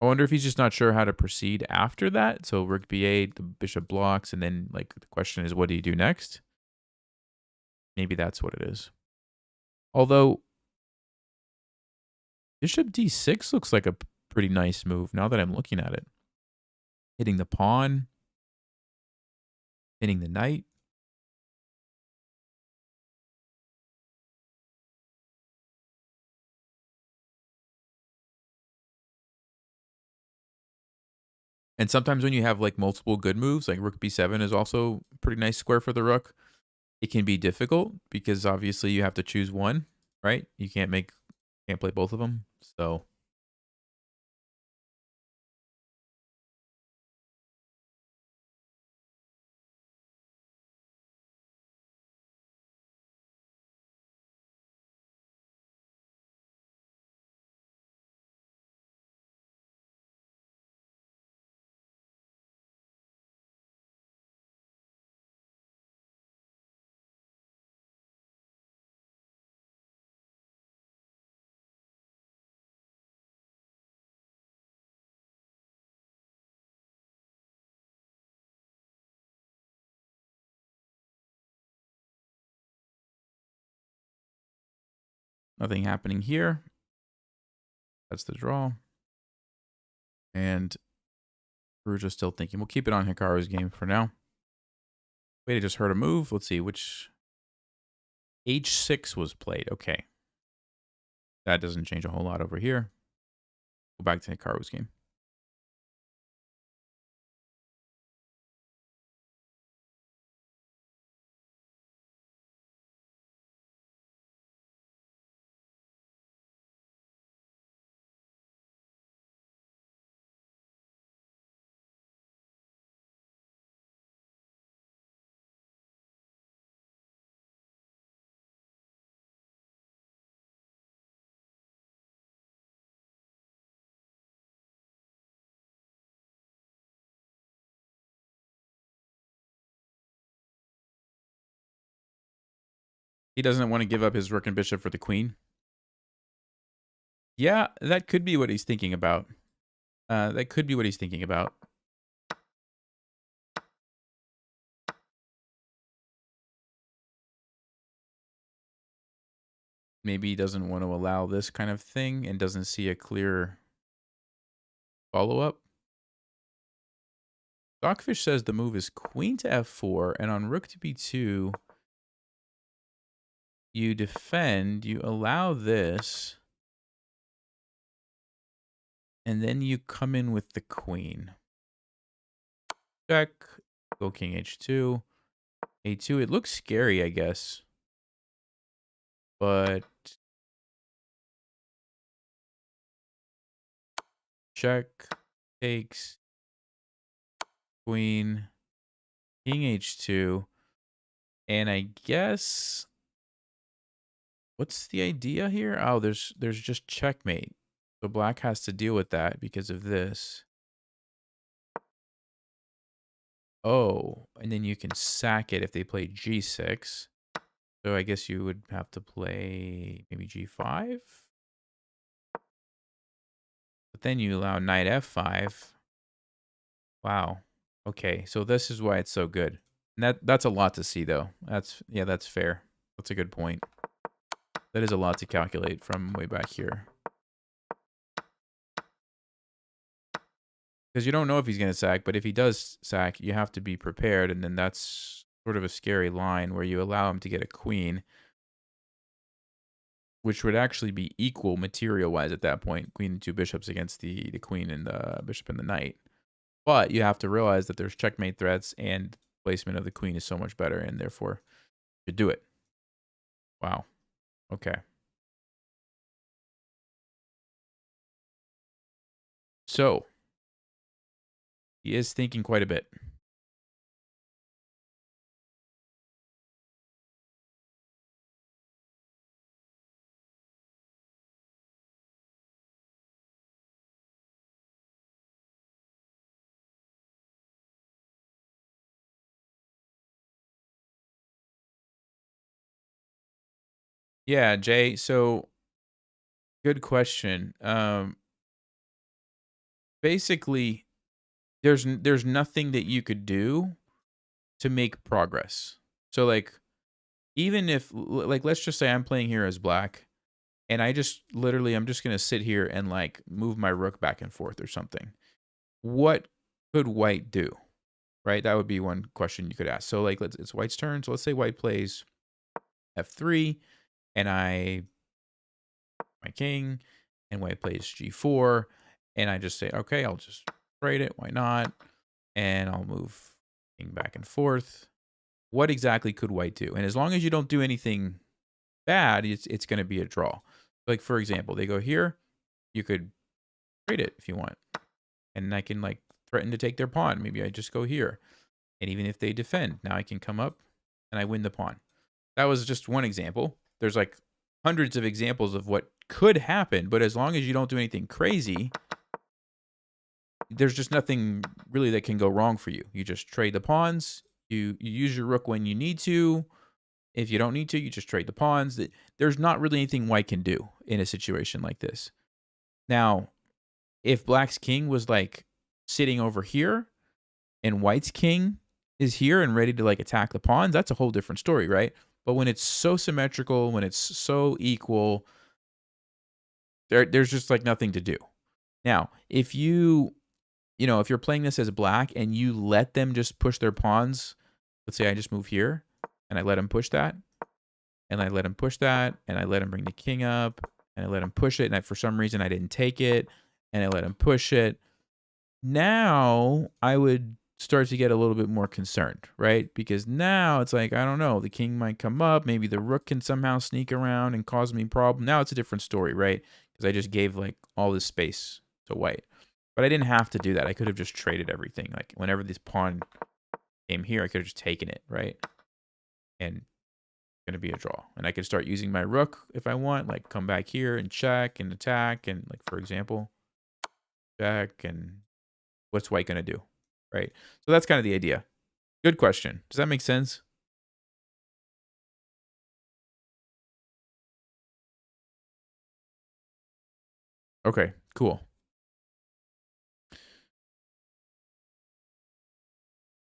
I wonder if he's just not sure how to proceed after that. So rook b8, the bishop blocks, and then like the question is, what do you do next? Maybe that's what it is. Although bishop d6 looks like a pretty nice move now that I'm looking at it. Hitting the pawn, hitting the knight. And sometimes when you have like multiple good moves, like rook b7 is also a pretty nice square for the rook. It can be difficult because obviously you have to choose one, right? You can't play both of them. So nothing happening here. That's the draw. And we're just still thinking. We'll keep it on Hikaru's game for now. Wait, I just heard a move. Let's see which h6 was played. Okay. That doesn't change a whole lot over here. Go back to Hikaru's game. He doesn't want to give up his rook and bishop for the queen. Yeah, that could be what he's thinking about. That could be what he's thinking about. Maybe he doesn't want to allow this kind of thing and doesn't see a clear follow-up. Stockfish says the move is queen to f4, and on rook to b2, you defend, you allow this, and then you come in with the queen. Check, go king h2, a2. It looks scary, I guess. But check, takes, queen, king h2, and I guess what's the idea here? Oh, there's just checkmate. So black has to deal with that because of this. Oh, and then you can sack it if they play g6. So I guess you would have to play maybe g5. But then you allow knight f5. Wow. Okay, so this is why it's so good. And that's a lot to see though. That's fair. That's a good point. That is a lot to calculate from way back here. Because you don't know if he's going to sack, but if he does sack, you have to be prepared, and then that's sort of a scary line where you allow him to get a queen, which would actually be equal material-wise at that point. Queen and two bishops against the queen and the bishop and the knight. But you have to realize that there's checkmate threats, and placement of the queen is so much better, and therefore you do it. Wow. Okay. So he is thinking quite a bit. Yeah, Jay. So good question. basically there's nothing that you could do to make progress. So like even if like let's just say I'm playing here as black and I just literally I'm just going to sit here and like move my rook back and forth or something. What could white do? Right? That would be one question you could ask. So like it's white's turn. So let's say white plays f3 and I my king and white plays g4 and I just say okay, I'll just trade it. Why not? And I'll move king back and forth. What exactly could white do? And as long as you don't do anything bad, it's going to be a draw. Like for example, they go here, you could trade it if you want. And I can like threaten to take their pawn. Maybe I just go here. And even if they defend, now I can come up and I win the pawn. That was just one example. There's like hundreds of examples of what could happen, but as long as you don't do anything crazy, there's just nothing really that can go wrong for you. You just trade the pawns. You use your rook when you need to. If you don't need to, you just trade the pawns. There's not really anything white can do in a situation like this. Now, if black's king was like sitting over here and white's king is here and ready to like attack the pawns, that's a whole different story, right? But when it's so symmetrical, when it's so equal, there's just like nothing to do. Now, if if you're playing this as black and you let them just push their pawns, let's say I just move here and I let them push that, and I let him push that, and I let him bring the king up, and I let him push it, and for some reason I didn't take it, and I let him push it. Now I would start to get a little bit more concerned, right? Because now it's like, I don't know, the king might come up, maybe the rook can somehow sneak around and cause me problem. Now it's a different story, right? Because I just gave like all this space to white. But I didn't have to do that. I could have just traded everything. Like whenever this pawn came here, I could have just taken it, right? And going to be a draw. And I could start using my rook if I want, like come back here and check and attack. And like, for example, check, and what's white going to do? Right. So that's kind of the idea. Good question. Does that make sense? Okay, cool.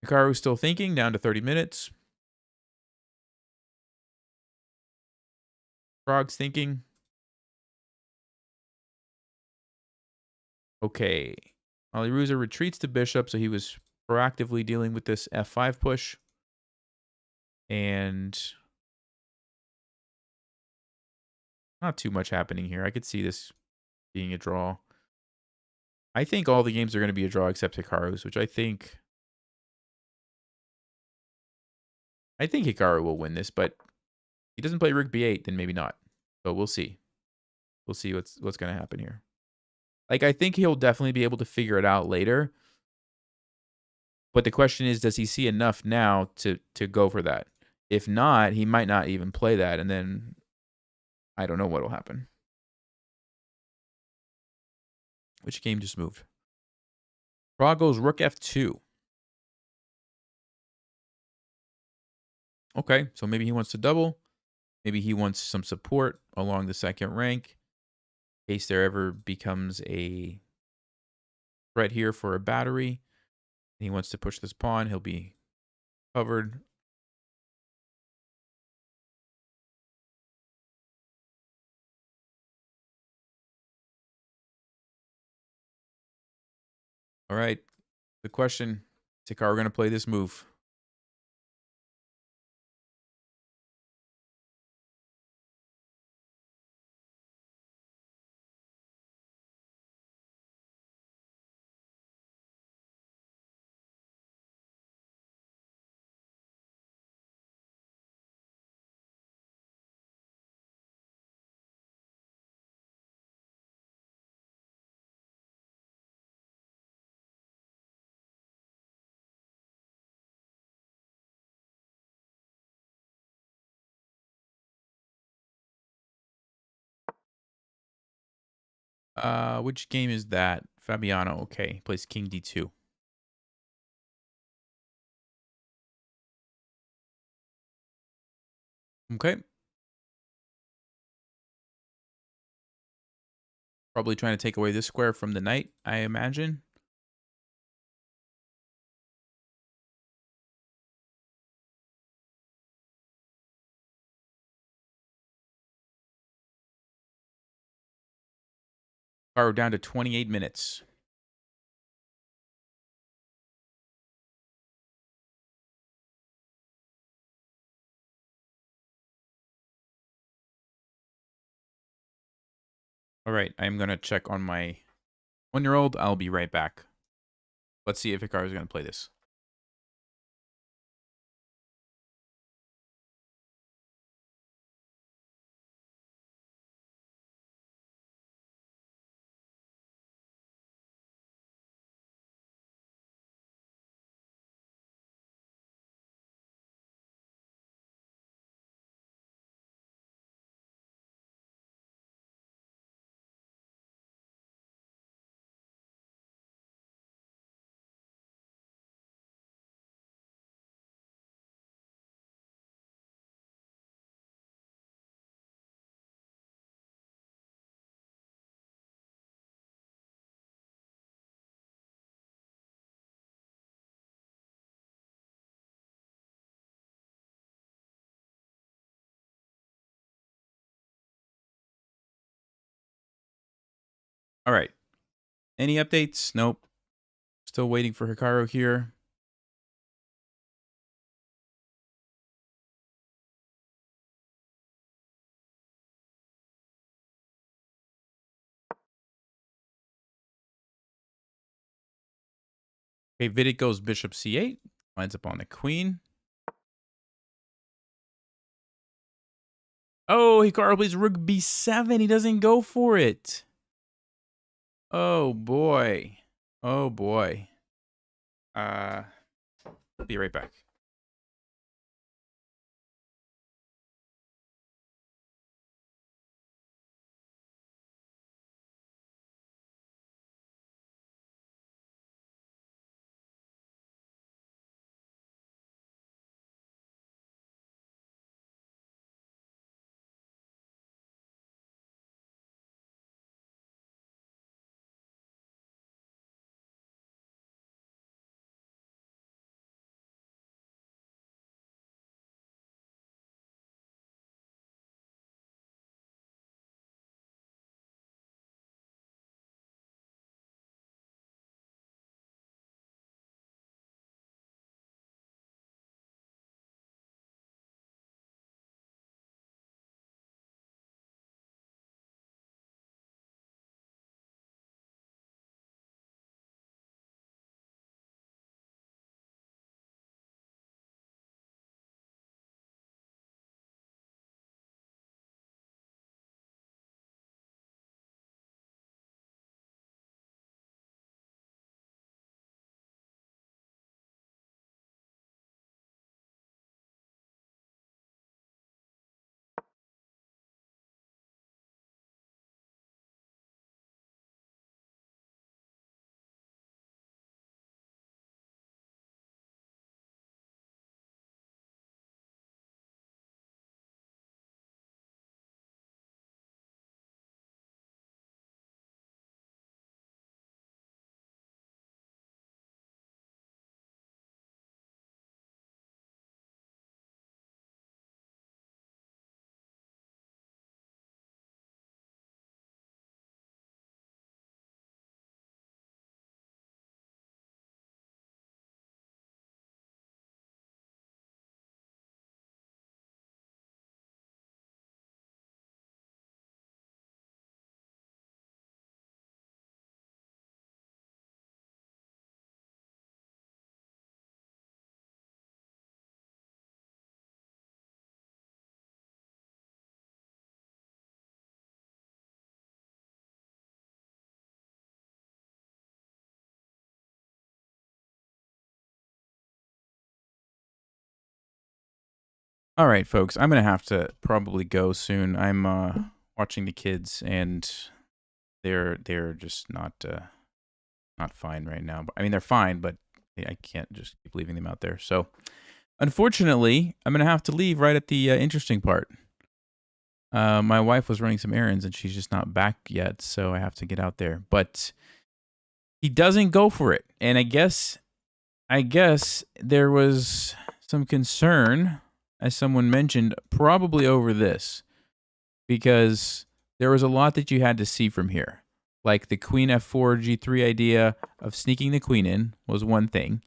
Hikaru's still thinking, down to 30 minutes. Frog's thinking. Okay. Aliruza retreats to bishop, so he was proactively dealing with this f5 push. And not too much happening here. I could see this being a draw. I think all the games are going to be a draw except Hikaru's, which I think Hikaru will win this, but he doesn't play Rook B8, then maybe not. But we'll see. We'll see what's going to happen here. Like, I think he'll definitely be able to figure it out later. But the question is, does he see enough now to go for that? If not, he might not even play that, and then I don't know what will happen. Which game just moved? Frog goes Rook F2. Okay, so maybe he wants to double. Maybe he wants some support along the second rank in case there ever becomes a threat here for a battery. He wants to push this pawn. He'll be covered. All right. The question, is Hikaru going to play this move? Which game is that? Fabiano, okay. He plays King D2. Okay. Probably trying to take away this square from the knight, I imagine. Hikaru down to 28 minutes. All right, I'm going to check on my 1-year-old. I'll be right back. Let's see if Hikaru is going to play this. All right. Any updates? Nope. Still waiting for Hikaru here. Okay, FIDE goes bishop c8. Lines up on the queen. Oh, Hikaru plays rook b7. He doesn't go for it. Oh, boy. Oh, boy. I'll be right back. All right, folks. I'm going to have to probably go soon. I'm watching the kids, and they're just not fine right now. I mean, they're fine, but I can't just keep leaving them out there. So, unfortunately, I'm going to have to leave right at the interesting part. My wife was running some errands, and she's just not back yet, so I have to get out there. But he doesn't go for it, and I guess there was some concern, as someone mentioned, probably over this, because there was a lot that you had to see from here. Like the queen f4 g3 idea of sneaking the queen in was one thing.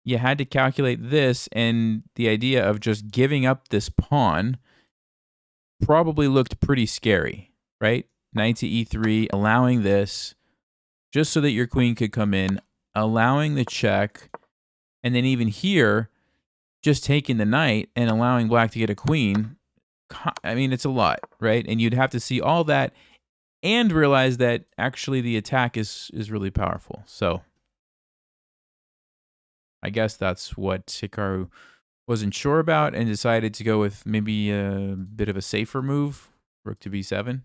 You had to calculate this, and the idea of just giving up this pawn probably looked pretty scary, right? Knight to e3, allowing this just so that your queen could come in, allowing the check, and then even here, just taking the knight and allowing black to get a queen. I mean, it's a lot, right? And you'd have to see all that and realize that actually the attack is really powerful. So I guess that's what Hikaru wasn't sure about and decided to go with maybe a bit of a safer move, rook to b7.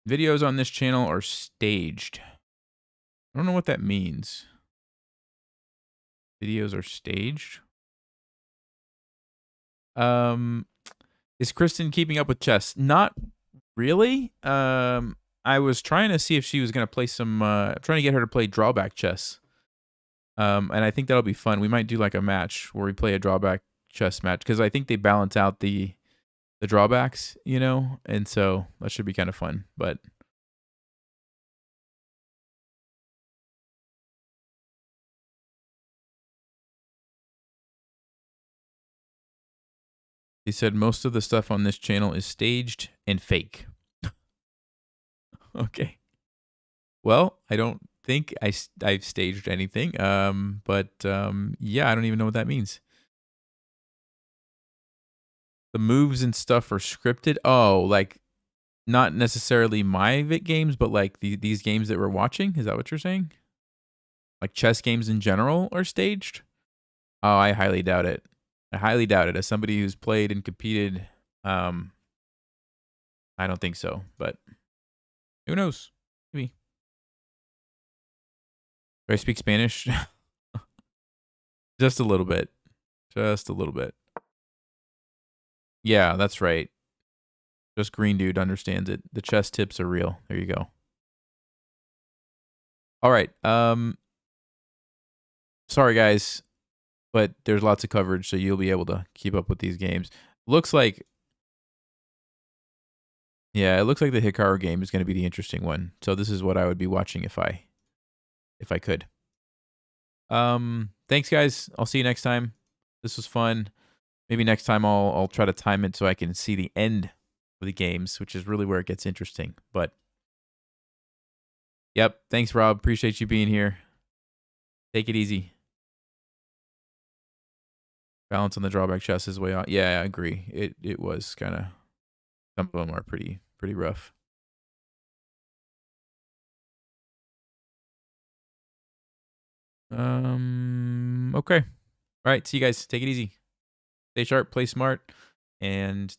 Videos on this channel are staged. I don't know what that means. Videos are staged. Is Kristen keeping up with chess? Not really. I was trying to see if she was going to play some, trying to get her to play drawback chess. And I think that'll be fun. We might do like a match where we play a drawback chess match because I think they balance out the drawbacks, you know, and so that should be kind of fun. But he said most of the stuff on this channel is staged and fake. Okay. Well, I don't think I've staged anything. But yeah, I don't even know what that means. The moves and stuff are scripted. Oh, like not necessarily my Vit games, but like these games that we're watching. Is that what you're saying? Like chess games in general are staged? Oh, I highly doubt it. I highly doubt it. As somebody who's played and competed, I don't think so. But who knows? Maybe. Do I speak Spanish? Just a little bit. Just a little bit. Yeah, that's right. Just Green Dude understands it. The chess tips are real. There you go. All right. Sorry guys, but there's lots of coverage, so you'll be able to keep up with these games. Looks like, yeah, it looks like the Hikaru game is going to be the interesting one. So this is what I would be watching if I could. Thanks guys. I'll see you next time. This was fun. Maybe next time I'll try to time it so I can see the end of the games, which is really where it gets interesting. But yep, thanks Rob. Appreciate you being here. Take it easy. Balance on the drawback chess is way on. Yeah, I agree. It was kind of, some of them are pretty rough. Okay. All right. See you guys. Take it easy. Stay sharp, play smart, and